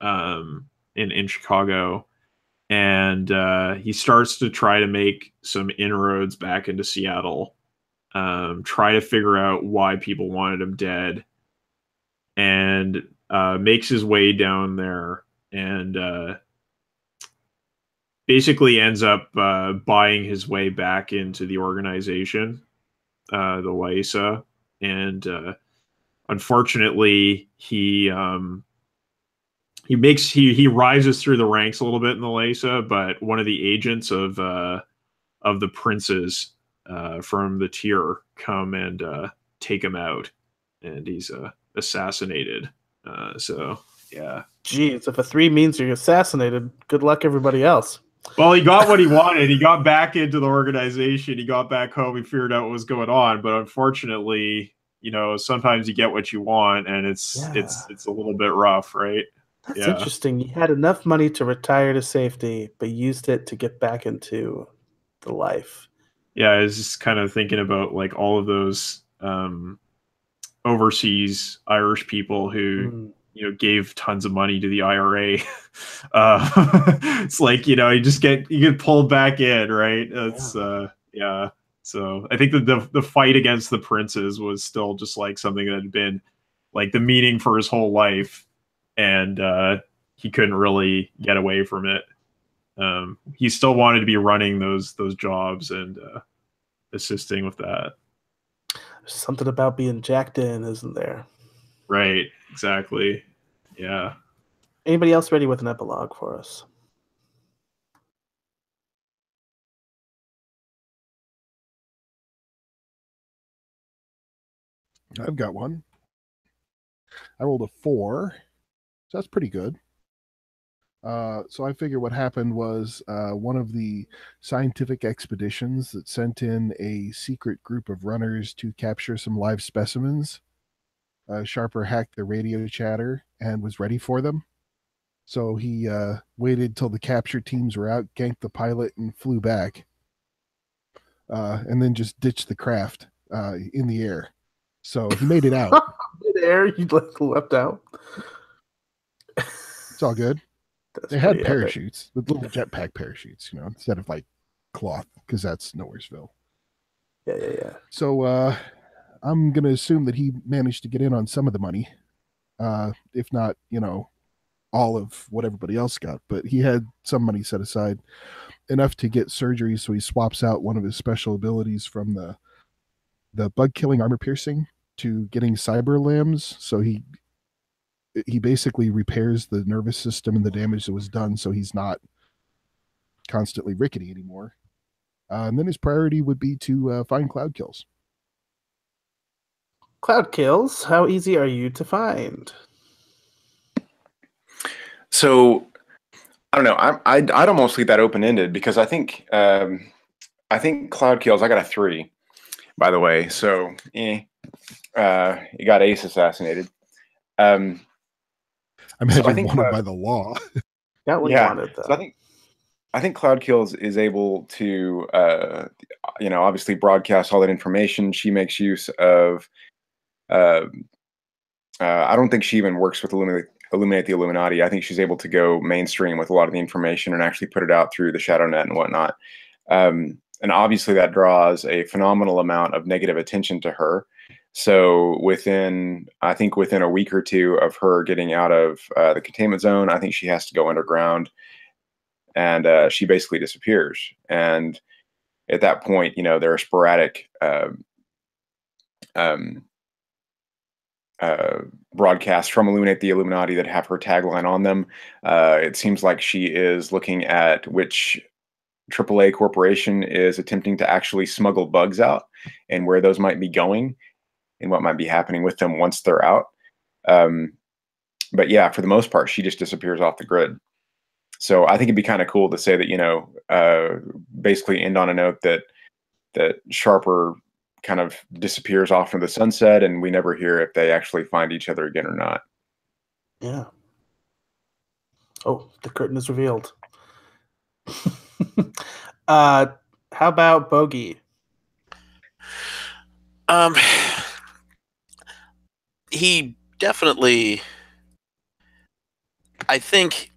in Chicago, and he starts to try to make some inroads back into Seattle, try to figure out why people wanted him dead, and makes his way down there and basically ends up buying his way back into the organization, the LASA, and unfortunately he rises through the ranks a little bit in the LASA, but one of the agents of the princes from the tier come and take him out, and he's assassinated. So yeah. Geez, if a 3 means you're assassinated, good luck everybody else. Well, he got what he wanted. He got back into the organization. He got back home. He figured out what was going on. But unfortunately, sometimes you get what you want, and it's a little bit rough, right? That's interesting. You had enough money to retire to safety, but used it to get back into the life. Yeah, I was just kind of thinking about like all of those overseas Irish people who gave tons of money to the IRA. It's like you get pulled back in, right? It's yeah. So I think that the fight against the princes was still just like something that had been like the meaning for his whole life, and he couldn't really get away from it. He still wanted to be running those jobs and assisting with that. There's something about being jacked in, isn't there? Right, exactly. Yeah. Anybody else ready with an epilogue for us? I've got one. I rolled a 4, so that's pretty good. So I figure what happened was one of the scientific expeditions that sent in a secret group of runners to capture some live specimens. Sharper hacked the radio chatter and was ready for them. So he waited till the capture teams were out, ganked the pilot, and flew back. And then just ditched the craft in the air. So he made it out. In the air, you left out. It's all good. They had parachutes with little jetpack parachutes, instead of like cloth, because that's Nowheresville. Yeah. So I'm going to assume that he managed to get in on some of the money, if not, all of what everybody else got. But he had some money set aside, enough to get surgery, so he swaps out one of his special abilities from the bug killing armor piercing to getting cyber limbs. So he basically repairs the nervous system and the damage that was done, so he's not constantly rickety anymore. And then his priority would be to find cloud kills. Cloud kills, how easy are you to find? So I don't know. I'd almost leave that open ended because I think cloud kills. I got a 3, by the way. So you got Ace assassinated. I imagine so I think wanted by the law. Got what you wanted, though. So I think Cloud Kills is able to, obviously broadcast all that information. She makes use of. I don't think she even works with Illuminate the Illuminati. I think she's able to go mainstream with a lot of the information and actually put it out through the ShadowNet and whatnot. And obviously that draws a phenomenal amount of negative attention to her. So within a week or two of her getting out of the containment zone, I think she has to go underground, and she basically disappears. And at that point, there are sporadic broadcasts from Illuminate the Illuminati that have her tagline on them. It seems like she is looking at which AAA corporation is attempting to actually smuggle bugs out and where those might be going and what might be happening with them once they're out. But yeah, for the most part, she just disappears off the grid. So I think it'd be kind of cool to say that, basically end on a note that Sharper kind of disappears off into the sunset and we never hear if they actually find each other again or not. Yeah. Oh, the curtain is revealed. How about Bogey? He definitely, I think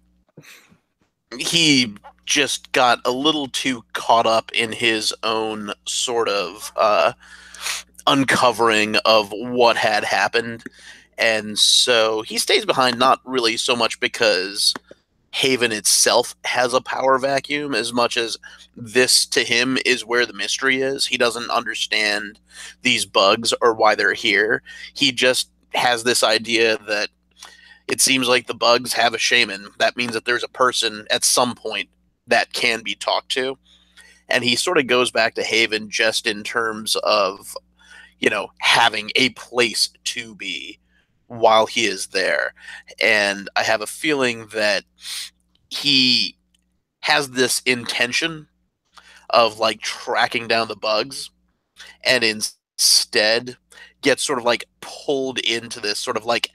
he just got a little too caught up in his own sort of uncovering of what had happened. And so he stays behind, not really so much because Haven itself has a power vacuum as much as this to him is where the mystery is. He doesn't understand these bugs or why they're here. He just has this idea that it seems like the bugs have a shaman. That means that there's a person at some point that can be talked to. And he sort of goes back to Haven just in terms of, having a place to be while he is there. And I have a feeling that he has this intention of like tracking down the bugs and instead gets sort of like pulled into this sort of like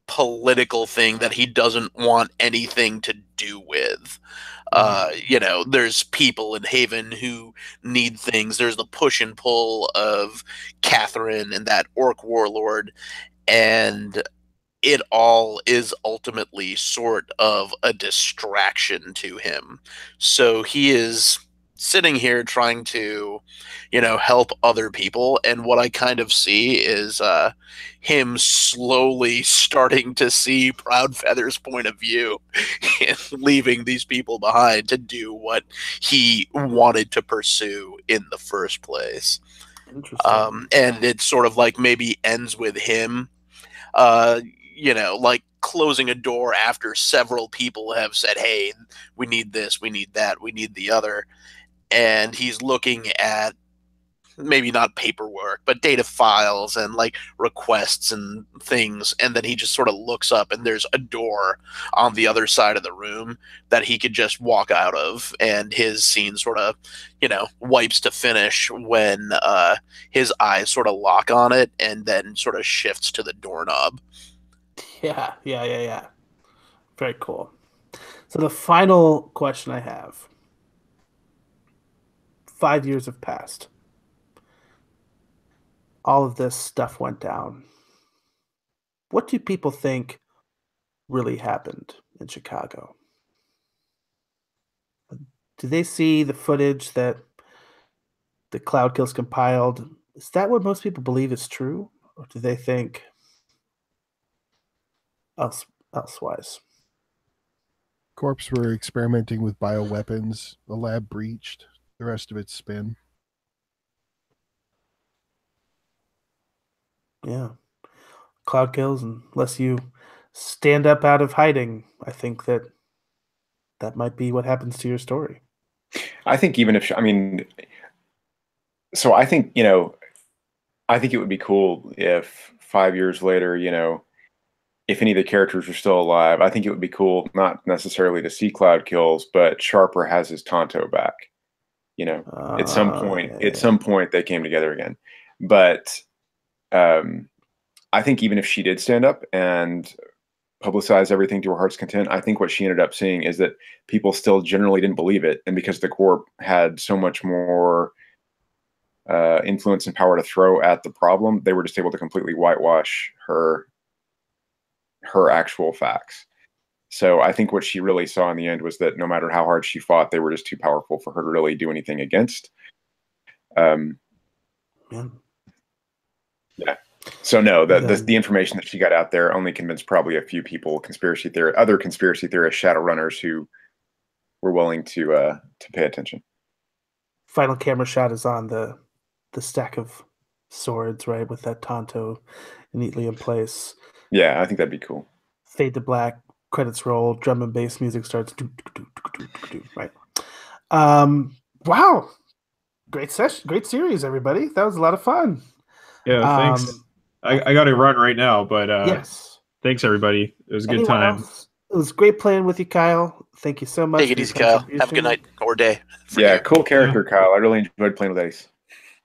political thing that he doesn't want anything to do with. There's people in Haven who need things. There's the push and pull of Catherine and that orc warlord, and it all is ultimately sort of a distraction to him. So he is sitting here trying to, help other people. And what I kind of see is him slowly starting to see Proudfeather's point of view and leaving these people behind to do what he wanted to pursue in the first place. Interesting. And it sort of like maybe ends with him like closing a door after several people have said, hey, we need this, we need that, we need the other. And he's looking at maybe not paperwork, but data files and like requests and things. And then he just sort of looks up and there's a door on the other side of the room that he could just walk out of. And his scene sort of, wipes to finish when his eyes sort of lock on it and then sort of shifts to the doorknob. Yeah. Very cool. So the final question I have. 5 years have passed. All of this stuff went down. What do people think really happened in Chicago? Do they see the footage that the Cloud Kills compiled? Is that what most people believe is true? Or do they think elsewise? Corps were experimenting with bioweapons. The lab breached. The rest of it's spin. Yeah. Cloud Kills, unless you stand up out of hiding, I think that might be what happens to your story. I think even if I mean, so I think I think it would be cool if 5 years later, if any of the characters were still alive, I think it would be cool not necessarily to see Cloud kills, but Sharper has his Tonto back. At some point, Yeah. they came together again. But I think even if she did stand up and publicize everything to her heart's content, I think what she ended up seeing is that people still generally didn't believe it, and because the Corp had so much more influence and power to throw at the problem, they were just able to completely whitewash her actual facts. So I think what she really saw in the end was that no matter how hard she fought, they were just too powerful for her to really do anything against. Yeah. So no, the information that she got out there only convinced probably a few people, other conspiracy theorists, shadowrunners who were willing to pay attention. Final camera shot is on the stack of swords, right, with that Tonto neatly in place. Yeah, I think that'd be cool. Fade to black, credits roll, drum and bass music starts. Right. Wow. Great session, great series, everybody. That was a lot of fun. Yeah, thanks. I got to run right now, but yes. Thanks, everybody. It was a good time. Else? It was great playing with you, Kyle. Thank you so much. Take it easy, Kyle. Have a good night or day. Yeah, cool character, Kyle. I really enjoyed playing with Ace.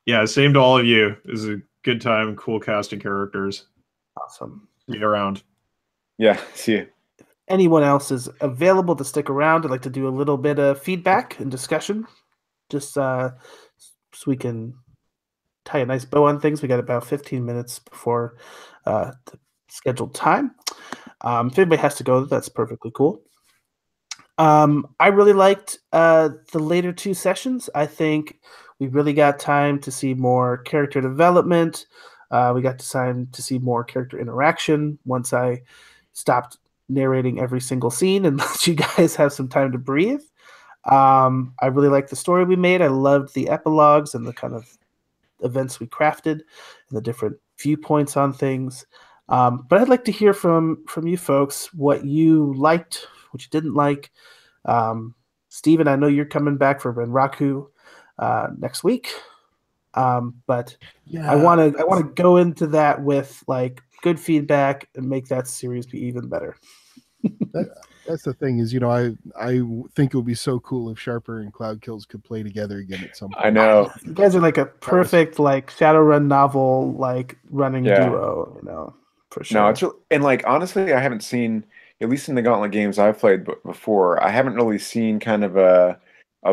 Yeah, same to all of you. It was a good time. Cool casting characters. Awesome. See you around. Yeah, see you. If anyone else is available to stick around, I'd like to do a little bit of feedback and discussion, just so we can tie a nice bow on things. We got about 15 minutes before the scheduled time. If anybody has to go, that's perfectly cool. I really liked the later two sessions. I think we really got time to see more character development. We got time to see more character interaction once I stopped narrating every single scene and let you guys have some time to breathe. I really liked the story we made. I loved the epilogues and the kind of events we crafted and the different viewpoints on things. But I'd like to hear from you folks what you liked, what you didn't like. Steven, I know you're coming back for Renraku next week. But yeah, I want to go into that with like good feedback and make that series be even better. That's the thing is, I think it would be so cool if Sharper and Cloud Kills could play together again at some point. I know. You guys are like a perfect like Shadowrun novel like running duo, for sure. No, it's really, and like honestly, I haven't seen, at least in the Gauntlet games I've played before, I haven't really seen kind of a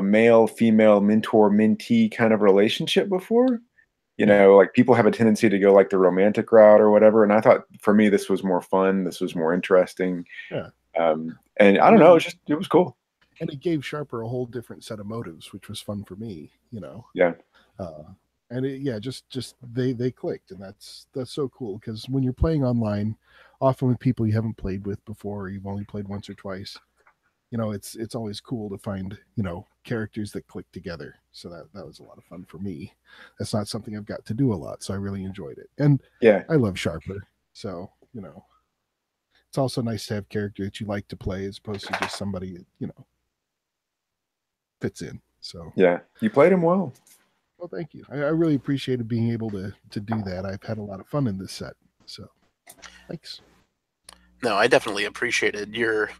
male-female mentor-mentee kind of relationship before. Like people have a tendency to go like the romantic route or whatever, and I thought for me this was more fun, this was more interesting. Yeah. And I don't know, it was cool. And it gave Sharper a whole different set of motives, which was fun for me, Yeah. And just they clicked, and that's so cool because when you're playing online, often with people you haven't played with before, or you've only played once or twice, it's always cool to find characters that click together. So that was a lot of fun for me. That's not something I've got to do a lot, so I really enjoyed it. And yeah, I love Sharper, so it's also nice to have characters that you like to play as opposed to just somebody that fits in. So yeah, you played him well. Well, thank you. I really appreciated being able to do that. I've had a lot of fun in this set, so thanks. No, I definitely appreciated your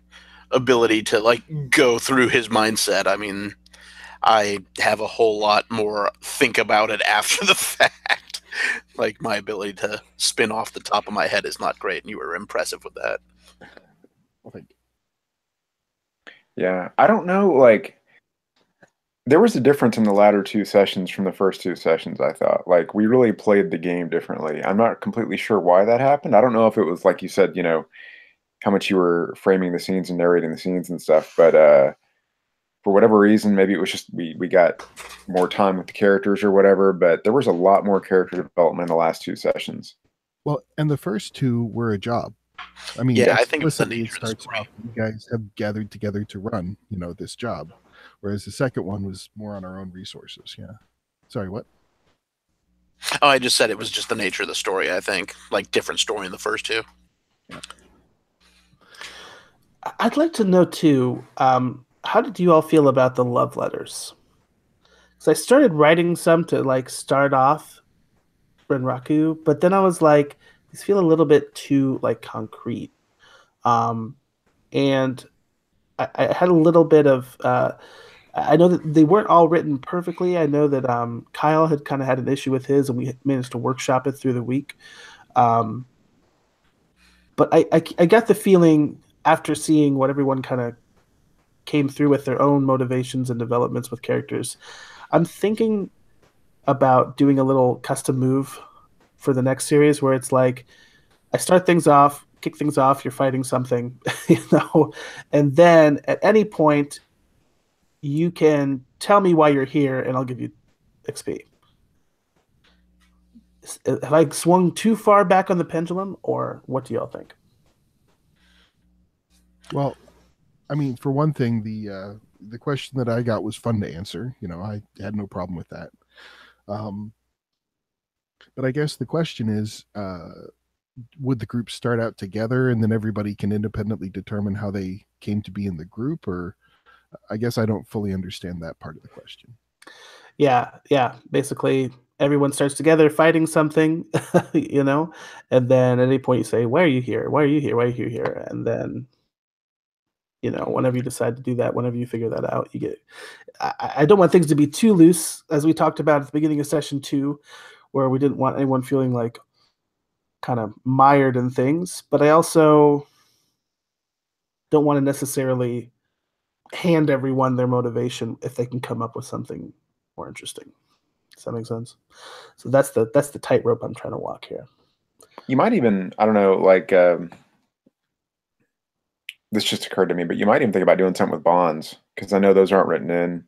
ability to like go through his mindset. I mean, I have a whole lot more think about it after the fact. Like my ability to spin off the top of my head is not great, and you were impressive with that. Well, thank you. Yeah, I don't know, like there was a difference in the latter two sessions from the first two sessions, I thought. Like we really played the game differently. I'm not completely sure why that happened. I don't know if it was like you said, how much you were framing the scenes and narrating the scenes and stuff, but for whatever reason, maybe it was just we got more time with the characters or whatever, but there was a lot more character development in the last two sessions. Well, and the first two were a job. I mean, yeah, I think it's the nature it starts off, you guys have gathered together to run, this job, whereas the second one was more on our own resources. Yeah. Sorry, what? Oh, I just said it was just the nature of the story, I think. Like different story in the first two. Yeah. I'd like to know too, how did you all feel about the love letters? Because I started writing some to like start off Renraku, but then I was like, these feel a little bit too like concrete. Um, and I had a little bit of I know that they weren't all written perfectly. I know that Kyle had kind of had an issue with his, and we managed to workshop it through the week. Um, but I got the feeling after seeing what everyone kind of came through with their own motivations and developments with characters, I'm thinking about doing a little custom move for the next series where it's like I start things off, kick things off, you're fighting something, and then at any point you can tell me why you're here and I'll give you XP. Have I swung too far back on the pendulum, or what do y'all think? Well, I mean, for one thing, the question that I got was fun to answer. I had no problem with that. But I guess the question is, would the group start out together and then everybody can independently determine how they came to be in the group? Or I guess I don't fully understand that part of the question. Yeah. Basically, everyone starts together fighting something, and then at any point you say, "Why are you here? Why are you here? Why are you here?" And then, whenever you decide to do that, whenever you figure that out, you get. I don't want things to be too loose, as we talked about at the beginning of session 2, where we didn't want anyone feeling like kind of mired in things, but I also don't want to necessarily hand everyone their motivation if they can come up with something more interesting. Does that make sense? So that's the tightrope I'm trying to walk here. You might even, I don't know, like this just occurred to me, but you might even think about doing something with bonds, because I know those aren't written in.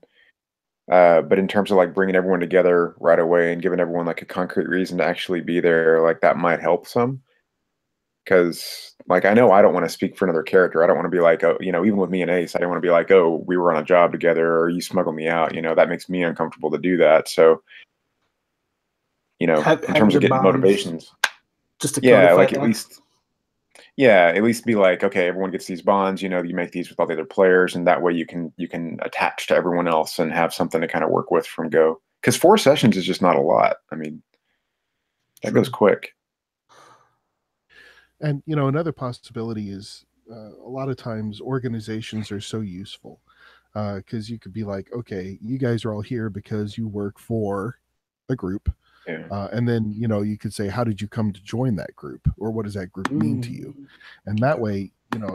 But in terms of like bringing everyone together right away and giving everyone like a concrete reason to actually be there, like that might help some. Because like I know I don't want to speak for another character. I don't want to be like, oh, even with me and Ace, I don't want to be like, oh, we were on a job together or you smuggled me out. That makes me uncomfortable to do that. So, in terms of getting motivations, just to yeah, like that. at least be like, okay, everyone gets these bonds. You make these with all the other players, and that way you can attach to everyone else and have something to kind of work with from go. Because 4 sessions is just not a lot. I mean, that goes quick. And another possibility is a lot of times organizations are so useful because you could be like, okay, you guys are all here because you work for a group. Yeah. And then you could say, how did you come to join that group, or what does that group mean to you? And that way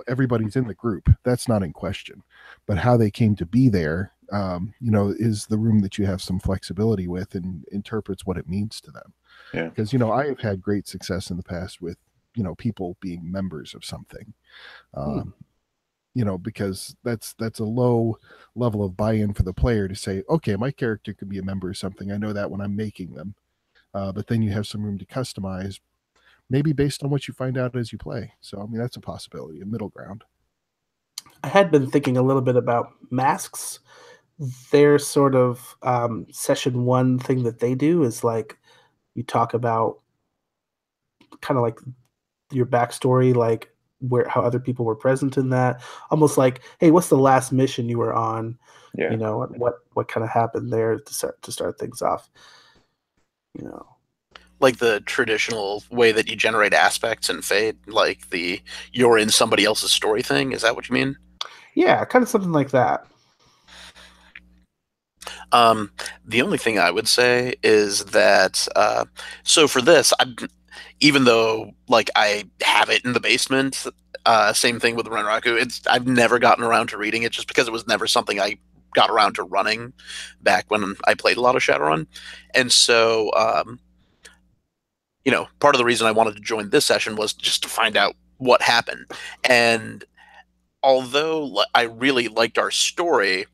everybody's in the group. That's not in question, but how they came to be there is the room that you have some flexibility with and interprets what it means to them. Yeah, because I have had great success in the past with people being members of something, because that's a low level of buy-in for the player to say, okay, my character could be a member of something. I know that when I'm making them. But then you have some room to customize, maybe based on what you find out as you play. So, I mean, that's a possibility, a middle ground. I had been thinking a little bit about masks. Their sort of session 1 thing that they do is like you talk about kind of like your backstory, like how other people were present in that. Almost like, hey, what's the last mission you were on? Yeah. And what kind of happened there to start things off. Like the traditional way that you generate aspects in Fate, like you're in somebody else's story thing. Is that what you mean? Yeah, kind of something like that. The only thing I would say is that so for this, even though like I have it in the basement, same thing with Renraku. I've never gotten around to reading it just because it was never something I got around to running back when I played a lot of Shadowrun, and so part of the reason I wanted to join this session was just to find out what happened. And although I really liked our story,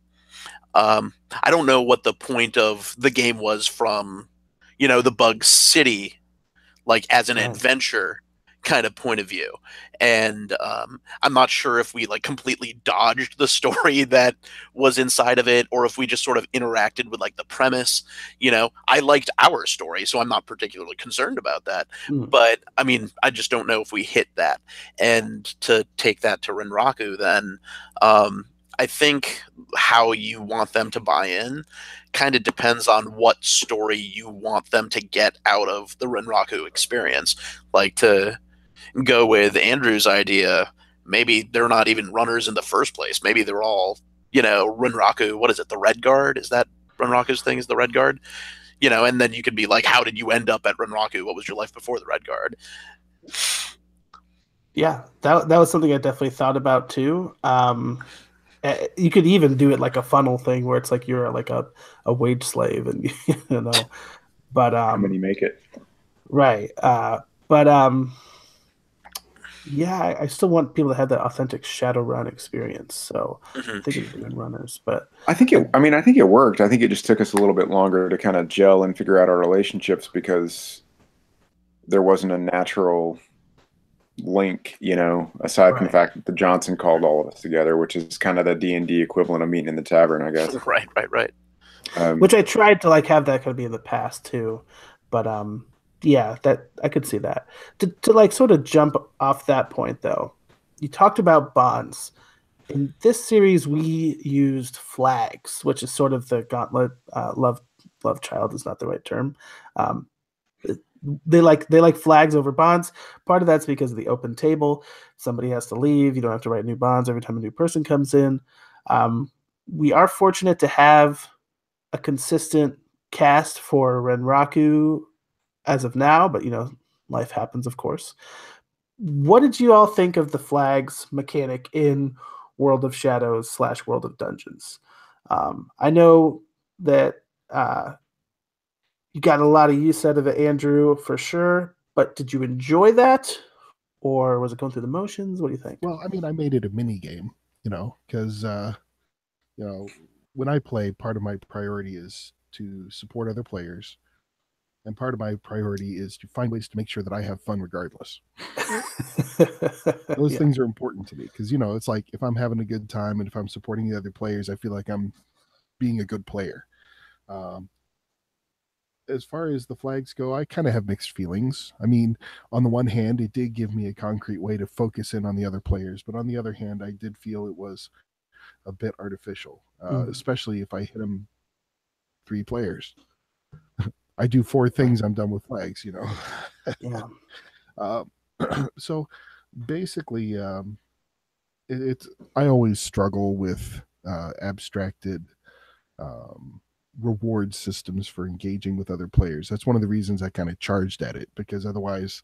I don't know what the point of the game was from, the Bug City, like as an adventure kind of point of view. And I'm not sure if we like completely dodged the story that was inside of it, or if we just sort of interacted with like the premise. I liked our story, so I'm not particularly concerned about that. But I mean, I just don't know if we hit that. And to take that to Renraku, then I think how you want them to buy in kind of depends on what story you want them to get out of the Renraku experience. Like, to go with Andrew's idea, maybe they're not even runners in the first place. Maybe they're all, Renraku. What is it? The Red Guard? Is that Renraku's thing? Is the Red Guard? And then you could be like, how did you end up at Renraku? What was your life before the Red Guard? Yeah, that was something I definitely thought about too. You could even do it like a funnel thing where it's like you're like a wage slave, and but How many make it? right. But yeah, I still want people to have that authentic Shadowrun experience. So I think it's been runners, but I think it worked. I think it just took us a little bit longer to kind of gel and figure out our relationships because there wasn't a natural link, aside from the fact that the Johnson called all of us together, which is kind of the D&D equivalent of meeting in the tavern, I guess. Right. Which I tried to like have that kind of be in the past too, but yeah, that I could see that. To like sort of jump off that point though, you talked about bonds. In this series, we used flags, which is sort of the gauntlet. Love child is not the right term. They like flags over bonds. Part of that's because of the open table. Somebody has to leave. You don't have to write new bonds every time a new person comes in. We are fortunate to have a consistent cast for Renraku as of now, but life happens, of course. What did you all think of the flags mechanic in World of Shadows / World of Dungeons? I know that you got a lot of use out of it, Andrew, for sure, but did you enjoy that? Or was it going through the motions? What do you think? Well, I mean, I made it a mini game, because when I play, part of my priority is to support other players. And part of my priority is to find ways to make sure that I have fun regardless. Those things are important to me because, it's like if I'm having a good time and if I'm supporting the other players, I feel like I'm being a good player. As far as the flags go, I kind of have mixed feelings. I mean, on the one hand, it did give me a concrete way to focus in on the other players. But on the other hand, I did feel it was a bit artificial, especially if I hit them 3 players. I do 4 things, I'm done with flags, Yeah. So basically, it's I always struggle with abstracted reward systems for engaging with other players. That's one of the reasons I kind of charged at it, because otherwise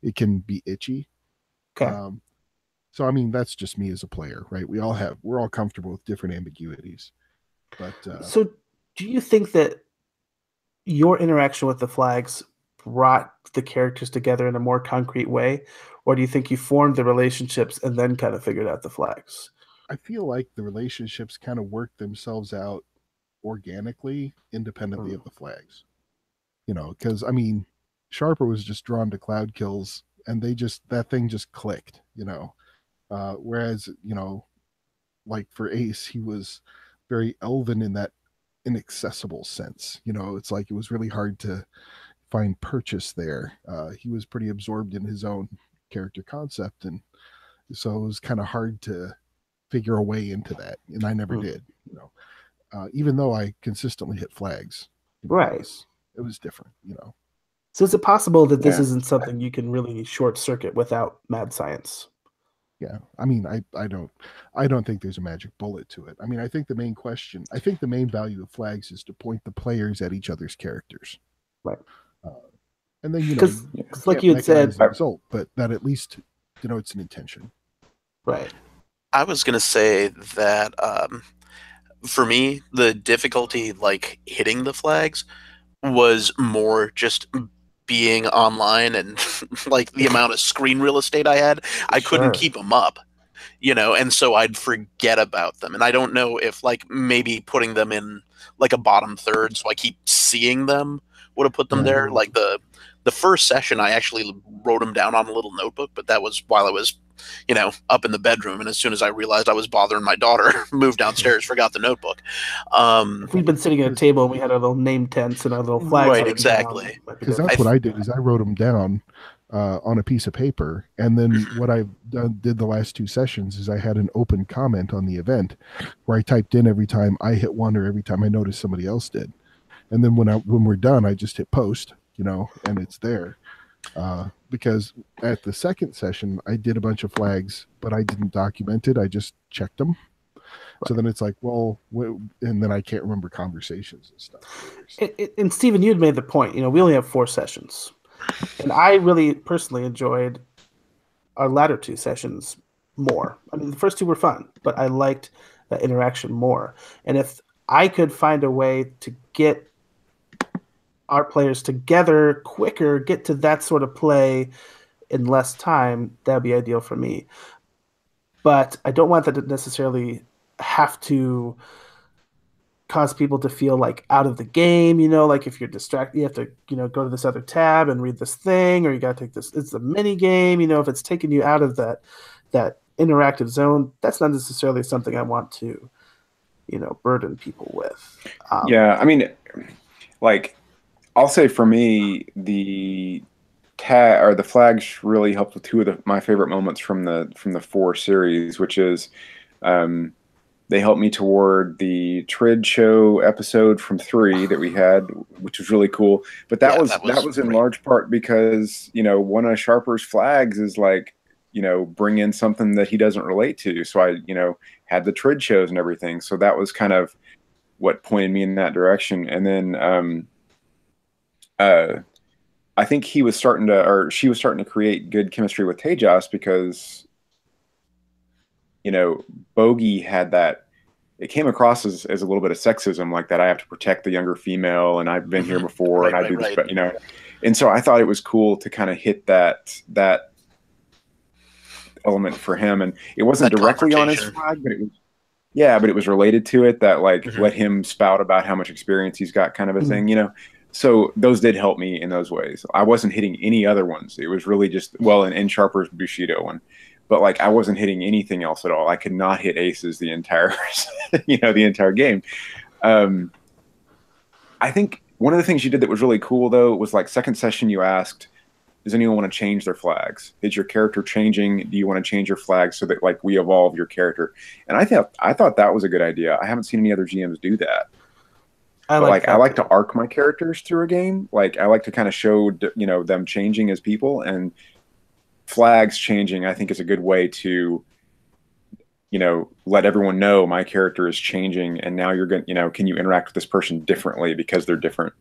it can be itchy. Okay. So I mean, that's just me as a player, right? We're all comfortable with different ambiguities. But so do you think that your interaction with the flags brought the characters together in a more concrete way, or do you think you formed the relationships and then kind of figured out the flags? I feel like the relationships kind of work themselves out organically, independently of the flags. Because I mean, Sharper was just drawn to cloud kills, and that thing just clicked. Whereas like for Ace, he was very elven in that inaccessible sense. It's like it was really hard to find purchase there. He was pretty absorbed in his own character concept, and so it was kind of hard to figure a way into that, and I never did. Even though I consistently hit flags, right? It was different. So is it possible that this isn't something you can really short circuit without mad science? Yeah, I mean, I don't think there's a magic bullet to it. I mean, I think the main value of flags is to point the players at each other's characters, right? And then because like you had said, the result, but that at least denotes an intention, right? I was gonna say that for me, the difficulty like hitting the flags was more just being online and like the amount of screen real estate I had. I couldn't keep them up, and so I'd forget about them. And I don't know if like maybe putting them in like a bottom third so I keep seeing them would have put them there. Like the first session, I actually wrote them down on a little notebook, but that was while I was up in the bedroom. And as soon as I realized I was bothering my daughter, moved downstairs, forgot the notebook. If we'd been sitting at a table and we had our little name tents and our little flags. Right, exactly. Because that's what I did is I wrote them down on a piece of paper. And then what I did the last 2 sessions is I had an open comment on the event where I typed in every time I hit one or every time I noticed somebody else did. And then when we're done, I just hit post, and it's there. Because at the second session, I did a bunch of flags, but I didn't document it. I just checked them. So then it's like, well, and then I can't remember conversations and stuff. And Stephen, you had made the point, we only have 4 sessions. And I really personally enjoyed our latter 2 sessions more. I mean, the first 2 were fun, but I liked that interaction more. And if I could find a way to get our players together quicker, get to that sort of play in less time, that would be ideal for me. But I don't want that to necessarily have to cause people to feel like out of the game, like if you're distracted, you have to, go to this other tab and read this thing, or you got to take this, it's a mini game, if it's taking you out of that interactive zone, that's not necessarily something I want to, burden people with. Yeah. I mean, like, I'll say for me, the flags really helped with 2 of my favorite moments from the 4 series, which is, they helped me toward the Trid Show episode from 3 that we had, which was really cool. But that was in large part because, one of Sharper's flags is like, bring in something that he doesn't relate to. So I, had the Trid shows and everything. So that was kind of what pointed me in that direction. And then I think she was starting to create good chemistry with Tejas because, Bogey had that. It came across as a little bit of sexism, like that I have to protect the younger female, and I've been here before, and I do this, but and so I thought it was cool to kind of hit that element for him, and it wasn't directly on his flag, but it was related to it. That let him spout about how much experience he's got, kind of a thing, So those did help me in those ways. I wasn't hitting any other ones. It was really just in Sharper's Bushido one. But I wasn't hitting anything else at all. I could not hit aces the entire, the entire game. I think one of the things you did that was really cool though was second session you asked, does anyone want to change their flags? Is your character changing? Do you want to change your flags so that we evolve your character? And I thought that was a good idea. I haven't seen any other GMs do that. I like to arc my characters through a game. I like to kind of show them changing as people, and flags changing, I think, is a good way to, let everyone know my character is changing, and now you're going, can you interact with this person differently because they're different?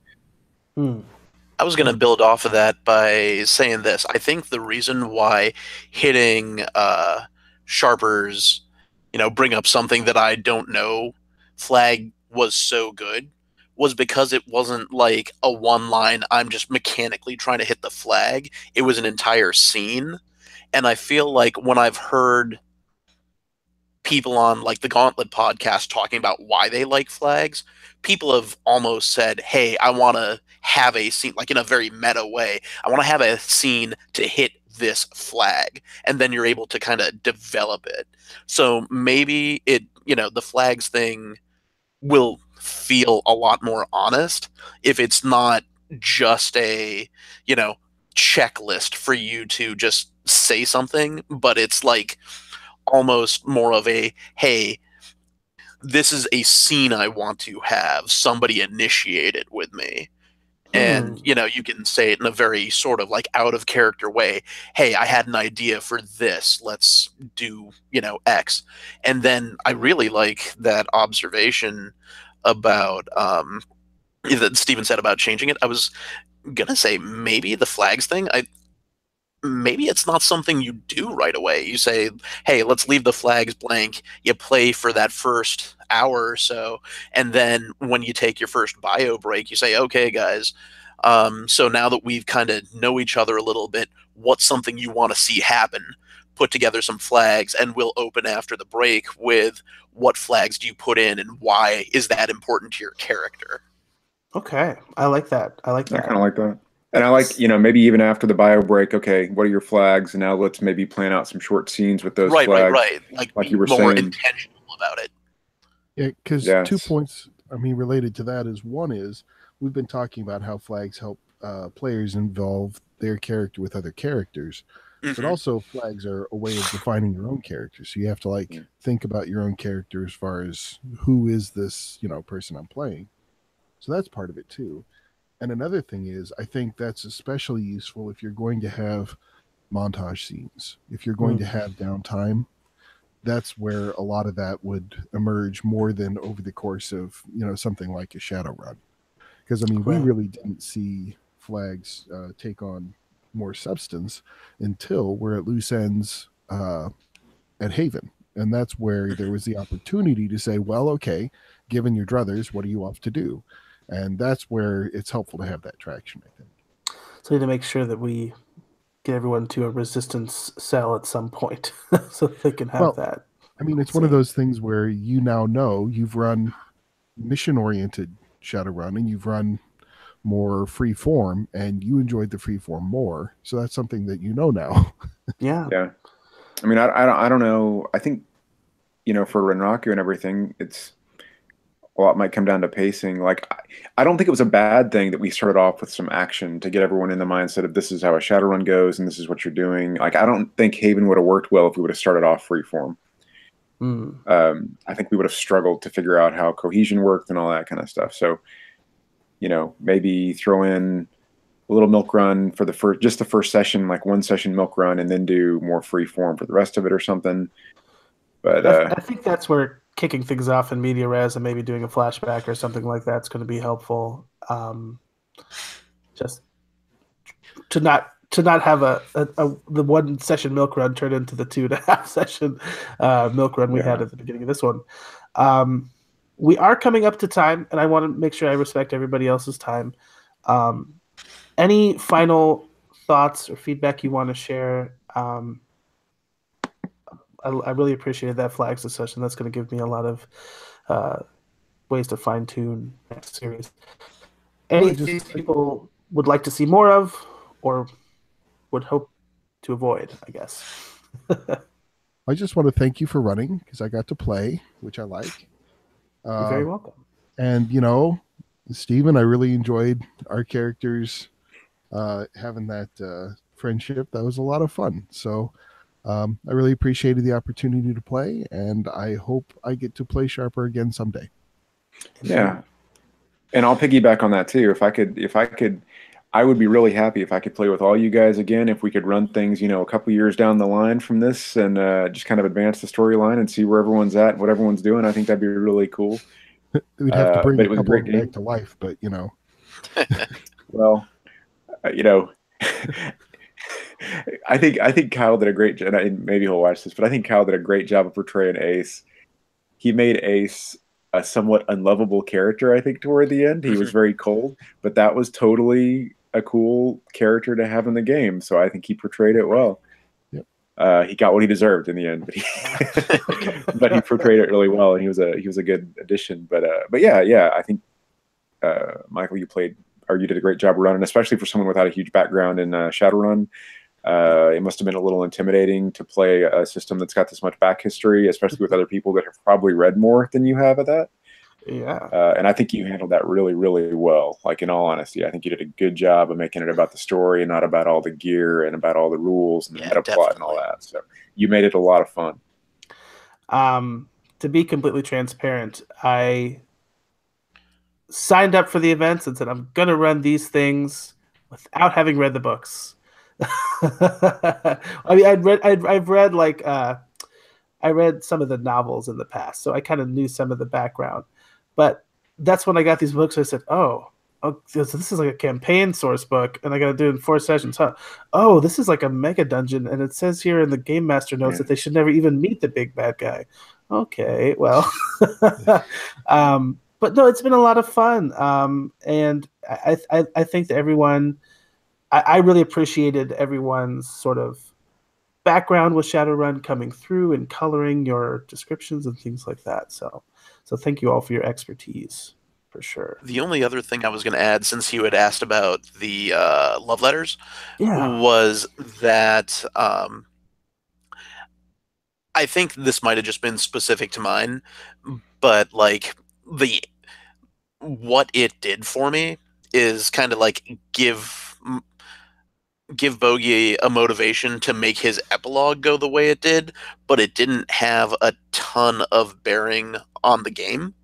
I was going to build off of that by saying this. I think the reason why hitting Sharper's, bring up something that I don't know flag was so good was because it wasn't like a one line, I'm just mechanically trying to hit the flag. It was an entire scene. And I feel like when I've heard people on the Gauntlet podcast talking about why they like flags, people have almost said, hey, I want to have a scene, in a very meta way, I want to have a scene to hit this flag. And then you're able to kind of develop it. So maybe the flags thing will feel a lot more honest if it's not just a, checklist for you to just say something, but it's almost more of a, hey, this is a scene I want to have. Somebody initiate it with me. And, you can say it in a very sort of out of character way. Hey, I had an idea for this. Let's do, X. And then I really like that observation about that Steven said about changing it. I was gonna say maybe the flags thing, maybe it's not something you do right away. You say, hey, let's leave the flags blank. You play for that first hour or so, and then when you take your first bio break, you say, okay, guys, so now that we've kind of know each other a little bit, what's something you want to see happen? Put together some flags, and we'll open after the break with what flags do you put in and why is that important to your character? Okay. I like that. I kind of like that. And I like, maybe even after the bio break, okay, what are your flags? And now let's maybe plan out some short scenes with those flags. Right. Like you were more saying. Intentional about it. Yeah, because 2 points, related to that is, one is, we've been talking about how flags help players evolve their character with other characters, but also flags are a way of defining your own character. So you have to like think about your own character as far as who is this, person I'm playing. So that's part of it too. And another thing is, I think that's especially useful if you're going to have montage scenes. If you're going to have downtime, that's where a lot of that would emerge more than over the course of, something like a Shadowrun. Because, I mean, we really didn't see flags take on more substance until we're at loose ends at Haven. And that's where there was the opportunity to say, well, okay, given your druthers, what are you off to do? And that's where it's helpful to have that traction, I think. So we need to make sure that we get everyone to a resistance cell at some point so they can have that. I mean, it's one of those things where you now know you've run mission-oriented Shadowrun and you've run more free form and you enjoyed the free form more. So that's something that you know now. Yeah. I mean, I don't know. I think, for Renraku and everything, a lot might come down to pacing. Like, I don't think it was a bad thing that we started off with some action to get everyone in the mindset of this is how a Shadowrun goes and this is what you're doing. Like, I don't think Haven would have worked well if we would have started off freeform. I think we would have struggled to figure out how cohesion worked and all that kind of stuff. So, maybe throw in a little milk run for the first session, like one session milk run, and then do more freeform for the rest of it or something. But I think that's where kicking things off in media res and maybe doing a flashback or something like that's going to be helpful. Just to not have the one session milk run turn into the 2.5 session milk run we had at the beginning of this one. We are coming up to time, and I want to make sure I respect everybody else's time. Any final thoughts or feedback you want to share? I really appreciated that flags discussion. That's going to give me a lot of ways to fine tune next series. Anything people would like to see more of, or would hope to avoid, I guess. I just want to thank you for running because I got to play, which I like. You're very welcome. And Stephen, I really enjoyed our characters having that friendship. That was a lot of fun. So. I really appreciated the opportunity to play, and I hope I get to play Sharper again someday. Yeah, and I'll piggyback on that too. If I could, I would be really happy if I could play with all you guys again. If we could run things, a couple years down the line from this, and just kind of advance the storyline and see where everyone's at, and what everyone's doing. I think that'd be really cool. We'd have to bring a couple of them back to life, but well, I think Kyle did a great job, and maybe he'll watch this, but I think Kyle did a great job of portraying Ace. He made Ace a somewhat unlovable character, I think, toward the end. He was very cold, but that was totally a cool character to have in the game, so I think he portrayed it well. Yep. He got what he deserved in the end, but he portrayed it really well, and he was a good addition. But yeah, I think Michael, you did a great job running, especially for someone without a huge background in Shadowrun. It must have been a little intimidating to play a system that's got this much back history, especially with other people that have probably read more than you have of that. Yeah. And I think you handled that really, really well. Like, in all honesty, I think you did a good job of making it about the story and not about all the gear and about all the rules and the meta plot and all that. So you made it a lot of fun. To be completely transparent, I signed up for the events and said, I'm going to run these things without having read the books. I mean, I've read I read some of the novels in the past, so I kind of knew some of the background. But that's when I got these books. I said, oh, this is like a campaign source book, and I got to do it in 4 sessions. Huh? Oh, this is like a mega dungeon, and it says here in the game master notes that they should never even meet the big bad guy. Okay, well, but no, it's been a lot of fun, and I think that everyone. I really appreciated everyone's sort of background with Shadowrun coming through and coloring your descriptions and things like that. So thank you all for your expertise, for sure. The only other thing I was going to add, since you had asked about the love letters, was that I think this might have just been specific to mine, but like what it did for me is kind of like give give Bogey a motivation to make his epilogue go the way it did, but it didn't have a ton of bearing on the game.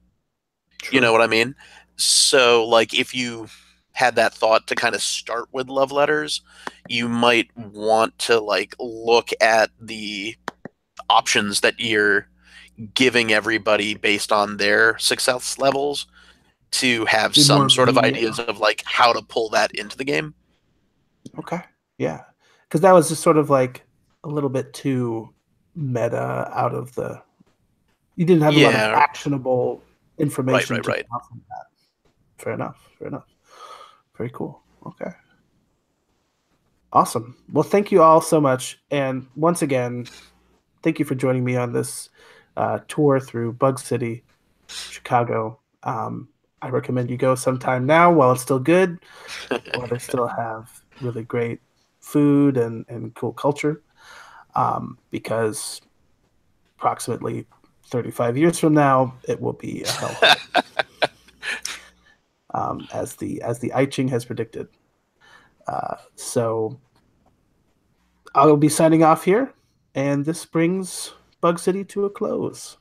True. You know what I mean? So, like, if you had that thought to kind of start with love letters, you might want to, like, look at the options that you're giving everybody based on their success levels to have Be more some sort of lenient. ideas of, like, how to pull that into the game. Okay. Yeah. Because that was just sort of like a little bit too meta out of the. You didn't have a lot of Yeah. actionable information to Right. draw from that. Fair enough. Very cool. Okay. Awesome. Well, thank you all so much. And once again, thank you for joining me on this tour through Bug City, Chicago. I recommend you go sometime now while it's still good, while they still have really great food and cool culture, because approximately 35 years from now, it will be a hellhole, as the I Ching has predicted. So I'll be signing off here, and this brings Bug City to a close.